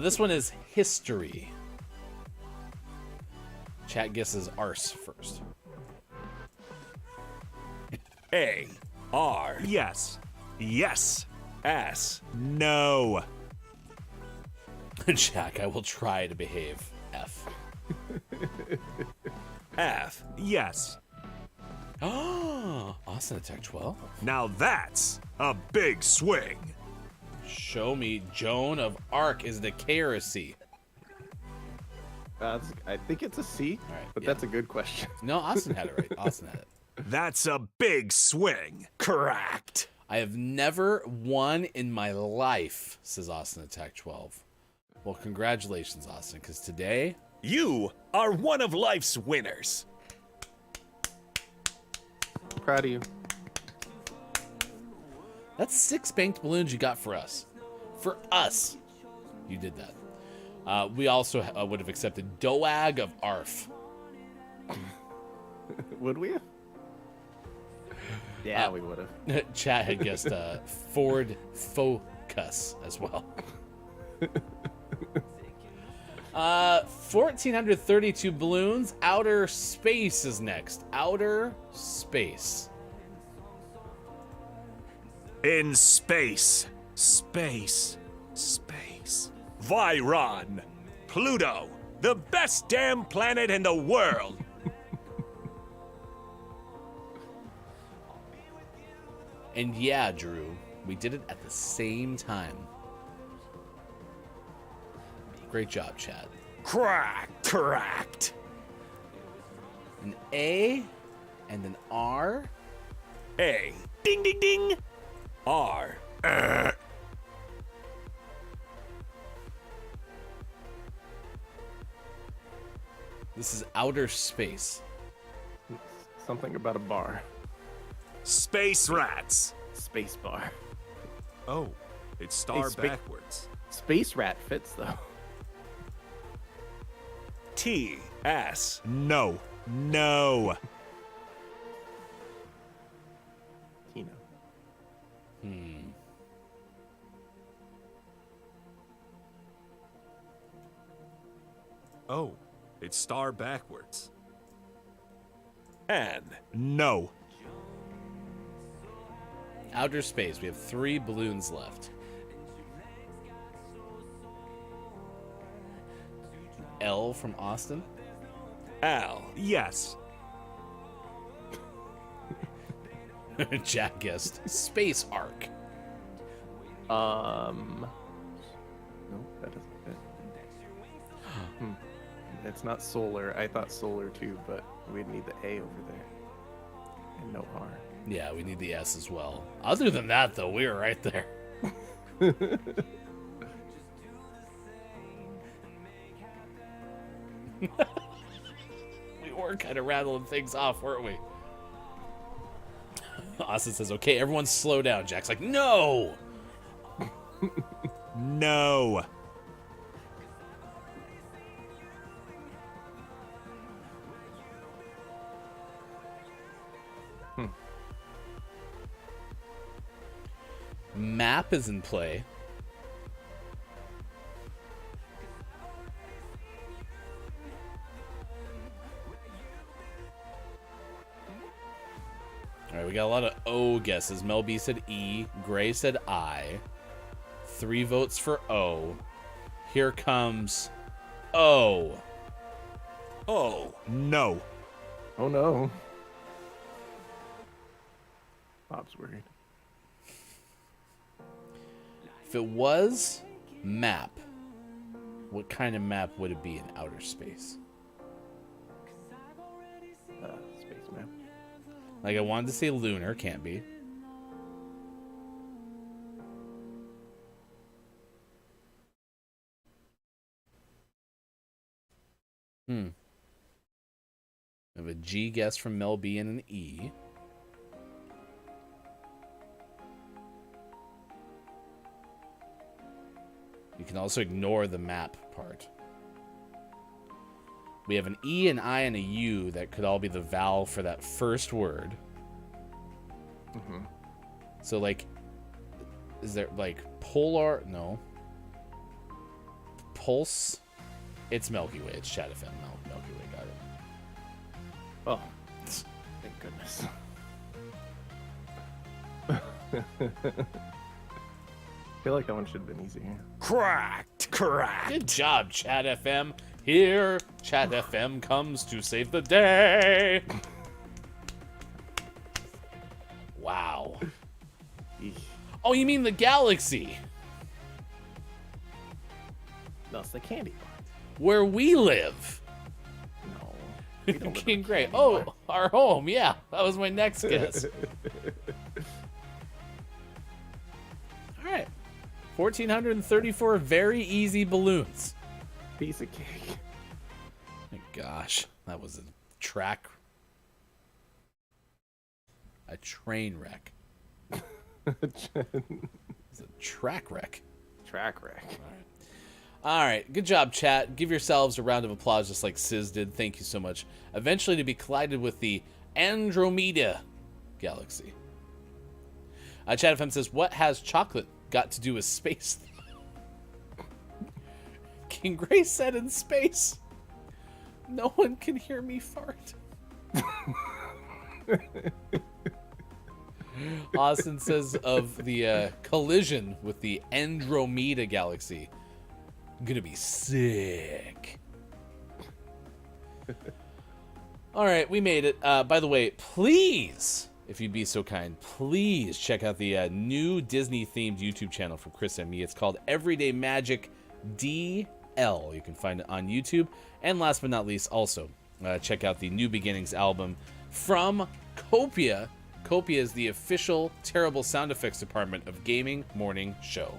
This one is history. Chat guesses arse first.
A. R. Yes. Yes. S. No.
Jack, I will try to behave. F.
F. Yes.
Oh, Austin Attack 12.
Now that's a big swing.
Show me Joan of Arc. Is it a K or a C?
I think it's a C,
All right,
but
yeah.
that's a good question.
No, Austin had it right. Austin had it.
That's a big swing. Correct.
I have never won in my life, says Austin Attack 12. Well, congratulations, Austin, because today...
You are one of life's winners.
Proud of you.
That's 6 banked balloons you got for us. For us. You did that. We also would have accepted Doag of Arf.
Would we? Yeah, we would have.
Chat had guessed Ford Focus as well. 1,432 balloons. Outer Space is next. Outer Space.
In space. Space. Space. Viron. Pluto. The best damn planet in the world.
And yeah, Drew, we did it at the same time. Great job, Chad.
Correct.
An A and an R.
A. Ding, ding, ding. R.
This is Outer Space.
Something about a bar.
Space rats.
Space bar.
Oh, it's star
Hey,
backwards.
Space rat fits though.
T. S. No. No.
Tino.
Oh, it's star backwards. And no.
Outer space. We have 3 balloons left. L from Austin.
Al, yes.
Jack guessed space arc.
No, that doesn't fit. It's not solar. I thought solar too, but we'd need the A over there. And no R.
Yeah, we need the S as well. Other than that, though, we were right there. We were kind of rattling things off, weren't we? Austin says, okay, everyone slow down. Jack's like, no!
No.
Map is in play. All right, we got a lot of O guesses. Mel B said E. Gray said I. 3 votes for O. Here comes O.
Oh, no.
Oh no. Bob's worried.
If it was map, what kind of map would it be in outer space?
Space map.
Like, I wanted to say lunar, can't be. I have a G guess from Mel B and an E. You can also ignore the map part. We have an E, an I, and a U that could all be the vowel for that first word. So, like, is there, like, polar? No. Pulse? It's Milky Way. It's Chat FM. Milky Way. Got it.
Oh, thank goodness. I feel like that one should have been easier.
Cracked.
Good job, Chat FM. Here, Chat FM comes to save the day. Wow. Oh, you mean the galaxy?
No, it's the candy bar.
Where we live.
No. we don't live in
King
a
Gray.
candy
Oh,
bar.
our home. Yeah, that was my next guess. All right. 1,434 very easy balloons.
Piece of cake.
My gosh, that was a train wreck. It's a track wreck.
Track wreck.
All right, good job, chat. Give yourselves a round of applause just like Sis did. Thank you so much. Eventually to be collided with the Andromeda galaxy. Chat FM says, what has chocolate got to do with space? King Gray said in space. No one can hear me fart. Austin says of the collision with the Andromeda galaxy. Gonna be sick. All right, we made it. By the way, please, if you'd be so kind, please check out the new Disney-themed YouTube channel from Chris and me. It's called Everyday Magic DL. You can find it on YouTube. And last but not least, also, check out the New Beginnings album from Copia. Copia is the official terrible sound effects department of Gaming Morning Show.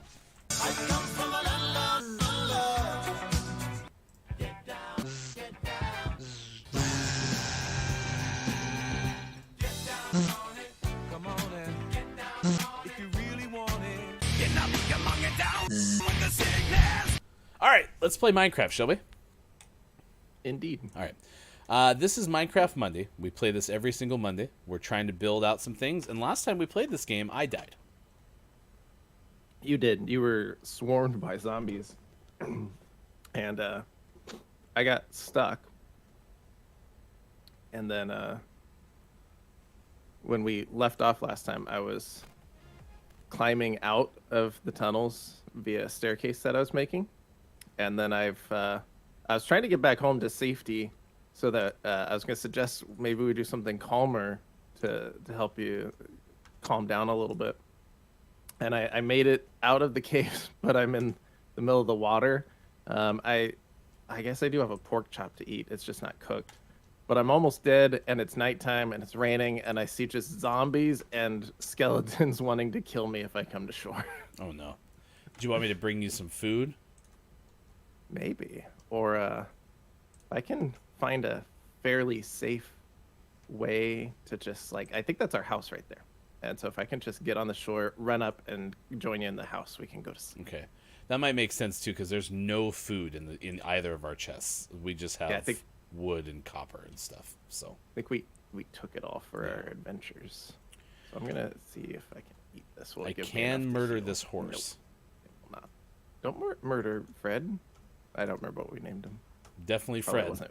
All right, let's play Minecraft, shall we?
Indeed.
All right. This is Minecraft Monday. We play this every single Monday. We're trying to build out some things, and last time we played this game, I died.
You did. You were swarmed by zombies. And I got stuck. And then when we left off last time, I was climbing out of the tunnels via a staircase that I was making. And then I was trying to get back home to safety, so that I was going to suggest maybe we do something calmer to help you calm down a little bit. And I made it out of the caves, but I'm in the middle of the water. I guess I do have a pork chop to eat. It's just not cooked. But I'm almost dead, and it's nighttime, and it's raining, and I see just zombies and skeletons wanting to kill me if I come to shore.
Oh, no. Do you want me to bring you some food?
Maybe. Or I can find a fairly safe way to just, like, I think that's our house right there. And so if I can just get on the shore, run up, and join you in the house, we can go to sleep.
Okay. That might make sense, too, because there's no food in either of our chests. We just have wood and copper and stuff. So
I think we took it all for our adventures. So I'm going to see if I can eat this.
I can murder this horse.
Nope. Don't murder Fred. I don't remember what we named him.
Definitely
Probably
Fred.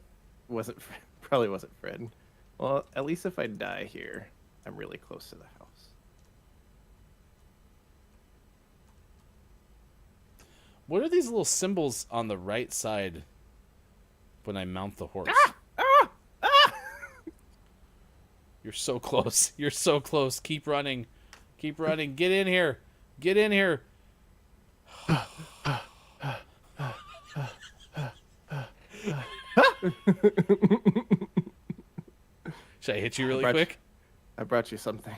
Wasn't Fred. Probably wasn't Fred. Well, at least if I die here, I'm really close to the house.
What are these little symbols on the right side when I mount the horse? You're so close. You're so close. Keep running. Keep running. Get in here. Get in here. Should I hit you really quick?
I brought you something.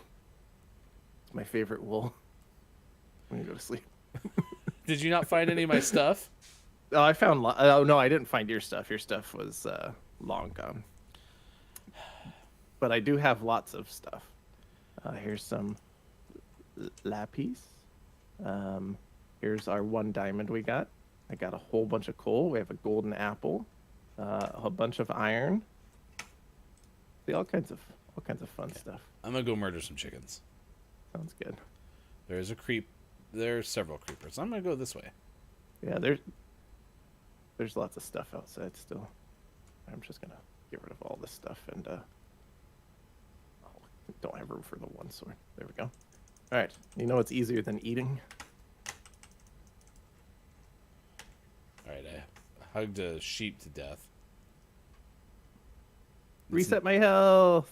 It's my favorite wool. I'm going to go to sleep.
Did you not find any of my stuff?
Oh, I found... Oh, no, I didn't find your stuff. Your stuff was long gone. But I do have lots of stuff. Here's some lapis. Here's our 1 diamond we got. I got a whole bunch of coal. We have a golden apple. A bunch of iron. See, all kinds of fun stuff.
I'm going to go murder some chickens.
Sounds good.
There's a creep. There's several creepers. I'm going to go this way.
Yeah, there's lots of stuff outside still. I'm just going to get rid of all this stuff and don't have room for the 1 sword. There we go. All right. You know what's easier than eating?
All right, I hugged a sheep to death.
Reset my health.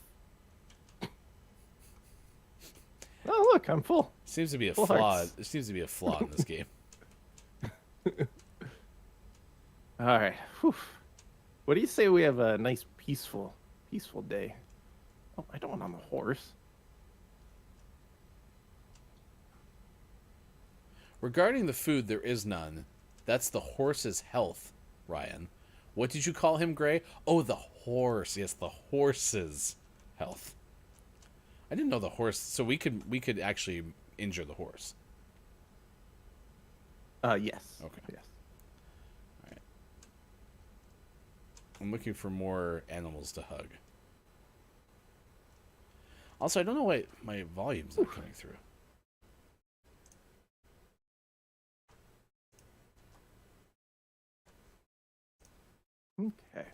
Oh, look, I'm full.
Seems to be a
Full
flaw.
hearts.
There seems to be a flaw in this game.
All right. Whew. What do you say we have a nice peaceful day? Oh, I don't want on the horse.
Regarding the food, there is none. That's the horse's health, Ryan. What did you call him, Gray? Oh, the horse. Yes, the horse's health. I didn't know the horse. So we could actually injure the horse.
Yes.
Okay.
Yes.
All right. I'm looking for more animals to hug. Also, I don't know why my volume's not coming through.
Okay. Let's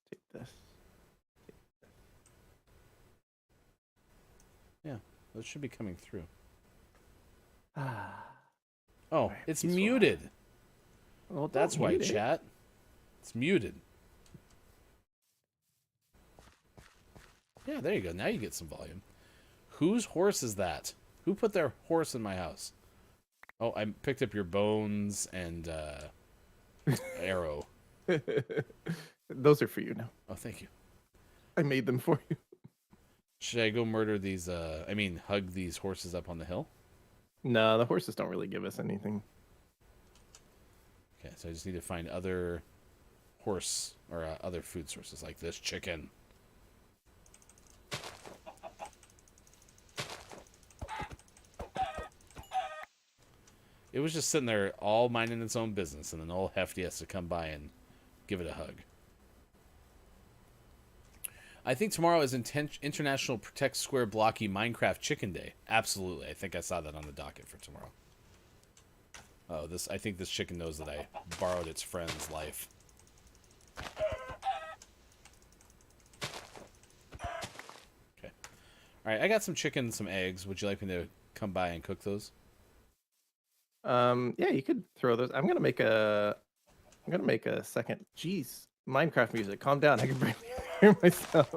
take this.
Yeah, that should be coming through.
Ah.
Oh,
Right,
it's
peaceful.
muted.
Well,
That's
don't
why,
mute it.
chat. It's muted. Yeah, there you go. Now you get some volume. Whose horse is that? Who put their horse in my house? Oh, I picked up your bones and arrow.
Those are for you now.
Oh, thank you.
I made them for you.
Should I go murder these, hug these horses up on the hill?
No, the horses don't really give us anything.
Okay, so I just need to find other horse or other food sources like this chicken. It was just sitting there all minding its own business, and then old Hefty has to come by and give it a hug. I think tomorrow is International Protect Square Blocky Minecraft Chicken Day. Absolutely. I think I saw that on the docket for tomorrow. Oh, I think this chicken knows that I borrowed its friend's life. Okay. All right, I got some chicken and some eggs. Would you like me to come by and cook those?
Yeah, you could throw those. I'm gonna make a second. Jeez, Minecraft music. Calm down. I can barely hear myself.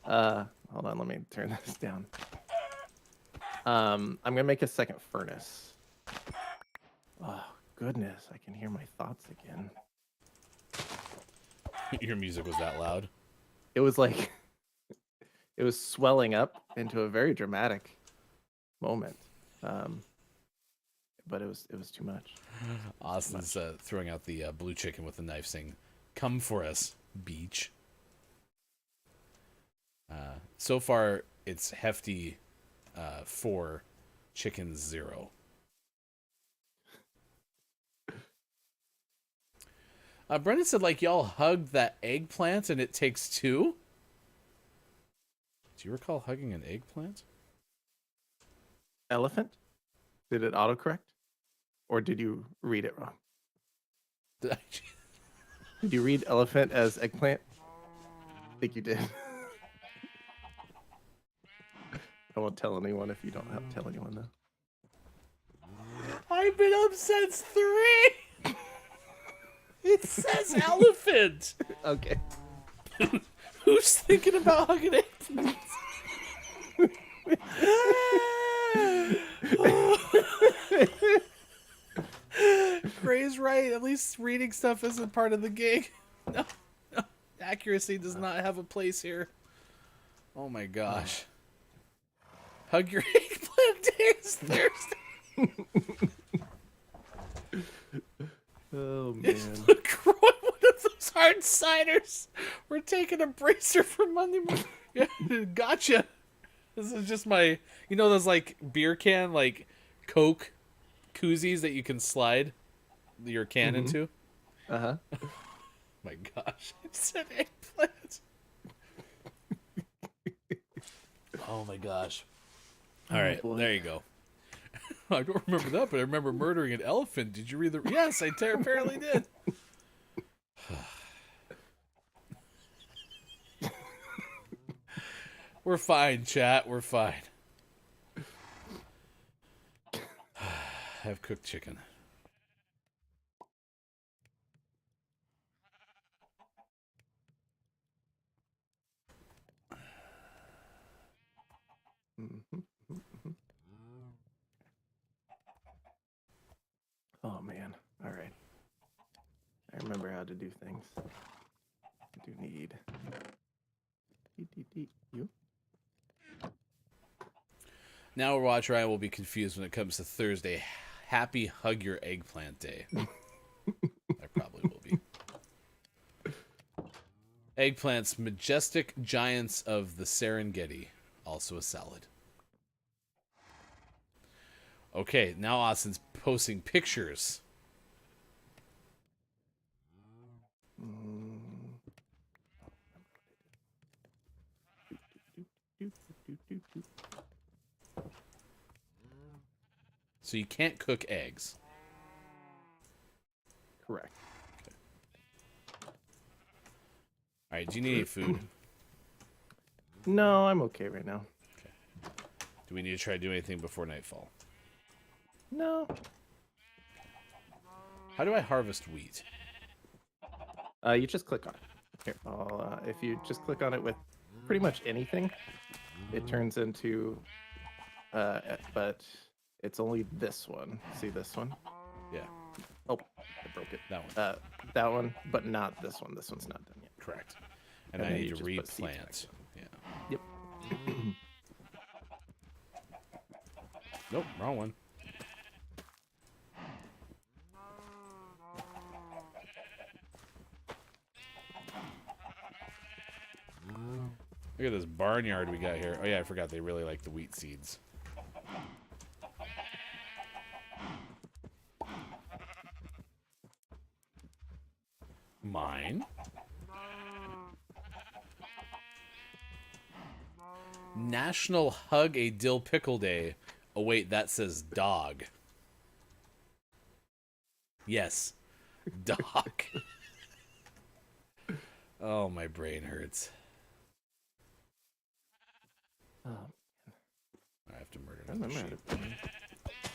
Hold on. Let me turn this down. I'm gonna make a second furnace. Oh goodness, I can hear my thoughts again.
Your music was that loud?
It was like it was swelling up into a very dramatic moment. But it was too much.
Austin's throwing out the blue chicken with the knife, saying, "Come for us, beach." So far, it's hefty 4, chickens 0. Brendan said, like, y'all hugged that eggplant and it takes 2? Do you recall hugging an eggplant?
Elephant? Did it autocorrect? Or did you read it wrong? Did you read elephant as eggplant? I think you did. I won't tell anyone if you don't have to tell anyone, though.
I've been up since 3! It says elephant!
Okay.
Who's thinking about hugging eggplants? Gray's right. At least reading stuff isn't part of the gig. No. Accuracy does not have a place here. Oh my gosh. Hug your eggplant day is Thursday.
Oh, man.
Look, Roy, one of those hard ciders. We're taking a bracer for Monday morning. Yeah, gotcha. This is just my, you know those like beer can, like Coke koozies that you can slide your can into?
Uh-huh.
My gosh, I said eggplant. Oh my gosh. All right, there you go. I don't remember that, but I remember murdering an elephant. Did you read the... Yes, I apparently did. We're fine, chat. We're fine. I've cooked chicken.
Oh, man. All right. I remember how to do things. I do need... You?
Now Watch Ryan will be confused when it comes to Thursday. Happy Hug Your Eggplant Day. I probably will be. Eggplants, majestic giants of the Serengeti. Also a salad. Okay, now Austin's posting pictures. So you can't cook eggs.
Correct.
All right, do you need any food?
No, I'm okay right now.
Okay. Do we need to try to do anything before nightfall?
No.
How do I harvest wheat?
You just click on it. Here, if you just click on it with pretty much anything, it turns into... but it's only this one. See this one?
Yeah.
Oh, I broke it.
That one.
That one, but not this one. This one's not done yet.
Correct. And
And
I
then
need
you
to
just put seeds back
replant. Yeah.
Yep.
Nope, wrong one. Look at this barnyard we got here. Oh yeah, I forgot they really like the wheat seeds. Mine. National Hug a Dill Pickle Day. Oh, wait, that says dog. Yes. Dog. Oh, my brain hurts. I have to murder another sheep.
It's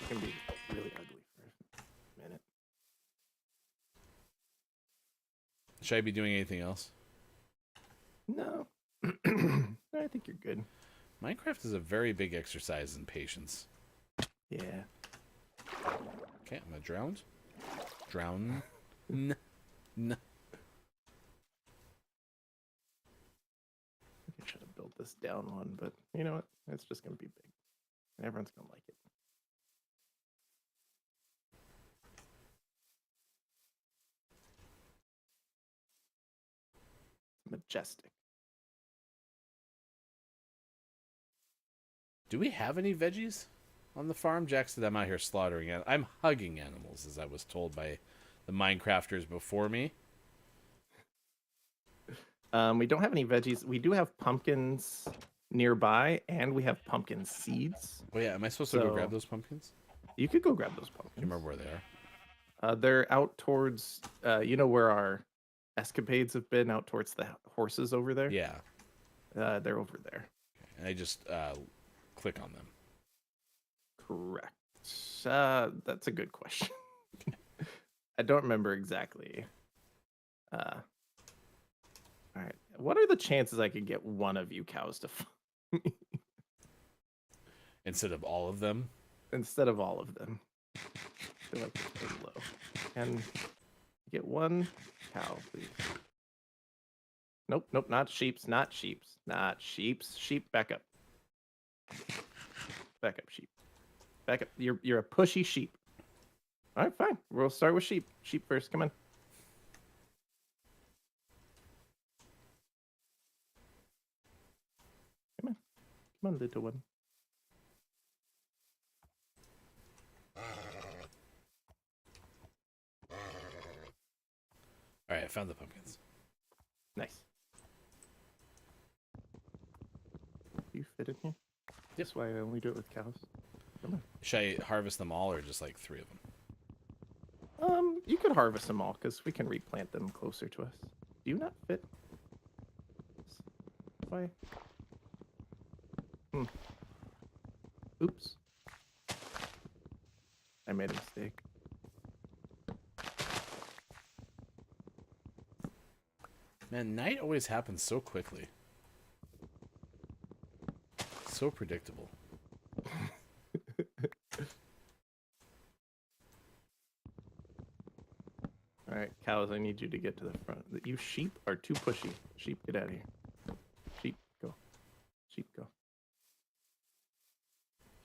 gonna be really ugly for a minute.
Should I be doing anything else?
No. I think you're good.
Minecraft is a very big exercise in patience.
Yeah.
Okay, I'm gonna drown. Drown. N.
I could try to build this down one, but you know what? It's just gonna be big. And everyone's gonna like it. Majestic.
Do we have any veggies on the farm? Jack said I'm out here slaughtering it. I'm hugging animals, as I was told by the Minecrafters before me.
We don't have any veggies. We do have pumpkins nearby, and we have pumpkin seeds.
Oh yeah, am I supposed to go grab those pumpkins?
You could go grab those
Do you
pumpkins.
remember where they are?
They're out towards, you know where our escapades have been, out towards the horses over there?
Yeah.
They're over there.
And I just click on them.
Correct. That's a good question. I don't remember exactly. All right. What are the chances I could get one of you cows to follow me
Instead of all of them?
instead of all of them? I feel like it's pretty low. And get one cow, please. Nope, not sheeps, not sheeps, not sheeps. Sheep, back up. Back up, sheep. Back up. You're a pushy sheep. All right, fine. We'll start with sheep. Sheep first. Come on. Come on, little one.
All right, I found the pumpkins.
Nice. You fit in here? That's why I only do it with cows. Come on.
Should I harvest them all or just like 3 of them?
You could harvest them all because we can replant them closer to us. Do you not fit? Why? Oops. I made a mistake.
Man, night always happens so quickly. So predictable.
All right, cows, I need you to get to the front. You sheep are too pushy. Sheep, get out of here. Sheep, go. Sheep, go.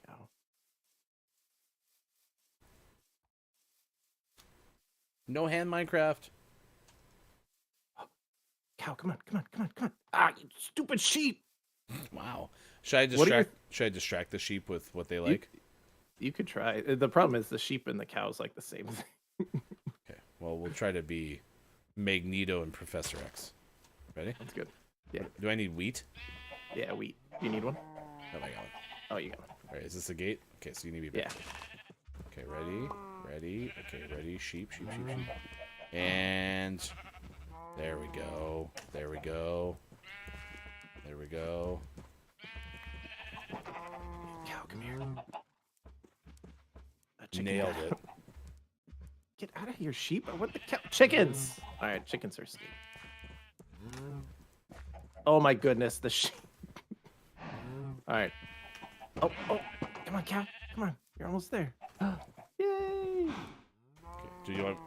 Cow.
No hand Minecraft.
Cow, come on. Ah, you stupid sheep.
Wow. Should I
What are
distract? Should I distract the sheep with what they like?
You could try. The problem is the sheep and the cows like the same thing.
Okay. Well, we'll try to be Magneto and Professor X. Ready?
That's good. Yeah.
Do I need wheat?
Yeah, wheat. You need one?
No, I got one.
Oh, you got one.
All right. Is this a gate? Okay. So you need to be
Yeah.
back. Okay. Ready. Okay. Ready. Sheep. And there we go.
Cow, come here.
Nailed it.
Get out of here, sheep. I want the cow. Chickens. All right, chickens are asleep. Oh my goodness, the sheep. All right. Oh, come on, cow. Come on. You're almost there. Yay.
Okay. Do you want?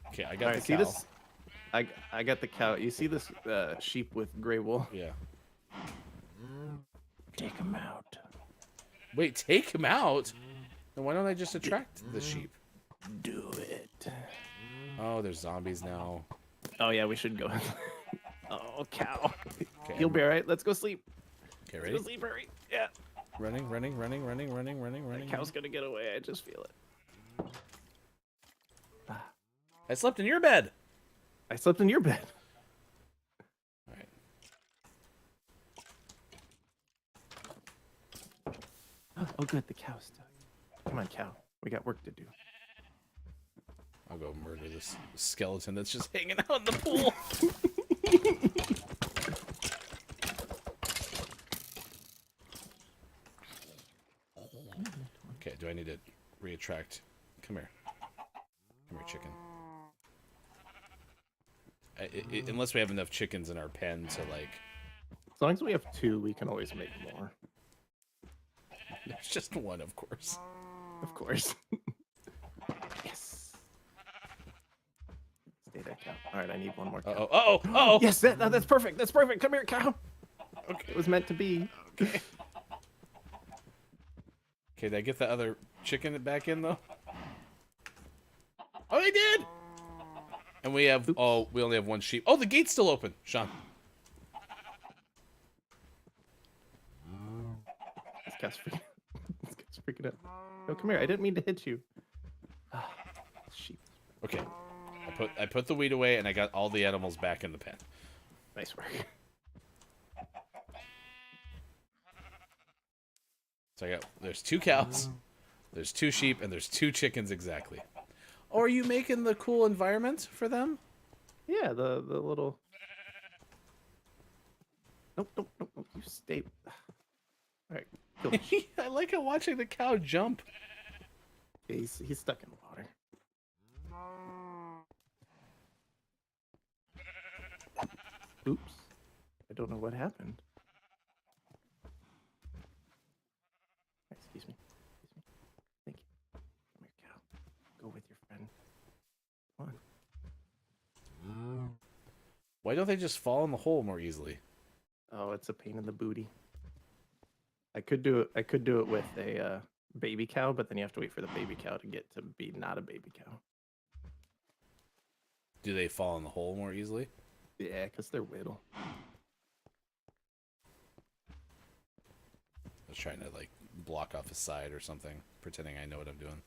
Okay. I got
All
the
right, see
cow.
this? I got the cow. You see this sheep with gray wool?
Yeah.
Take him out.
Wait. Take him out. Then why don't I just attract the sheep?
Do it.
Oh, there's zombies now.
Oh yeah, we should go. Oh, cow.
Okay.
You'll be all right. Let's go sleep.
Okay.
Let's
Ready?
go sleep, hurry. Yeah.
Running.
The cow's gonna get away. I just feel it.
I slept in your bed.
I slept in your bed.
All right.
Oh, good. The cow's stuck. Come on, cow. We got work to do.
I'll go murder this skeleton that's just hanging out in the pool. Okay, do I need to reattract? Come here. Come here, chicken. Unless we have enough chickens in our pen to, like...
As long as we have 2, we can always make more.
There's just one, of course.
Of course. Yes. Stay there, cow. All right, I need one more cow.
Uh-oh!
Yes, that's perfect. That's perfect. Come here, cow.
Okay.
It was meant to be.
Okay. Okay, did I get the other chicken back in, though? Oh, I did! And we have...
Oops.
Oh, we only have 1 sheep. Oh, the gate's still open, Sean.
This cow's freaking out. No, come here. I didn't mean to hit you. Sheep.
Okay. I put the weed away, and I got all the animals back in the pen.
Nice work.
So there's 2 cows, there's 2 sheep, and there's 2 chickens exactly. Oh, are you making the cool environment for them?
Yeah, the little... Nope. You stay... All right. Kill the sheep.
I like it watching the cow jump.
He's stuck in the water. Oops. I don't know what happened. Excuse me. Thank you. Come here, cow. Go with your friend. Come on.
Why don't they just fall in the hole more easily?
Oh, it's a pain in the booty. I could do it with a baby cow, but then you have to wait for the baby cow to get to be not a baby cow.
Do they fall in the hole more easily?
Yeah, because they're little.
I was trying to, like, block off a side or something, pretending I know what I'm doing.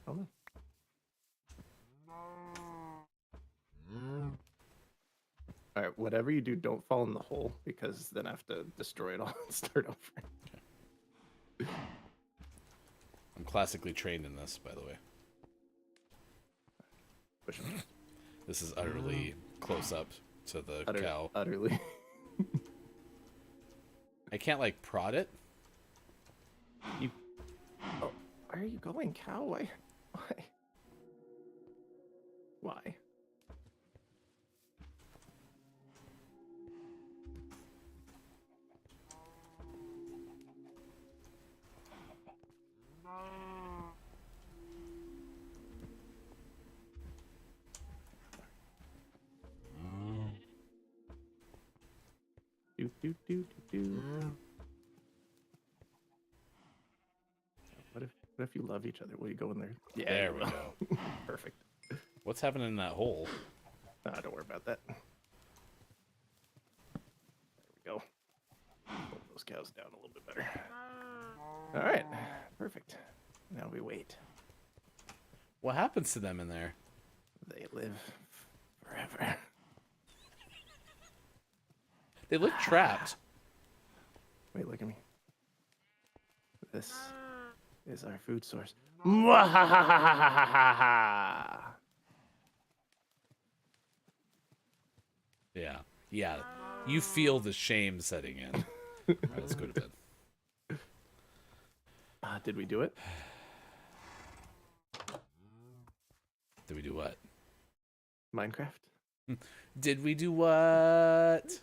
Come on. Oh no. All right, whatever you do, don't fall in the hole, because then I have to destroy it all and start over.
I'm classically trained in this, by the way.
Push it.
This is utterly close up to the cow.
Utterly.
I can't, like, prod it.
Oh, where are you going, cow? Why? Why? Do. What if you love each other? Will you go in there? Yeah,
There we go.
Perfect.
What's happening in that hole?
Nah, don't worry about that. There we go. Hold those cows down a little bit better. All right, perfect. Now we wait.
What happens to them in there?
They live forever.
They look trapped.
Wait, look at me. This is our food source.
Yeah. Yeah. You feel the shame setting in. All right, let's go to bed.
Did we do it?
Did we do what?
Minecraft?
Did we do what?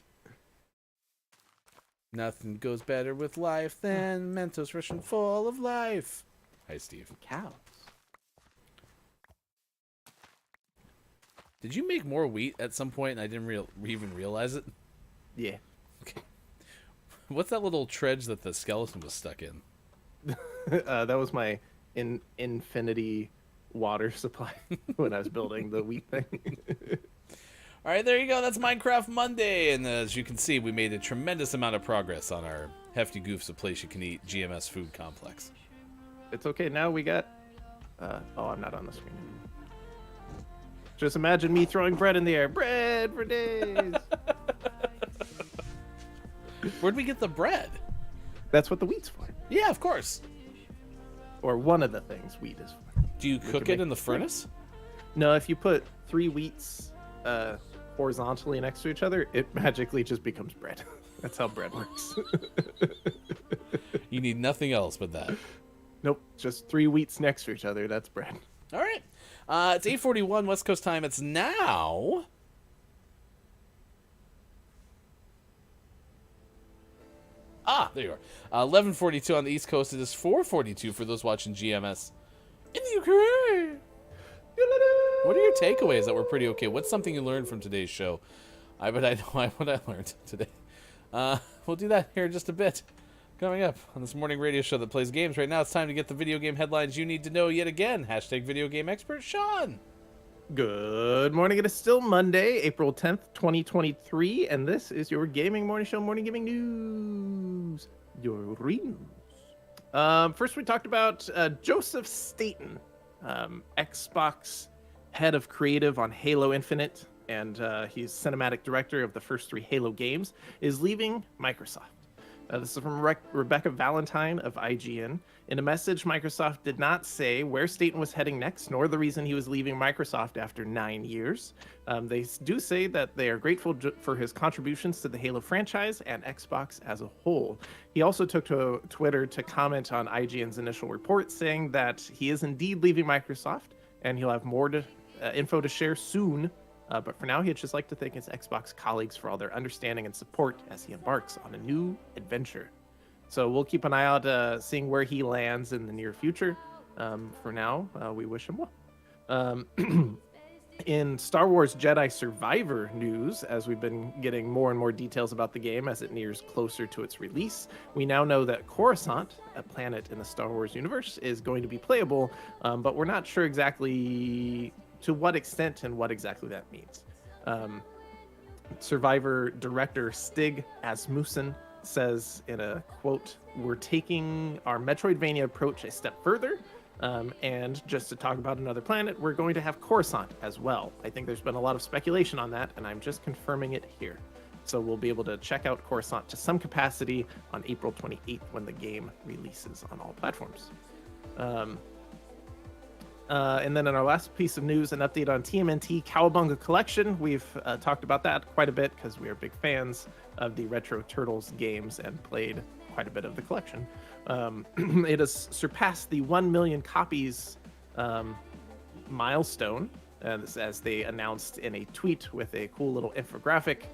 Nothing goes better with life than Mentos fresh and full of life. Hi, Steve.
Cows.
Did you make more wheat at some point and I didn't even realize it?
Yeah.
Okay. What's that little treadge that the skeleton was stuck in?
That was my infinity water supply when I was building the wheat thing.
All right, there you go. That's Minecraft Monday. And as you can see, we made a tremendous amount of progress on our Hefty Goofs, a place you can eat GMS food complex.
It's okay. Now we got... oh, I'm not on the screen. Just imagine me throwing bread in the air. Bread for days.
Where'd we get the bread?
That's what the wheat's for.
Yeah, of course.
Or one of the things wheat is for.
Do you cook it in the furnace?
No, if you put 3 wheats horizontally next to each other, it magically just becomes bread. That's how bread works.
You need nothing else but that.
Nope, just 3 wheats next to each other. That's bread.
All right. It's 8:41 West Coast time. It's now... there you are. 11:42 on the East Coast. It is 4:42 for those watching GMS in the Ukraine. What are your takeaways that were pretty okay? What's something you learned from today's show? I bet I know what I learned today. We'll do that here in just a bit. Coming up on this morning radio show that plays games. Right now, it's time to get the video game headlines you need to know yet again. Hashtag video game expert Sean.
Good morning. It is still Monday, April 10th, 2023, and this is your Gaming Morning Show, Morning Gaming News. Your news. First, we talked about Joseph Staten, Xbox head of creative on Halo Infinite, and he's cinematic director of the first 3 Halo games, is leaving Microsoft. This is from Rebecca Valentine of IGN. In a message, Microsoft did not say where Staten was heading next, nor the reason he was leaving Microsoft after 9 years. They do say that they are grateful for his contributions to the Halo franchise and Xbox as a whole. He also took to Twitter to comment on IGN's initial report, saying that he is indeed leaving Microsoft, and he'll have more info to share soon. But for now, he'd just like to thank his Xbox colleagues for all their understanding and support as he embarks on a new adventure. So we'll keep an eye out, seeing where he lands in the near future. For now, we wish him well. In Star Wars Jedi Survivor news, as we've been getting more and more details about the game as it nears closer to its release, we now know that Coruscant, a planet in the Star Wars universe, is going to be playable, but we're not sure exactly to what extent and what exactly that means. Survivor director Stig Asmussen says in a quote, "We're taking our Metroidvania approach a step further, and just to talk about another planet, we're going to have Coruscant as well." I think there's been a lot of speculation on that, and I'm just confirming it here. So we'll be able to check out Coruscant to some capacity on April 28th when the game releases on all platforms. And then in our last piece of news, an update on TMNT Cowabunga Collection. We've talked about that quite a bit because we are big fans of the Retro Turtles games and played quite a bit of the collection. It has surpassed the 1 million copies milestone, as they announced in a tweet with a cool little infographic,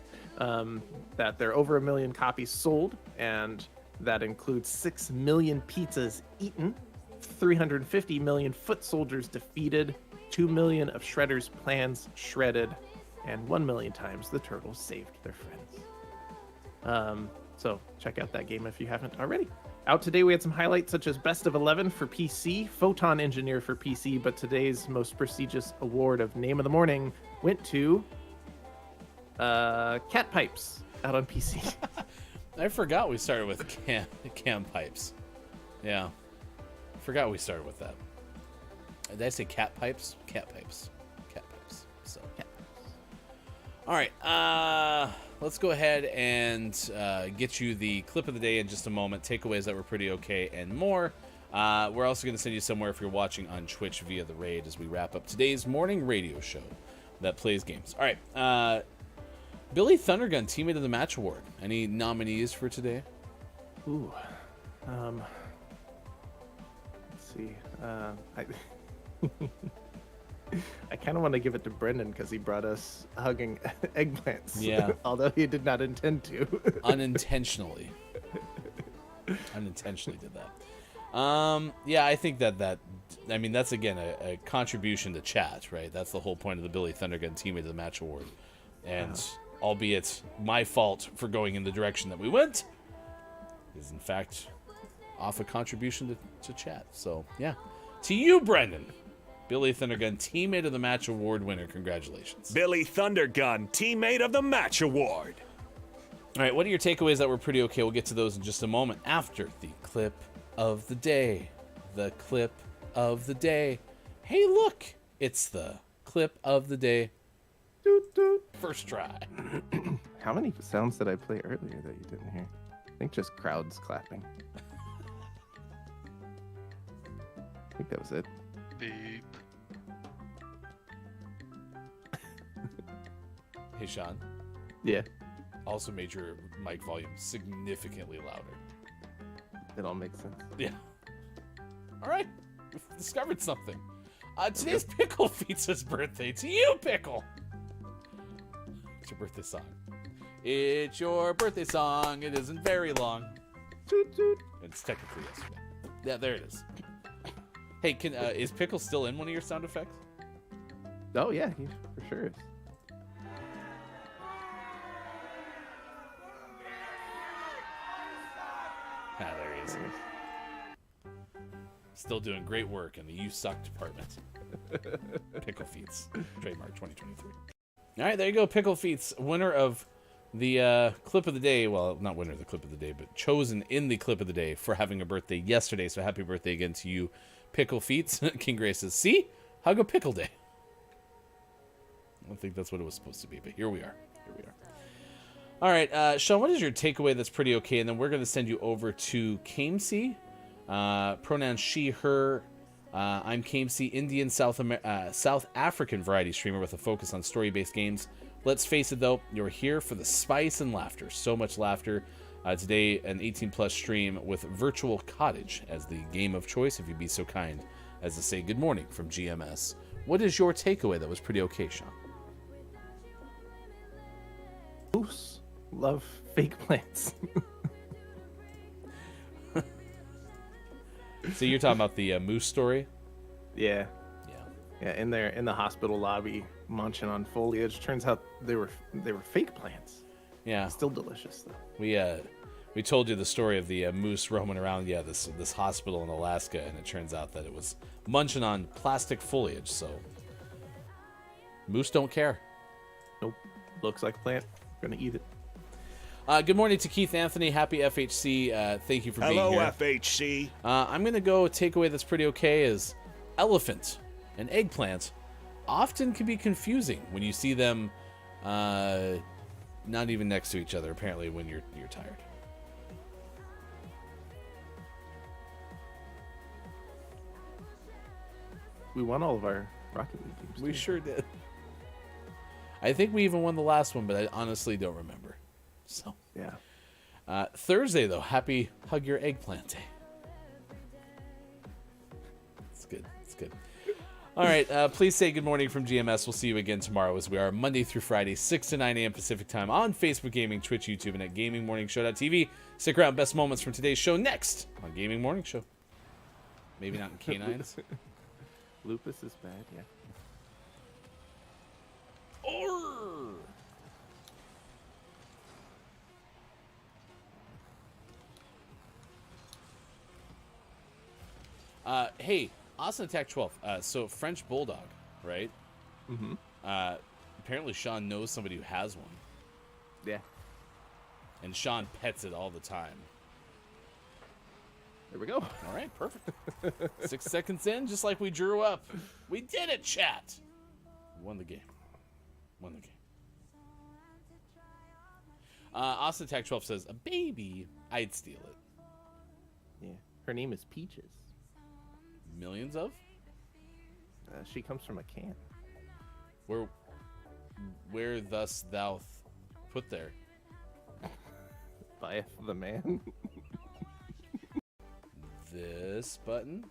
that there are over 1 million copies sold, and that includes 6 million pizzas eaten, 350 million foot soldiers defeated, 2 million of Shredder's plans shredded, and 1 million times the turtles saved their friends. So check out that game if you haven't already. Out today, we had some highlights such as Best of 11 for PC, Photon Engineer for PC, but today's most prestigious award of Name of the Morning went to Cat Pipes out on PC.
I forgot we started with cam pipes. Yeah. Forgot we started with that. Did I say cat pipes? Cat pipes. Cat pipes. So. Cat pipes. All right. Let's go ahead and get you the clip of the day in just a moment. Takeaways that were pretty okay and more. We're also going to send you somewhere if you're watching on Twitch via the raid as we wrap up today's morning radio show that plays games. All right. Billy Thundergun, Teammate of the Match Award. Any nominees for today?
Ooh. See, I kind of want to give it to Brendan because he brought us hugging eggplants.
Yeah.
Although he did not intend to.
Unintentionally. Unintentionally did that. Yeah, I think that's again a contribution to chat, right? That's the whole point of the Billy Thundergun Teammate of the Match Award. And albeit my fault for going in the direction that we went, is in fact off a contribution to chat. So, yeah. To you, Brendan. Billy Thundergun, Teammate of the Match Award winner. Congratulations.
Billy Thundergun, Teammate of the Match Award.
All right, what are your takeaways that were pretty okay? We'll get to those in just a moment after the clip of the day. The clip of the day. Hey, look. It's the clip of the day.
Doot, doot.
First try.
How many sounds did I play earlier that you didn't hear? I think just crowds clapping. I think that was it.
Beep.
Hey, Sean.
Yeah,
Also made your mic volume significantly louder.
it all makes sense.
Yeah. All right. We've discovered something. Today's Picklefietz's birthday. To you, Pickle. It's your birthday song. It's your birthday song. It isn't very long.
Toot, toot.
It's technically yesterday. Yeah, there it is. Hey, is Pickle still in one of your sound effects?
Oh yeah, he for sure is.
Ah, there he is. Still doing great work in the You Suck department. Picklefietz's trademark 2023. All right, there you go. Picklefietz's winner of the clip of the day. Well, not winner of the clip of the day, but chosen in the clip of the day for having a birthday yesterday. So happy birthday again to you, Picklefietz's. King Gray says, see? Hug a pickle day. I don't think that's what it was supposed to be, but here we are. Here we are. All right, Sean, what is your takeaway that's pretty okay? And then we're going to send you over to Kamesy. Pronouns she, her. I'm Kamesy, Indian South African variety streamer with a focus on story-based games. Let's face it, though, you're here for the spice and laughter. So much laughter. Today, an 18-plus stream with Virtual Cottage as the game of choice, if you'd be so kind as to say good morning from GMS. What is your takeaway that was pretty okay, Sean?
Moose love fake plants.
So you're talking about the moose story?
Yeah,
Yeah.
yeah. In the hospital lobby, munching on foliage. Turns out they were fake plants.
Yeah.
Still delicious though.
We told you the story of the moose roaming around, this hospital in Alaska, and it turns out that it was munching on plastic foliage. So moose don't care.
Nope. Looks like a plant. Gonna eat it.
Good morning to Keith Anthony. Happy FHC. Thank you for being
Hello,
here.
FHC.
I'm going to go takeaway that's pretty okay is elephant and eggplant often can be confusing when you see them not even next to each other, apparently, when you're tired.
We won all of our Rocket League games.
We
too.
sure did. I think we even won the last one, but I honestly don't remember. So
Yeah.
Thursday, though, happy Hug Your Eggplant Day. It's good. It's good. All right. Please say good morning from GMS. We'll see you again tomorrow as we are Monday through Friday, 6 to 9 a.m. Pacific time on Facebook Gaming, Twitch, YouTube, and at GamingMorningShow.tv. Stick around. Best moments from today's show next on Gaming Morning Show. Maybe not in canines.
Lupus is bad, yeah.
Hey, Austin Attack 12. So French Bulldog, right?
Mm-hmm.
Apparently Sean knows somebody who has one.
Yeah.
And Sean pets it all the time.
There we go.
All right, perfect. 6 seconds in, just like we drew up. We did it, chat. Won the game. Won the game. Austin Attack 12 says, a baby, I'd steal it.
Yeah. Her name is Peaches.
Millions of?
She comes from a can.
Where thus thou put there?
By the man.
This button.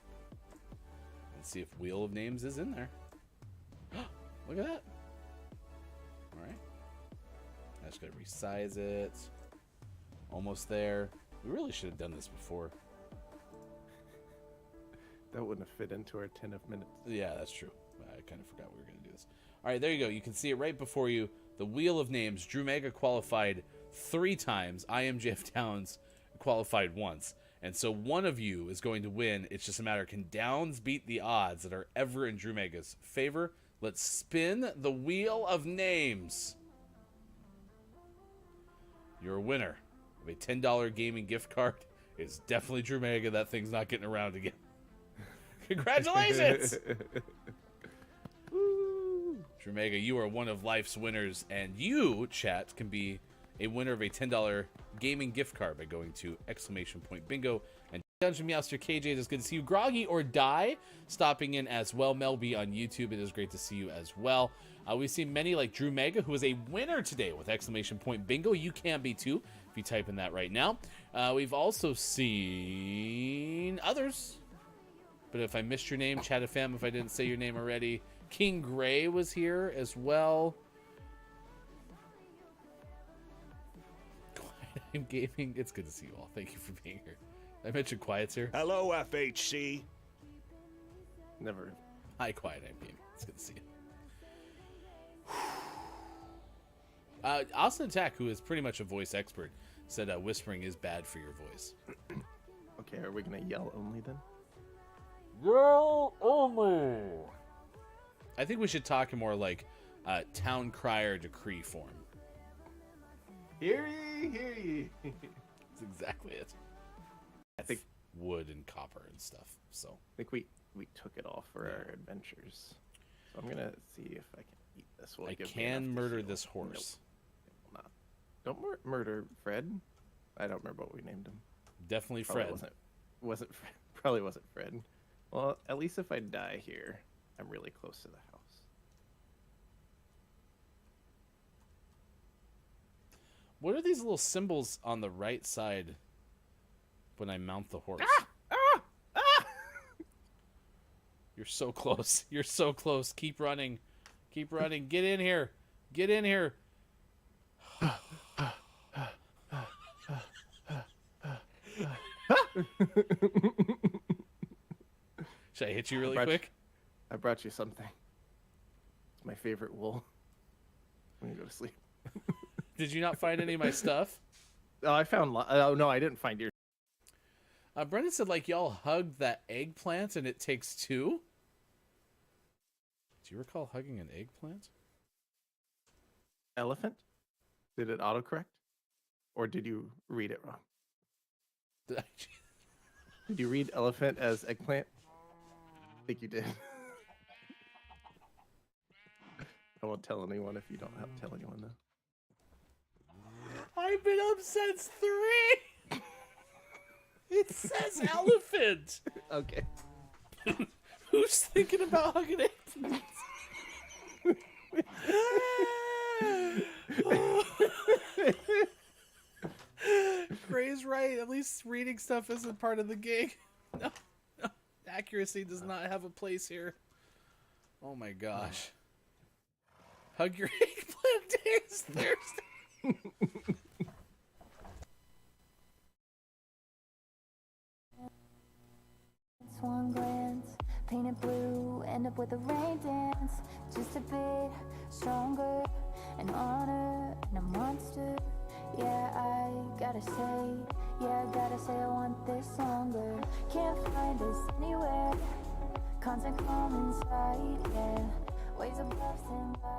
Let's see if Wheel of Names is in there. Look at that. All right. I just gotta resize it. Almost there. We really should have done this before.
That wouldn't have fit into our 10 of minutes.
Yeah, that's true. I kind of forgot we were going to do this. All right, there you go. You can see it right before you. The Wheel of Names. Drew Mega qualified 3 times. I am Jeff Downs qualified once. And so one of you is going to win. It's just a matter, can Downs beat the odds that are ever in Drew Mega's favor? Let's spin the Wheel of Names. Your winner of a $10 gaming gift card is definitely Drew Mega. That thing's not getting around again. Congratulations! Drumega, you are one of life's winners, and you, chat, can be a winner of a $10 gaming gift card by going to !bingo and Dungeon Meowster KJ. It is good to see you. Groggy or Die stopping in as well. Melby on YouTube, it is great to see you as well. We've seen many like Drumega, who is a winner today with !bingo. You can be too if you type in that right now. We've also seen others, but if I missed your name, chat FM, if I didn't say your name already. King Gray was here as well. I'm gaming. It's good to see you all. Thank you for being here. I mentioned Quiet's here.
Hello, FHC.
Never.
Hi, Quiet. I'm gaming. It's good to see you. Austin Attack, who is pretty much a voice expert, said whispering is bad for your voice.
Okay, are we gonna yell only then?
Yell only. I think we should talk in more like town crier decree form.
Hear ye, hear ye.
That's exactly it.
I think
wood and copper and stuff. So
we took it all for our adventures. So I'm gonna see if I can eat this.
I can murder this horse.
Nope. Don't murder Fred. I don't remember what we named him.
Definitely
Probably
Fred.
Wasn't Fred. Probably wasn't Fred. Well, at least if I die here, I'm really close to the house.
What are these little symbols on the right side when I mount the horse? You're so close. You're so close. Keep running. Keep running. Get in here. Get in here. Should I hit you really quick?
I brought you something. It's my favorite wool. I'm gonna go to sleep.
Did you not find any of my stuff?
Oh, I found. Oh no, I didn't find your.
Brendan said like y'all hugged that eggplant and it takes two. Do you recall hugging an eggplant?
Elephant? Did it autocorrect? Or did you read it wrong? Did you read elephant as eggplant? I think you did. I won't tell anyone if you don't have to tell anyone though.
I've been up since 3. It says elephant.
Okay.
Who's thinking about hugging eggplants? Gray's right. At least reading stuff isn't part of the gig. No. Accuracy does not have a place here. Oh my gosh. Hug your eggplant day is Thursday.
One glance, painted blue, end up with a rain dance. Just a bit stronger, an honor and a monster. Yeah, I gotta say I want this longer. Can't find this anywhere. Constant calm inside, yeah. Waves above stand by.